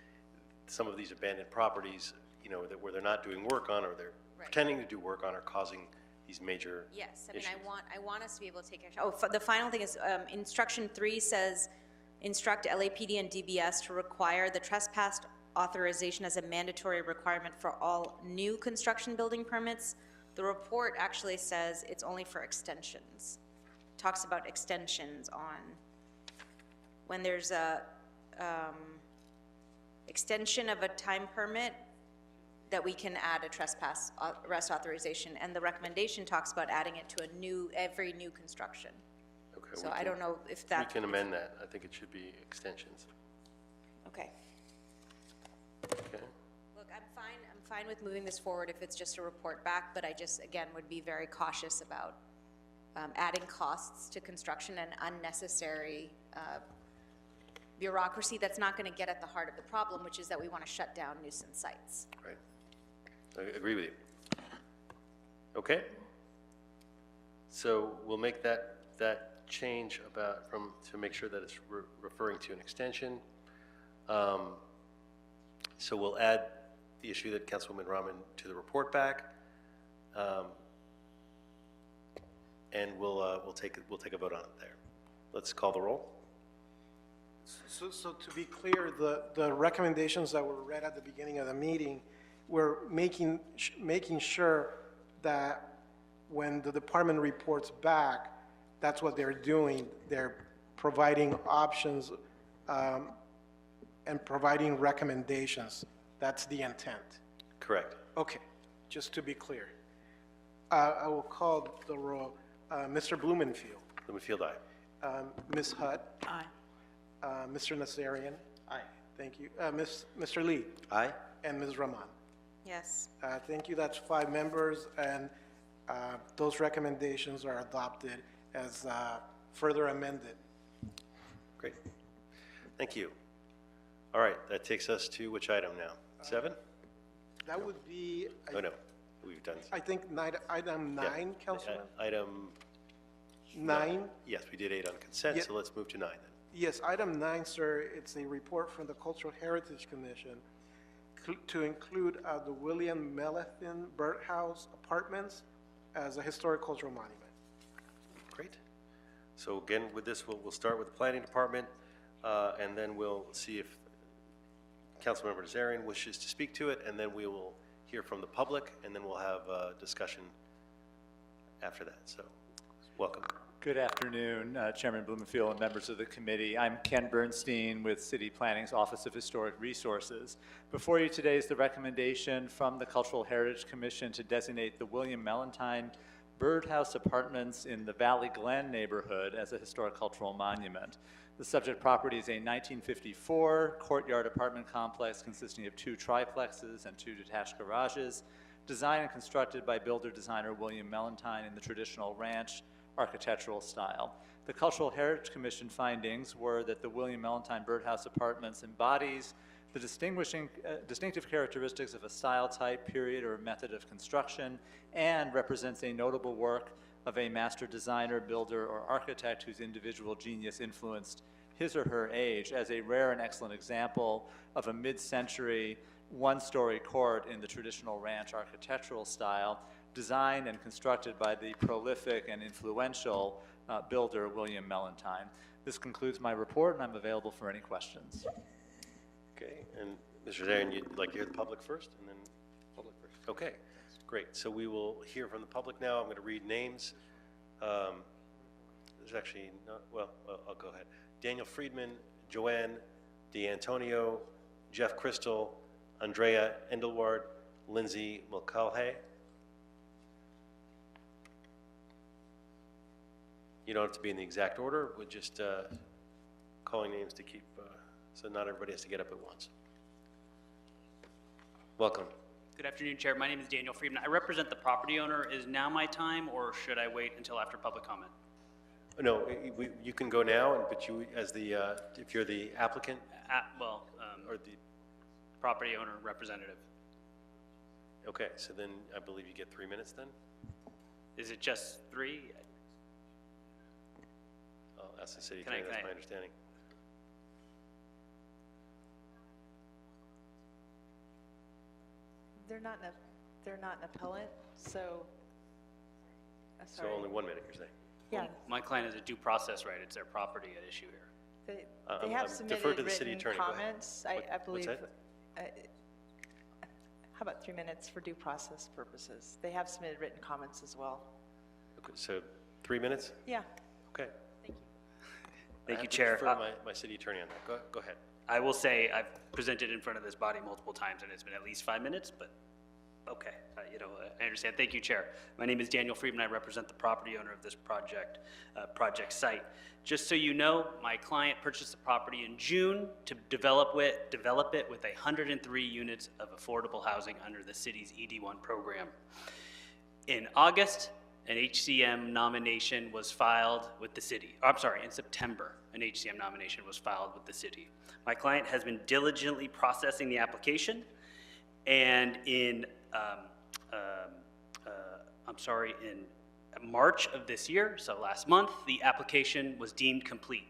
some of these abandoned properties, you know, that where they're not doing work on, or they're pretending to do work on, are causing these major
Yes, I mean,
issues.
I want us to be able to take action. Oh, the final thing is, instruction 3 says, instruct LAPD and DBS to require the trespass authorization as a mandatory requirement for all new construction building permits. The report actually says it's only for extensions. Talks about extensions on when there's a extension of a time permit, that we can add a trespass arrest authorization, and the recommendation talks about adding it to every new construction.
Okay,
So I don't know if that.
We can amend that. I think it should be extensions.
Okay.
Okay.
Look, I'm fine with moving this forward if it's just a report back, but I just, again, would be very cautious about adding costs to construction and unnecessary bureaucracy that's not going to get at the heart of the problem, which is that we want to shut down nuisance sites.
Right. I agree with you. Okay. So we'll make that change to make sure that it's referring to an extension. So we'll add the issue that Councilwoman Rahman to the report back, and we'll take a vote on it there. Let's call the roll.
So to be clear, the recommendations that were read at the beginning of the meeting, we're making sure that when the department reports back, that's what they're doing. They're providing options and providing recommendations. That's the intent.
Correct.
Okay, just to be clear. I will call the roll. Mr. Blumenfield.
Blumenfield, aye.
Ms. Hutt.
Aye.
Mr. Nazarian.
Aye.
Thank you. Mr. Lee.
Aye.
And Ms. Rahman.
Yes.
Thank you. That's 5 members, and those recommendations are adopted as further amended.
Great. Thank you. All right, that takes us to which item now? 7?
That would be,
Oh, no, we've done.
I think, item 9, Councilman?
Item,
9?
yes, we did 8 on consent,
Yeah.
so let's move to 9 then.
Yes, item 9, sir, it's a report from the Cultural Heritage Commission to include the William Mellithin Birdhouse Apartments as a historic cultural monument.
Great. So again, with this, we'll start with the planning department, and then we'll see if Councilmember Nazarian wishes to speak to it, and then we will hear from the public, and then we'll have a discussion after that. So, welcome.
Good afternoon, Chairman Blumenfield and members of the committee. I'm Ken Bernstein with City Planning's Office of Historic Resources. Before you today is the recommendation from the Cultural Heritage Commission to designate the William Mellithin Birdhouse Apartments in the Valley Glen neighborhood as a historic cultural monument. The subject property is a 1954 courtyard apartment complex consisting of 2 triplexes and 2 detached garages, designed and constructed by builder-designer William Mellentine in the traditional ranch architectural style. The Cultural Heritage Commission findings were that the William Mellentine Birdhouse Apartments embodies the distinctive characteristics of a style type, period, or method of construction, and represents a notable work of a master designer, builder, or architect whose individual genius influenced his or her age, as a rare and excellent example of a mid-century one-story court in the traditional ranch architectural style, designed and constructed by the prolific and influential builder William Mellentine. This concludes my report, and I'm available for any questions.
Okay, and Mr. Zarin, you'd like to hear the public first, and then public first? Okay, great. So we will hear from the public now. I'm going to read names. There's actually not, well, I'll go ahead. Daniel Friedman, Joanne D'Antonio, Jeff Crystal, Andrea Endelward, Lindsay Mulcahy. You don't have to be in the exact order. We're just calling names to keep, so not everybody has to get up at once. Welcome.
Good afternoon, Chair. My name is Daniel Friedman. I represent the property owner. Is now my time, or should I wait until after public comment?
No, you can go now, but you, as the, if you're the applicant?
Or the property owner representative.
Okay, so then I believe you get 3 minutes then?
Is it just 3?
Oh, that's the city attorney, that's my understanding.
They're not an appellant, so,
So
sorry.
only 1 minute, you're saying?
Yeah,
My client has a due process right. It's their property at issue here.
they have
defer to
submitted
the city
written
attorney. Go ahead.
comments, I
What's
believe.
that?
How about 3 minutes for due process purposes? They have submitted written comments as well.
Okay, so 3 minutes?
Yeah.
Okay.
Thank
I
you,
have to
Chair.
defer to my city attorney on that. Go ahead.
I will say I've presented in front of this body multiple times, and it's been at least 5 minutes, but okay. I understand. Thank you, Chair. My name is Daniel Friedman. I represent the property owner of this project site. Just so you know, my client purchased the property in June to develop it with 103 units of affordable housing under the city's ED1 program. In August, an HCM nomination was filed with the city. I'm sorry, in September, an HCM nomination was filed with the city. My client has been diligently processing the application, and in in March of this year, so last month, the application was deemed complete.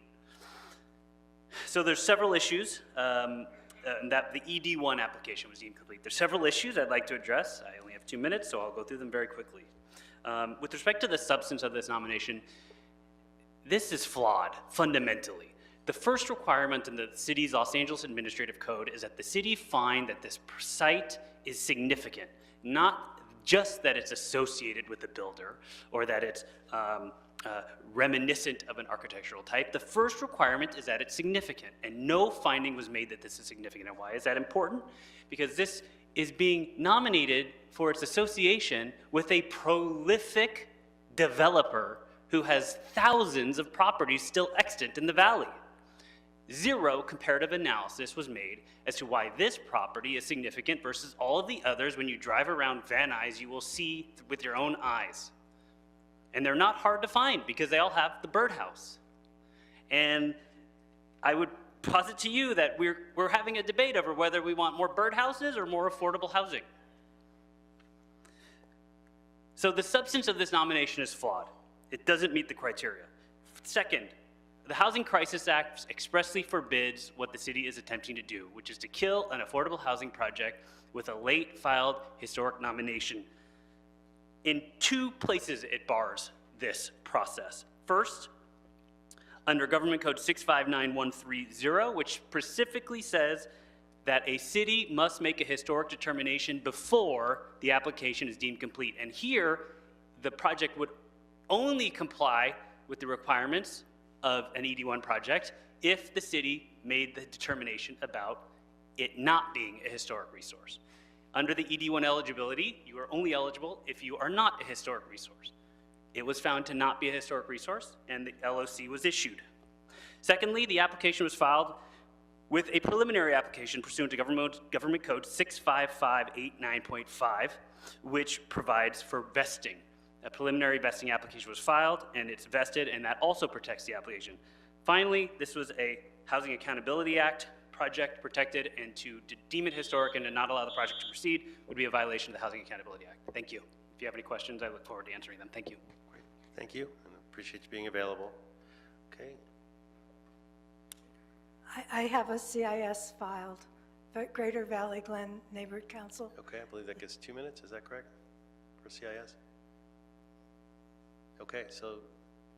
So there's several issues that the ED1 application was deemed complete. There's several issues I'd like to address. I only have 2 minutes, so I'll go through them very quickly. With respect to the substance of this nomination, this is flawed fundamentally. The first requirement in the city's Los Angeles Administrative Code is that the city find that this site is significant, not just that it's associated with the builder or that it's reminiscent of an architectural type. The first requirement is that it's significant, and no finding was made that this is significant. And why is that important? Because this is being nominated for its association with a prolific developer who has thousands of properties still extant in the valley. Zero comparative analysis was made as to why this property is significant versus all of the others. When you drive around Van Nuys, you will see with your own eyes. And they're not hard to find because they all have the birdhouse. And I would posit to you that we're having a debate over whether we want more birdhouses or more affordable housing. So the substance of this nomination is flawed. It doesn't meet the criteria. Second, the Housing Crisis Act expressly forbids what the city is attempting to do, which is to kill an affordable housing project with a late filed historic nomination. In 2 places it bars this process. First, under Government Code 659130, which specifically says that a city must make a historic determination before the application is deemed complete. And here, the project would only comply with the requirements of an ED1 project if the city made the determination about it not being a historic resource. Under the ED1 eligibility, you are only eligible if you are not a historic resource. It was found to not be a historic resource, and the LOC was issued. Secondly, the application was filed with a preliminary application pursuant to Government Code 65589.5, which provides for vesting. A preliminary vesting application was filed, and it's vested, and that also protects the application. Finally, this was a Housing Accountability Act project protected, and to deem it historic and to not allow the project to proceed would be a violation of the Housing Accountability Act. Thank you. If you have any questions, I look forward to answering them. Thank you.
Great. Thank you, and appreciate you being available. Okay.
I have a CIS filed, but Greater Valley Glen Neighborhood Council.
Okay, I believe that gets 2 minutes. Is that correct for CIS? Okay, so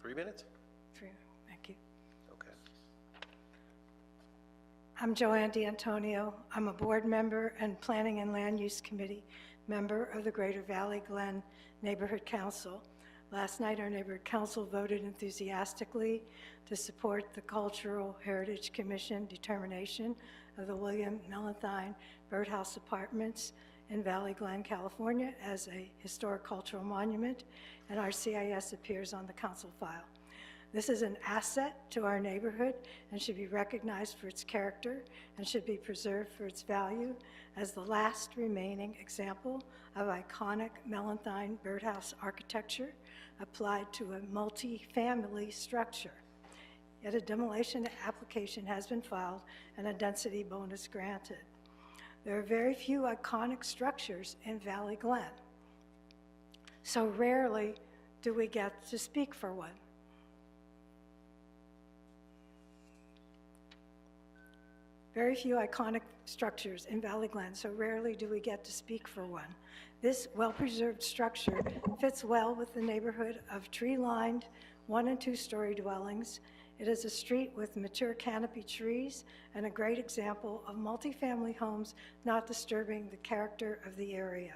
3 minutes?
Thank you.
Okay.
I'm Joanne D'Antonio. I'm a board member and Planning and Land Use Committee member of the Greater Valley Glen Neighborhood Council. Last night, our neighborhood council voted enthusiastically to support the Cultural Heritage Commission determination of the William Mellentine Birdhouse Apartments in Valley Glen, California as a historic cultural monument, and our CIS appears on the council file. This is an asset to our neighborhood and should be recognized for its character and should be preserved for its value as the last remaining example of iconic Mellentine birdhouse architecture applied to a multi-family structure. Yet a demolition application has been filed and a density bonus granted. There are very few iconic structures in Valley Glen, so rarely do we get to speak for one. Very few iconic structures in Valley Glen, so rarely do we get to speak for one. This well-preserved structure fits well with the neighborhood of tree-lined 1- and 2-story dwellings. It is a street with mature canopy trees and a great example of multifamily homes not disturbing the character of the area.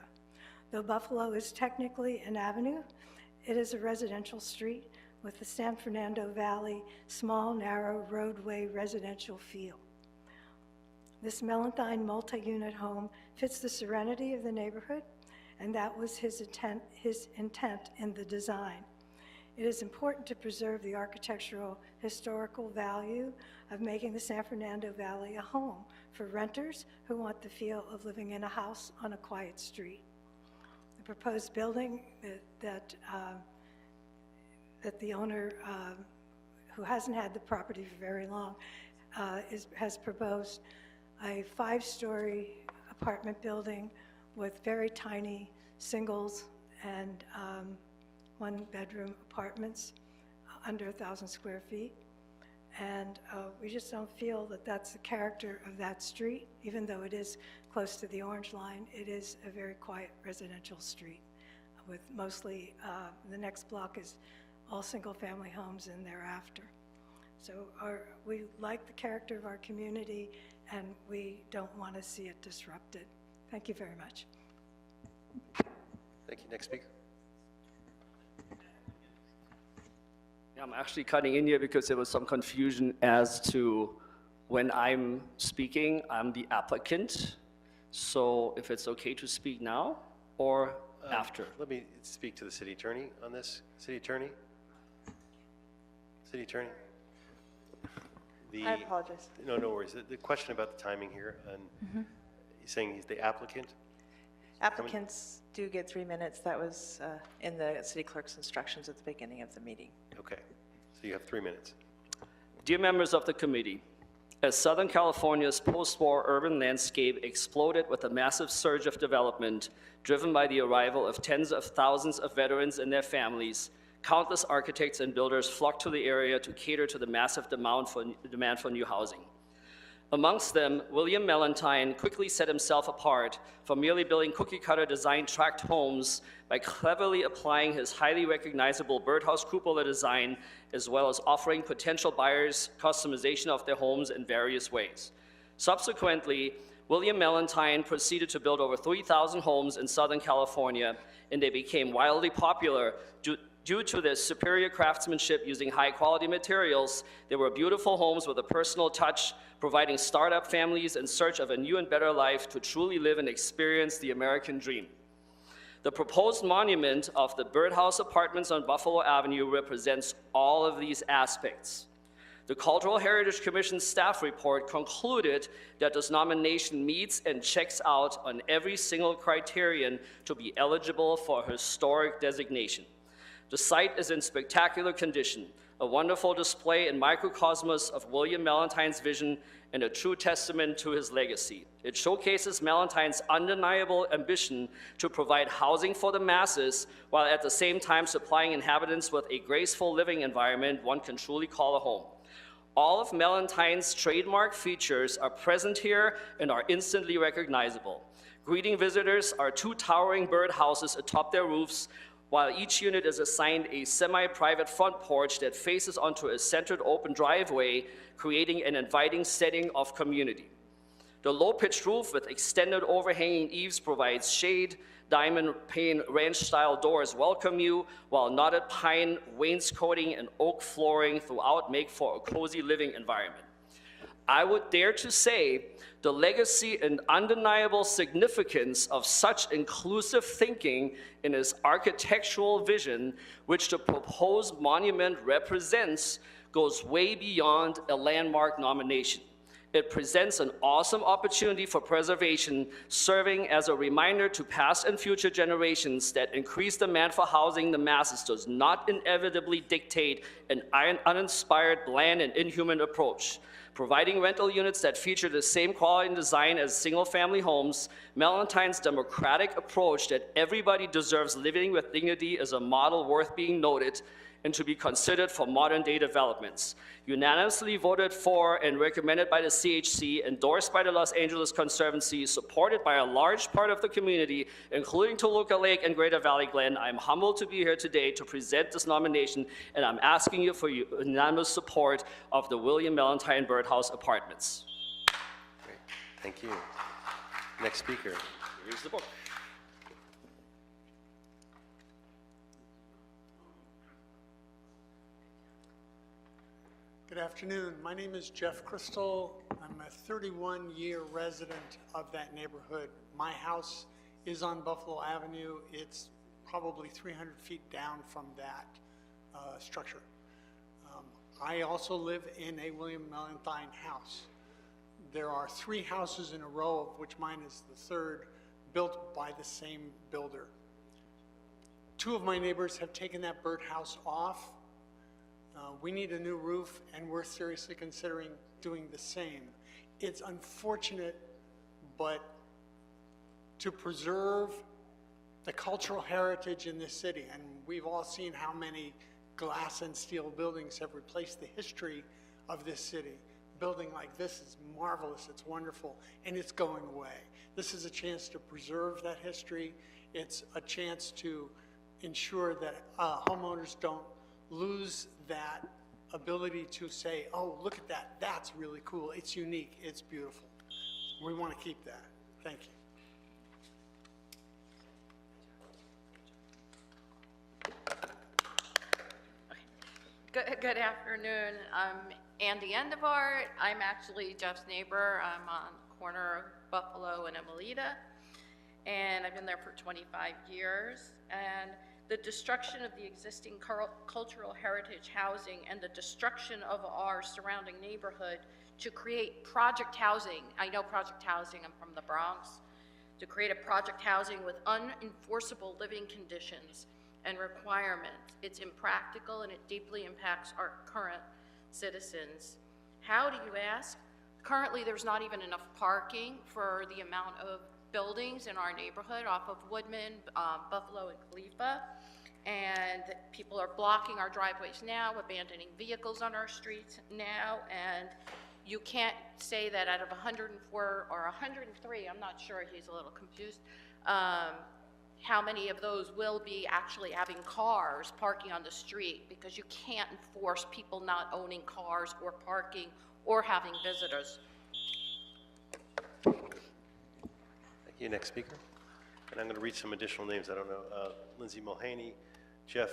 Though Buffalo is technically an avenue, it is a residential street with the San Fernando Valley small, narrow roadway residential feel. This Mellentine multi-unit home fits the serenity of the neighborhood, and that was his intent in the design. It is important to preserve the architectural historical value of making the San Fernando Valley a home for renters who want the feel of living in a house on a quiet street. The proposed building that the owner, who hasn't had the property for very long, has proposed a 5-story apartment building with very tiny singles and 1-bedroom apartments under 1,000 square feet. And we just don't feel that that's the character of that street. Even though it is close to the Orange Line, it is a very quiet residential street with mostly, the next block is all single-family homes and thereafter. So we like the character of our community, and we don't want to see it disrupted. Thank you very much.
Thank you. Next speaker.
I'm actually cutting in here because there was some confusion as to when I'm speaking, I'm the applicant. So if it's okay to speak now or after.
Let me speak to the city attorney on this. City attorney? City attorney?
I apologize.
No, no worries. The question about the timing here, and he's saying he's the applicant?
Applicants do get 3 minutes. That was in the city clerk's instructions at the beginning of the meeting.
Okay, so you have 3 minutes.
Dear members of the committee, as Southern California's post-war urban landscape exploded with a massive surge of development driven by the arrival of tens of thousands of veterans and their families, countless architects and builders flocked to the area to cater to the massive demand for new housing. Amongst them, William Mellentine quickly set himself apart from merely building cookie-cutter design tract homes by cleverly applying his highly recognizable birdhouse cupola design, as well as offering potential buyers customization of their homes in various ways. Subsequently, William Mellentine proceeded to build over 3,000 homes in Southern California, and they became wildly popular due to their superior craftsmanship using high-quality materials. They were beautiful homes with a personal touch, providing startup families in search of a new and better life to truly live and experience the American dream. The proposed monument of the Birdhouse Apartments on Buffalo Avenue represents all of these aspects. The Cultural Heritage Commission's staff report concluded that this nomination meets and checks out on every single criterion to be eligible for a historic designation. The site is in spectacular condition, a wonderful display and microcosmos of William Malentine's vision and a true testament to his legacy. It showcases Malentine's undeniable ambition to provide housing for the masses while at the same time supplying inhabitants with a graceful living environment one can truly call a home. All of Malentine's trademark features are present here and are instantly recognizable. Greeting visitors are 2 towering birdhouses atop their roofs, while each unit is assigned a semi-private front porch that faces onto a centered open driveway, creating an inviting setting of community. The low-pitched roof with extended overhanging eaves provides shade. Diamond pane ranch-style doors welcome you, while knotted pine wainscoting and oak flooring throughout make for a cozy living environment. I would dare to say the legacy and undeniable significance of such inclusive thinking in its architectural vision, which the proposed monument represents, goes way beyond a landmark nomination. It presents an awesome opportunity for preservation, serving as a reminder to past and future generations that increased demand for housing the masses does not inevitably dictate an uninspired, bland, and inhuman approach. Providing rental units that feature the same quality and design as single-family homes, Malentine's democratic approach that everybody deserves living with dignity is a model worth being noted and to be considered for modern-day developments. Unanimously voted for and recommended by the CHC, endorsed by the Los Angeles Conservancy, supported by a large part of the community, including Toluca Lake and Greater Valley Glen, I'm humbled to be here today to present this nomination, and I'm asking you for unanimous support of the William Malentine Birdhouse Apartments.
Great. Thank you. Next speaker.
Here's the book.
Good afternoon. My name is Jeff Crystal. I'm a 31-year resident of that neighborhood. My house is on Buffalo Avenue. It's probably 300 feet down from that structure. I also live in a William Malentine house. There are 3 houses in a row, of which mine is the 3rd, built by the same builder. 2 of my neighbors have taken that birdhouse off. We need a new roof, and we're seriously considering doing the same. It's unfortunate, but to preserve the cultural heritage in this city, and we've all seen how many glass and steel buildings have replaced the history of this city. A building like this is marvelous, it's wonderful, and it's going away. This is a chance to preserve that history. It's a chance to ensure that homeowners don't lose that ability to say, oh, look at that, that's really cool, it's unique, it's beautiful. We want to keep that. Thank you.
Good afternoon. I'm Andy Endevart. I'm actually Jeff's neighbor. I'm on the corner of Buffalo and Emelita, and I've been there for 25 years. And the destruction of the existing cultural heritage housing and the destruction of our surrounding neighborhood to create project housing. I know project housing, I'm from the Bronx. To create a project housing with unenforceable living conditions and requirements. It's impractical and it deeply impacts our current citizens. How do you ask? Currently, there's not even enough parking for the amount of buildings in our neighborhood off of Woodman, Buffalo, and Khalifa. And people are blocking our driveways now, abandoning vehicles on our streets now, and you can't say that out of 104 or 103, I'm not sure, he's a little confused, how many of those will be actually having cars parking on the street, because you can't enforce people not owning cars or parking or having visitors.
Thank you. Next speaker. And I'm going to read some additional names. I don't know. Lindsay Mulhaney, Jeff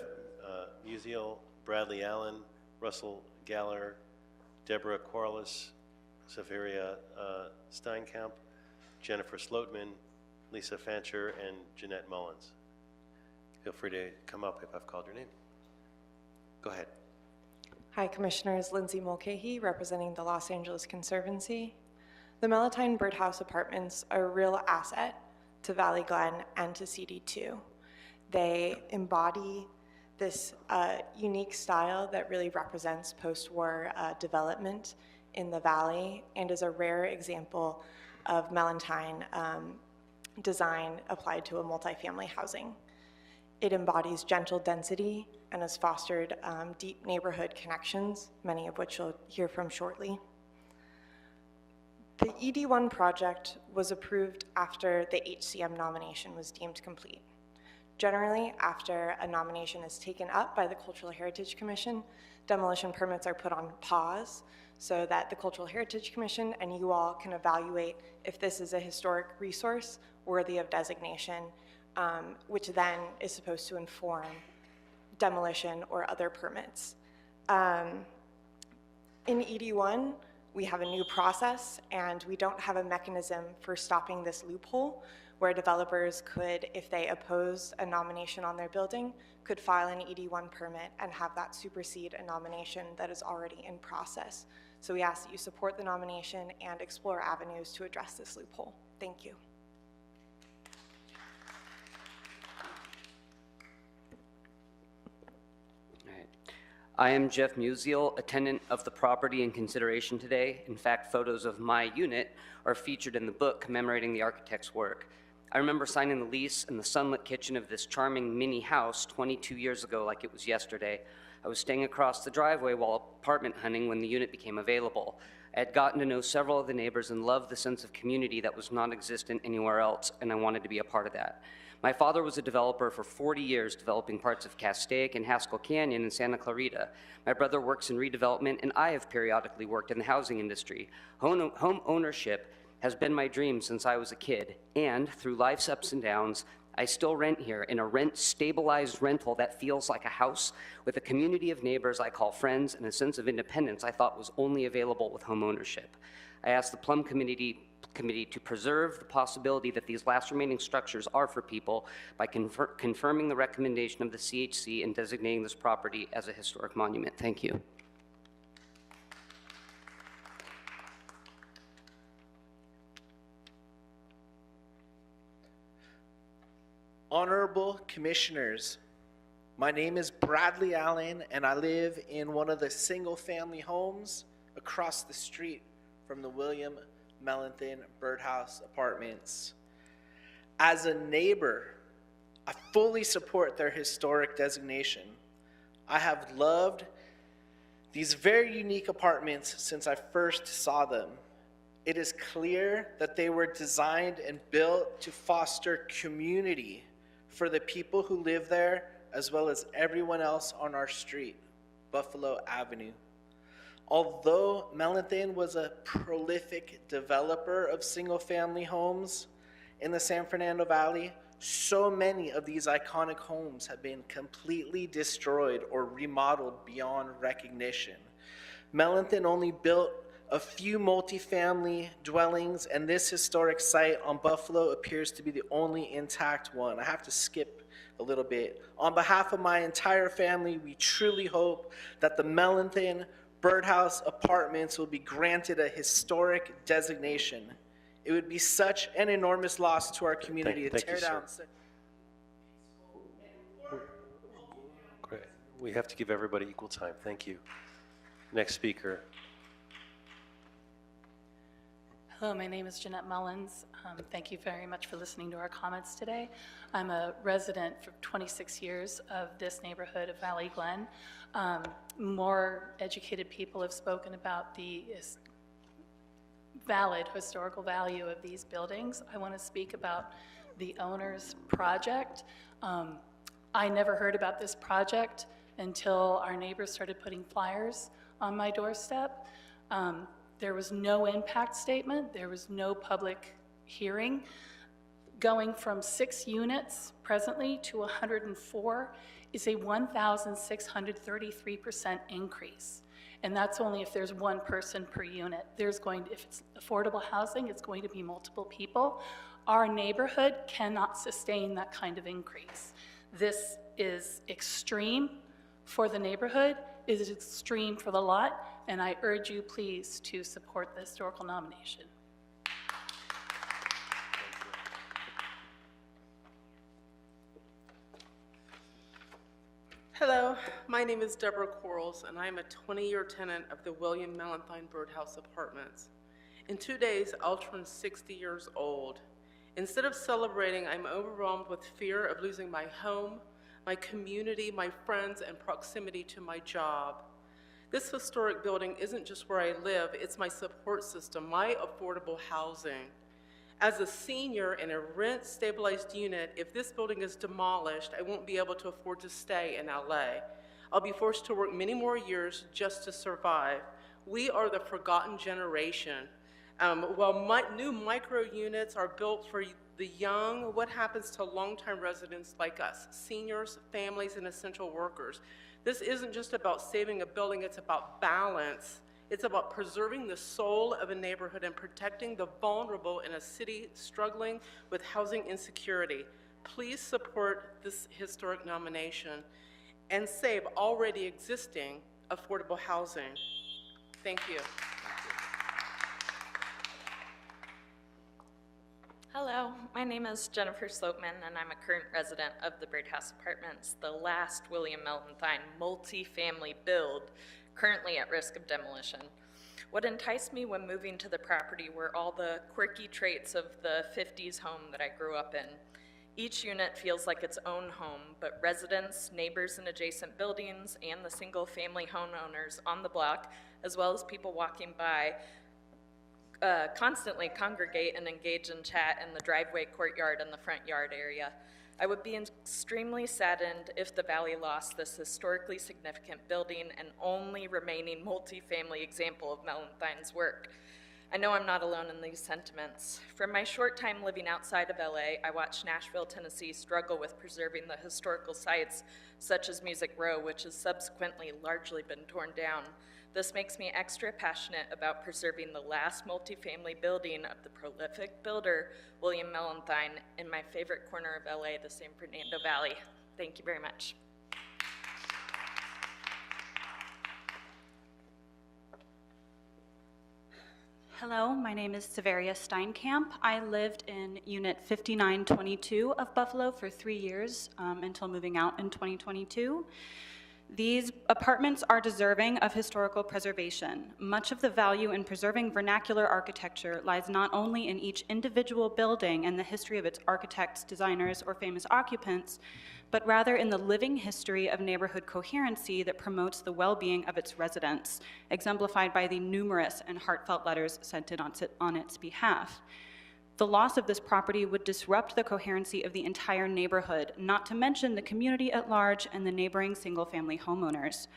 Musial, Bradley Allen, Russell Galler, Deborah Corliss, Saveria Steinkamp, Jennifer Slotman, Lisa Fancher, and Jeanette Mullins. Feel free to come up if I've called your name. Go ahead.
Hi, Commissioners. Lindsay Mulcahy, representing the Los Angeles Conservancy. The Melantine Birdhouse Apartments are a real asset to Valley Glen and to CD2. They embody this unique style that really represents post-war development in the Valley and is a rare example of Melantine design applied to a multifamily housing. It embodies gentle density and has fostered deep neighborhood connections, many of which you'll hear from shortly. The ED1 project was approved after the HCM nomination was deemed complete. Generally, after a nomination is taken up by the Cultural Heritage Commission, demolition permits are put on pause so that the Cultural Heritage Commission and you all can evaluate if this is a historic resource worthy of designation, which then is supposed to inform demolition or other permits. In ED1, we have a new process and we don't have a mechanism for stopping this loophole where developers could, if they oppose a nomination on their building, could file an ED1 permit and have that supersede a nomination that is already in process. So we ask that you support the nomination and explore avenues to address this loophole. Thank you.
I am Jeff Musial, a tenant of the property in consideration today. In fact, photos of my unit are featured in the book commemorating the architect's work. I remember signing the lease in the sunlit kitchen of this charming mini house 22 years ago like it was yesterday. I was staying across the driveway while apartment hunting when the unit became available. I had gotten to know several of the neighbors and loved the sense of community that was non-existent anywhere else, and I wanted to be a part of that. My father was a developer for 40 years, developing parts of Castaic and Haskell Canyon in Santa Clarita. My brother works in redevelopment, and I have periodically worked in the housing industry. Home ownership has been my dream since I was a kid, and through life's ups and downs, I still rent here in a rent-stabilized rental that feels like a house with a community of neighbors I call friends and a sense of independence I thought was only available with home ownership. I asked the Plum Committee to preserve the possibility that these last remaining structures are for people by confirming the recommendation of the CHC and designating this property as a historic monument. Thank you.
Honorable Commissioners, my name is Bradley Allen and I live in one of the single-family homes across the street from the William Mellenthin Birdhouse Apartments. As a neighbor, I fully support their historic designation. I have loved these very unique apartments since I first saw them. It is clear that they were designed and built to foster community for the people who live there, as well as everyone else on our street, Buffalo Avenue. Although Mellenthin was a prolific developer of single-family homes in the San Fernando Valley, so many of these iconic homes have been completely destroyed or remodeled beyond recognition. Mellenthin only built a few multifamily dwellings, and this historic site on Buffalo appears to be the only intact one. I have to skip a little bit. On behalf of my entire family, we truly hope that the Mellenthin Birdhouse Apartments will be granted a historic designation. It would be such an enormous loss to our community to tear down.
Great. We have to give everybody equal time. Thank you. Next speaker.
Hello, my name is Jeanette Mullins. Thank you very much for listening to our comments today. I'm a resident for 26 years of this neighborhood of Valley Glen. More educated people have spoken about the valid historical value of these buildings. I want to speak about the owner's project. I never heard about this project until our neighbors started putting flyers on my doorstep. There was no impact statement. There was no public hearing. Going from 6 units presently to 104 is a 1,633% increase. And that's only if there's one person per unit. If it's affordable housing, it's going to be multiple people. Our neighborhood cannot sustain that kind of increase. This is extreme for the neighborhood. is extreme for the lot, and I urge you please to support the historical nomination.
Hello, my name is Deborah Quarles, and I am a 20-year tenant of the William Mellenthine Birdhouse Apartments. In 2 days, I'll turn 60 years old. Instead of celebrating, I'm overwhelmed with fear of losing my home, my community, my friends, and proximity to my job. This historic building isn't just where I live, it's my support system, my affordable housing. As a senior in a rent-stabilized unit, if this building is demolished, I won't be able to afford to stay in LA. I'll be forced to work many more years just to survive. We are the forgotten generation. While new micro units are built for the young, what happens to longtime residents like us, seniors, families, and essential workers? This isn't just about saving a building, it's about balance. It's about preserving the soul of a neighborhood and protecting the vulnerable in a city struggling with housing insecurity. Please support this historic nomination and save already existing affordable housing. Thank you.
Hello, my name is Jennifer Sloatman, and I'm a current resident of the Birdhouse Apartments, the last William Mellenthine multi-family build currently at risk of demolition. What enticed me when moving to the property were all the quirky traits of the 50s home that I grew up in. Each unit feels like its own home, but residents, neighbors in adjacent buildings, and the single-family homeowners on the block, as well as people walking by, constantly congregate and engage in chat in the driveway, courtyard, and the front yard area. I would be extremely saddened if the Valley lost this historically significant building and only remaining multi-family example of Mellenthine's work. I know I'm not alone in these sentiments. From my short time living outside of LA, I watched Nashville, Tennessee struggle with preserving the historical sites such as Music Row, which has subsequently largely been torn down. This makes me extra passionate about preserving the last multifamily building of the prolific builder, William Mellenthine, in my favorite corner of LA, the San Fernando Valley. Thank you very much.
Hello, my name is Severia Steinkamp. I lived in Unit 5922 of Buffalo for 3 years until moving out in 2022. These apartments are deserving of historical preservation. Much of the value in preserving vernacular architecture lies not only in each individual building and the history of its architects, designers, or famous occupants, but rather in the living history of neighborhood coherency that promotes the well-being of its residents, exemplified by the numerous and heartfelt letters sent in on its behalf. The loss of this property would disrupt the coherency of the entire neighborhood, not to mention the community at large and the neighboring single-family homeowners.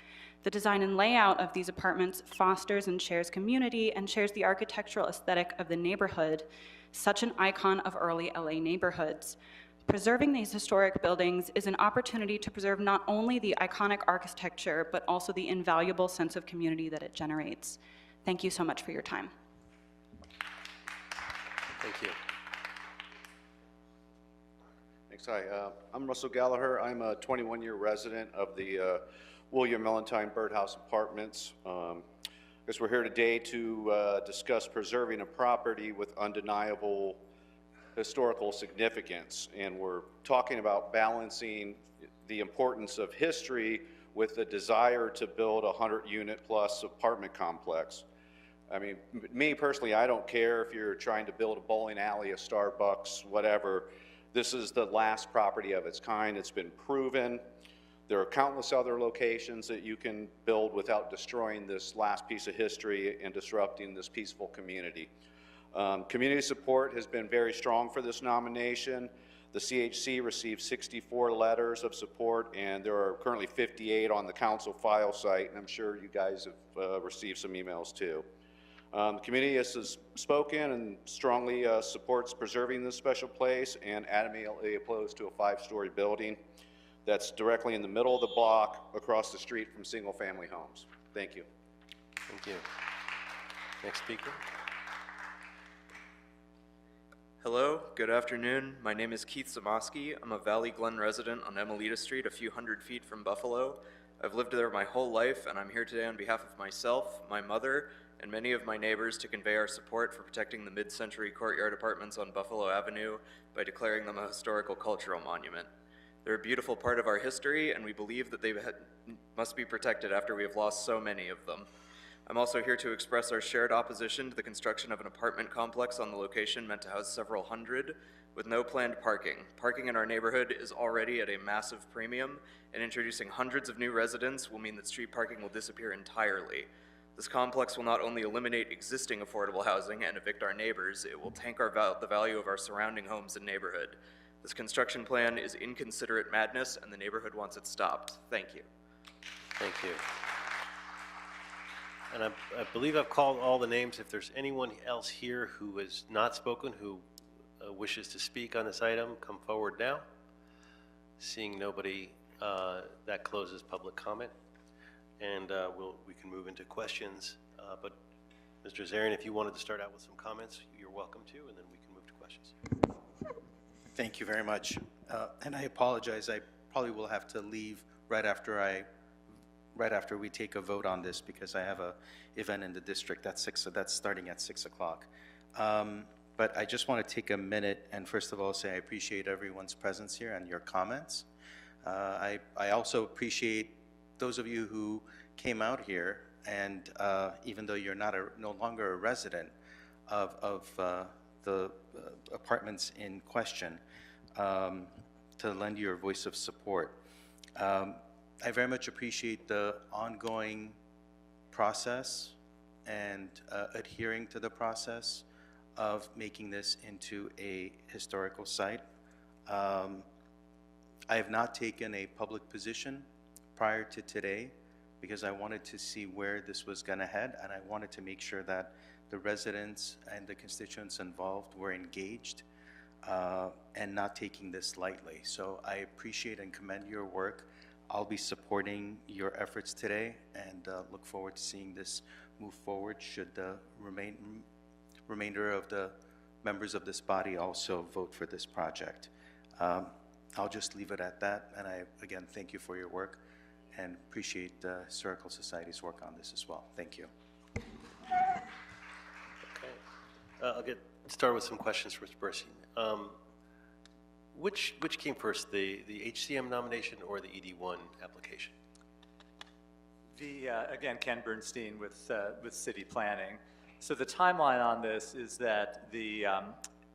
The design and layout of these apartments fosters and shares community and shares the architectural aesthetic of the neighborhood, such an icon of early LA neighborhoods. Preserving these historic buildings is an opportunity to preserve not only the iconic architecture, but also the invaluable sense of community that it generates. Thank you so much for your time.
Thank you.
Thanks. Hi, I'm Russell Gallagher. I'm a 21-year resident of the William Mellenthine Birdhouse Apartments. I guess we're here today to discuss preserving a property with undeniable historical significance, and we're talking about balancing the importance of history with the desire to build a 100-unit plus apartment complex. I mean, me personally, I don't care if you're trying to build a bowling alley, a Starbucks, whatever. This is the last property of its kind. It's been proven. There are countless other locations that you can build without destroying this last piece of history and disrupting this peaceful community. Community support has been very strong for this nomination. The CHC received 64 letters of support, and there are currently 58 on the council file site, and I'm sure you guys have received some emails too. The community has spoken and strongly supports preserving this special place and adamantly opposed to a 5-story building that's directly in the middle of the block across the street from single-family homes. Thank you.
Thank you. Next speaker.
Hello, good afternoon. My name is Keith Zamoski. I'm a Valley Glen resident on Emelita Street, a few hundred feet from Buffalo. I've lived there my whole life, and I'm here today on behalf of myself, my mother, and many of my neighbors to convey our support for protecting the mid-century courtyard apartments on Buffalo Avenue by declaring them a historical cultural monument. They're a beautiful part of our history, and we believe that they must be protected after we have lost so many of them. I'm also here to express our shared opposition to the construction of an apartment complex on the location meant to house several hundred with no planned parking. Parking in our neighborhood is already at a massive premium, and introducing hundreds of new residents will mean that street parking will disappear entirely. This complex will not only eliminate existing affordable housing and evict our neighbors, it will tank the value of our surrounding homes and neighborhood. This construction plan is inconsiderate madness, and the neighborhood wants it stopped. Thank you.
Thank you. And I believe I've called all the names. If there's anyone else here who has not spoken, who wishes to speak on this item, come forward now. Seeing nobody, that closes public comment. And we can move into questions. But Mr. Zarian, if you wanted to start out with some comments, you're welcome to, and then we can move to questions.
Thank you very much. And I apologize, I probably will have to leave right after we take a vote on this, because I have a event in the district that's starting at 6 o'clock. But I just want to take a minute and first of all say I appreciate everyone's presence here and your comments. I also appreciate those of you who came out here, and even though you're no longer a resident of the apartments in question, to lend your voice of support. I very much appreciate the ongoing process and adhering to the process of making this into a historical site. I have not taken a public position prior to today because I wanted to see where this was going to head, and I wanted to make sure that the residents and the constituents involved were engaged and not taking this lightly. So I appreciate and commend your work. I'll be supporting your efforts today and look forward to seeing this move forward should the remainder of the members of this body also vote for this project. I'll just leave it at that, and I again thank you for your work and appreciate the Historical Society's work on this as well. Thank you.
Okay. I'll get started with some questions for Mr. Bernstein. Which came first, the HCM nomination or the ED1 application?
Again, Ken Bernstein with City Planning. So the timeline on this is that the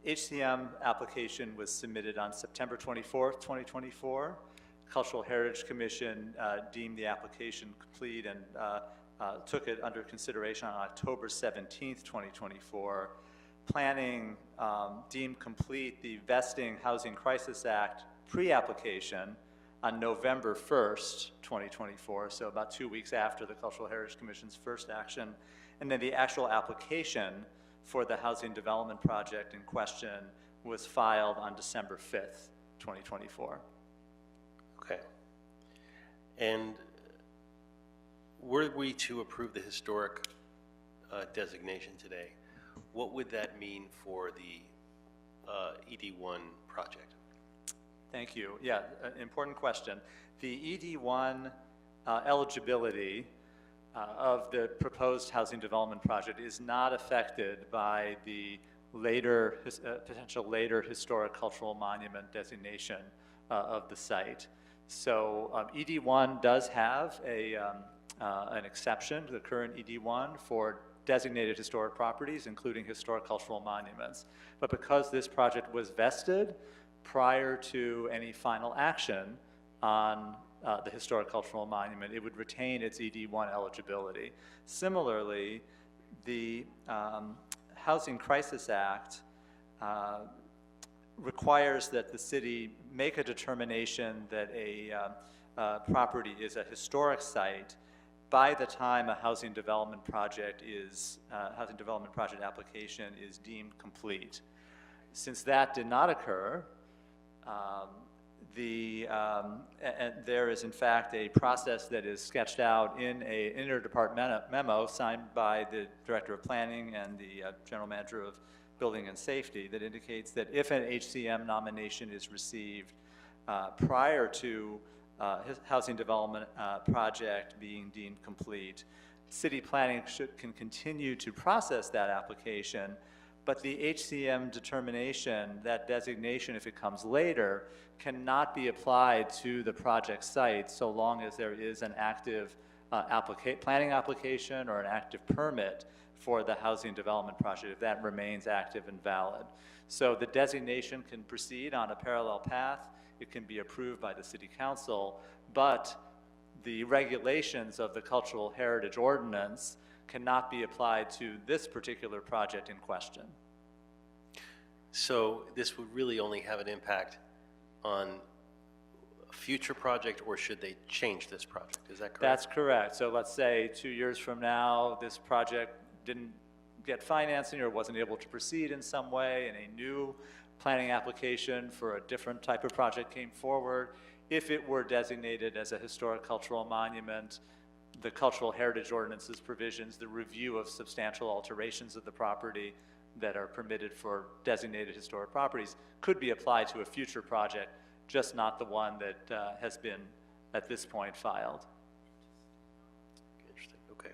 HCM application was submitted on September 24th, 2024. Cultural Heritage Commission deemed the application complete and took it under consideration on October 17th, 2024. Planning deemed complete the Vesting Housing Crisis Act pre-application on November 1st, 2024, so about 2 weeks after the Cultural Heritage Commission's first action. And then the actual application for the housing development project in question was filed on December 5th, 2024.
Okay. And were we to approve the historic designation today, what would that mean for the ED1 project?
Thank you. Yeah, an important question. The ED1 eligibility of the proposed housing development project is not affected by the potential later historic cultural monument designation of the site. So ED1 does have an exception to the current ED1 for designated historic properties, including historic cultural monuments. But because this project was vested prior to any final action on the historic cultural monument, it would retain its ED1 eligibility. Similarly, the Housing Crisis Act requires that the city make a determination that a property is a historic site by the time a housing development project application is deemed complete. Since that did not occur, and there is in fact a process that is sketched out in an interdepartmental memo signed by the Director of Planning and the General Manager of Building and Safety that indicates that if an HCM nomination is received prior to housing development project being deemed complete. City planning can continue to process that application, but the HCM determination, that designation, if it comes later, cannot be applied to the project site so long as there is an active planning application or an active permit for the housing development project, if that remains active and valid. So the designation can proceed on a parallel path. It can be approved by the City Council, but the regulations of the Cultural Heritage Ordinance cannot be applied to this particular project in question.
So this would really only have an impact on a future project, or should they change this project? Is that correct?
That's correct. So let's say 2 years from now, this project didn't get financing or wasn't able to proceed in some way, and a new planning application for a different type of project came forward. If it were designated as a historic cultural monument, the Cultural Heritage Ordinance's provisions, the review of substantial alterations of the property that are permitted for designated historic properties, could be applied to a future project, just not the one that has been, at this point, filed.
Interesting, okay.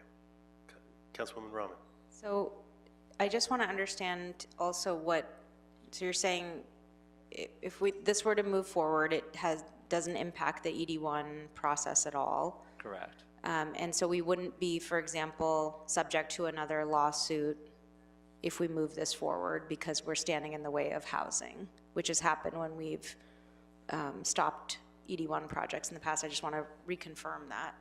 Councilwoman Rahman.
So I just want to understand also so you're saying if this were to move forward, it doesn't impact the ED1 process at all?
Correct.
And so we wouldn't be, for example, subject to another lawsuit if we move this forward because we're standing in the way of housing, which has happened when we've stopped ED1 projects in the past. I just want to reconfirm that.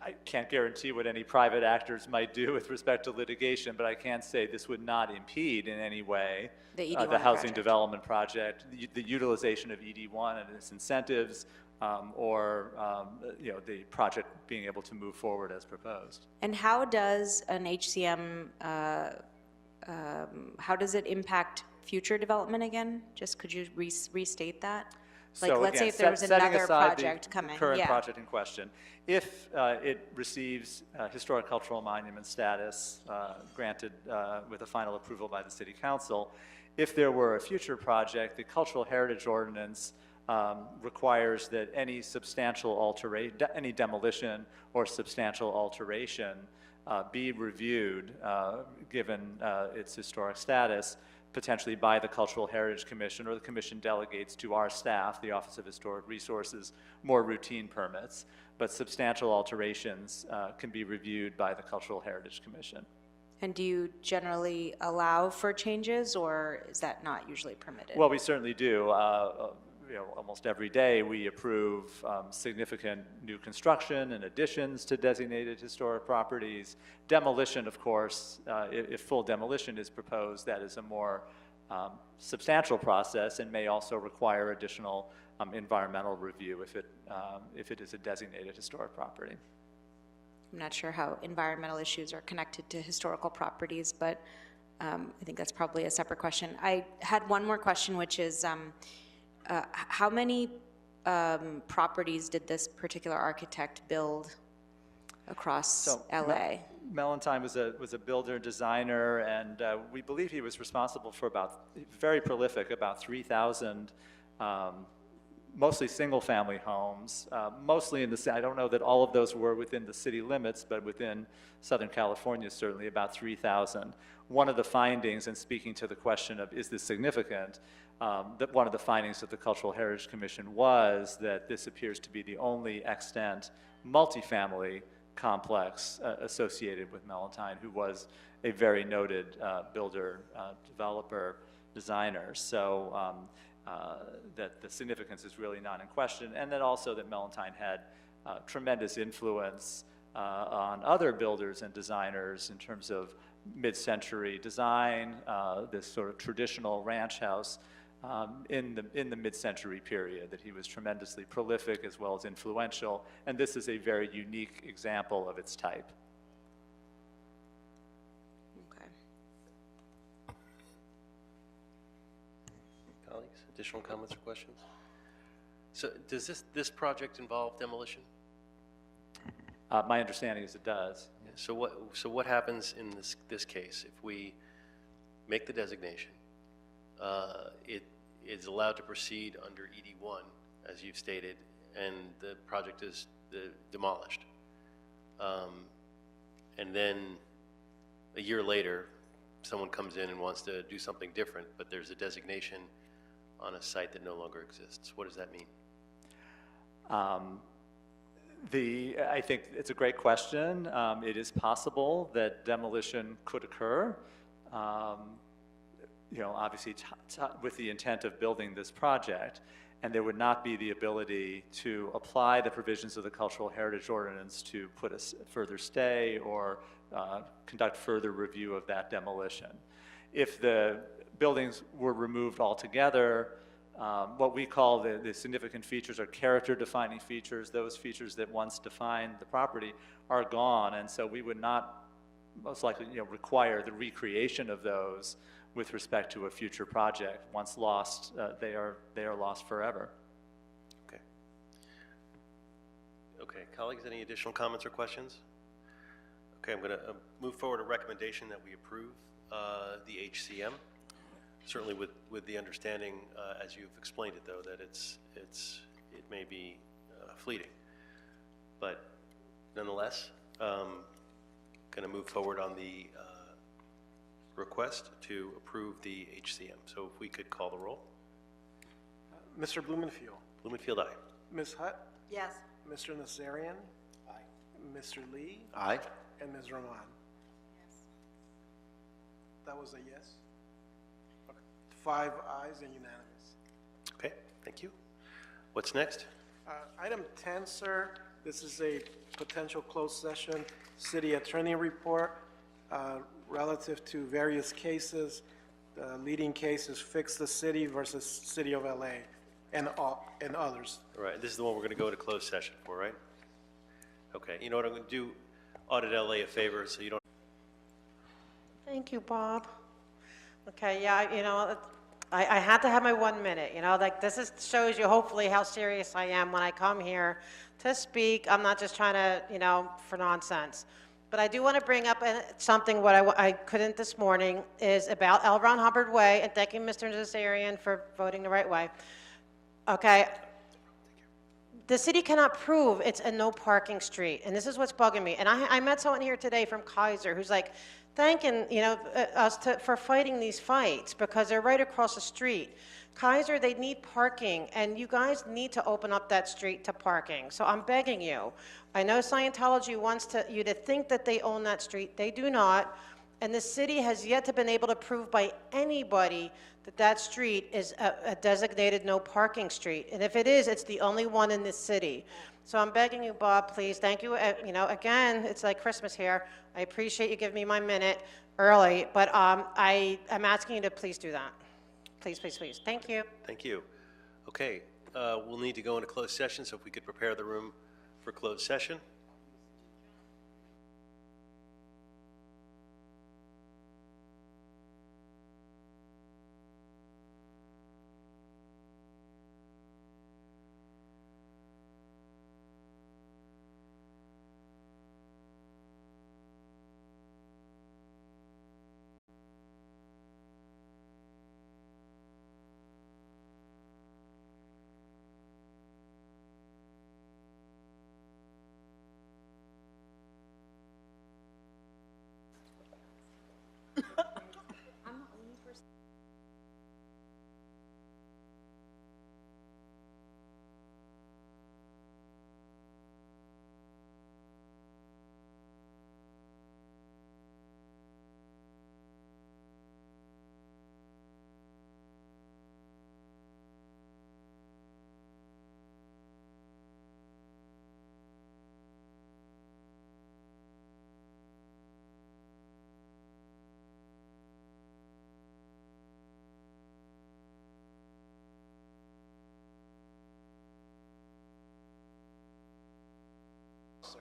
I can't guarantee what any private actors might do with respect to litigation, but I can say this would not impede in any way
the
housing
project.
Development project, the utilization of ED1 and its incentives, or the project being able to move forward as proposed.
And how does an HCM, how does it impact future development again? Just could you restate that? Like,
So
let's
again,
say if there was
setting
another
aside
project
the
coming.
current
Yeah.
project in question, if it receives historic cultural monument status granted with a final approval by the City Council, if there were a future project, the Cultural Heritage Ordinance requires that any any demolition or substantial alteration be reviewed, given its historic status, potentially by the Cultural Heritage Commission, or the Commission delegates to our staff, the Office of Historic Resources, more routine permits, but substantial alterations can be reviewed by the Cultural Heritage Commission.
And do you generally allow for changes, or is that not usually permitted?
Well, we certainly do. Almost every day we approve significant new construction and additions to designated historic properties. Demolition, of course, if full demolition is proposed, that is a more substantial process and may also require additional environmental review if it is a designated historic property.
I'm not sure how environmental issues are connected to historical properties, but I think that's probably a separate question. I had one more question, which is how many properties did this particular architect build across LA?
Mellentine was a builder, designer, and we believe he was responsible for very prolific, about 3,000 mostly single-family homes, mostly in I don't know that all of those were within the city limits, but within Southern California, certainly about 3,000. One of the findings, and speaking to the question of is this significant, that one of the findings of the Cultural Heritage Commission was that this appears to be the only extant multifamily complex associated with Mellentine, who was a very noted builder, developer, designer. So that the significance is really not in question, and that also that Mellentine had tremendous influence on other builders and designers in terms of mid-century design, this sort of traditional ranch house in the mid-century period, that he was tremendously prolific as well as influential, and this is a very unique example of its type.
Colleagues, additional comments or questions? So does this project involve demolition?
My understanding is it does.
Yeah, so what happens in this case if we make the designation? It is allowed to proceed under ED1 as you've stated, and the project is demolished. And then a year later, someone comes in and wants to do something different, but there's a designation on a site that no longer exists. What does that mean?
I think it's a great question. It is possible that demolition could occur, obviously with the intent of building this project, and there would not be the ability to apply the provisions of the Cultural Heritage Ordinance to put a further stay or conduct further review of that demolition. If the buildings were removed altogether, what we call the significant features are character-defining features. Those features that once defined the property are gone, and so we would not most likely require the recreation of those with respect to a future project. Once lost, they are lost forever.
Okay. Okay, colleagues, any additional comments or questions? Okay, I'm going to move forward a recommendation that we approve the HCM. Certainly with the understanding, as you've explained it, though, that it may be fleeting. But nonetheless, going to move forward on the request to approve the HCM. So if we could call the roll.
Mr. Blumenfield.
Blumenfield, aye.
Ms. Hutt.
Yes.
Mr. Nazarian. Aye. Mr. Lee.
Aye.
And Ms. Roman. Yes. That was a yes? Okay. 5 ayes and unanimous.
Okay, thank you. What's next?
Item 10, sir. This is a potential closed session city attorney report relative to various cases. The leading case is Fix the City versus City of LA and others.
All right, this is the one we're going to go to closed session for, right? Okay, you know what I'm going to do? Audit LA a favor so you don't.
Thank you, Bob. Okay, yeah, I had to have my 1 minute, like this shows you hopefully how serious I am when I come here to speak. I'm not just trying to, for nonsense. But I do want to bring up something what I couldn't this morning is about L. Ron Hubbard Way, and thank you, Mr. Nazarian, for voting the right way. Okay. The city cannot prove it's a no parking street, and this is what's bugging me. And I met someone here today from Kaiser who's like thanking us for fighting these fights because they're right across the street. Kaiser, they need parking, and you guys need to open up that street to parking. So I'm begging you. I know Scientology wants you to think that they own that street. They do not. And the city has yet to been able to prove by anybody that that street is a designated no parking street. And if it is, it's the only one in this city. So I'm begging you, Bob, please, thank you. Again, it's like Christmas here. I appreciate you giving me my minute early, but I'm asking you to please do that. Please, please, please. Thank you.
Thank you. Okay, we'll need to go into closed session, so if we could prepare the room for closed session.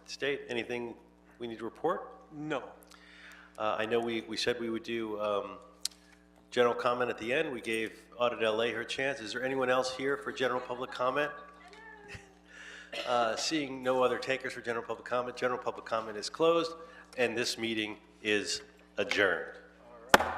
State, anything we need to report?
No.
I know we said we would do general comment at the end. We gave Audit LA her chance. Is there anyone else here for general public comment? Seeing no other takers for general public comment is closed, and this meeting is adjourned. All right.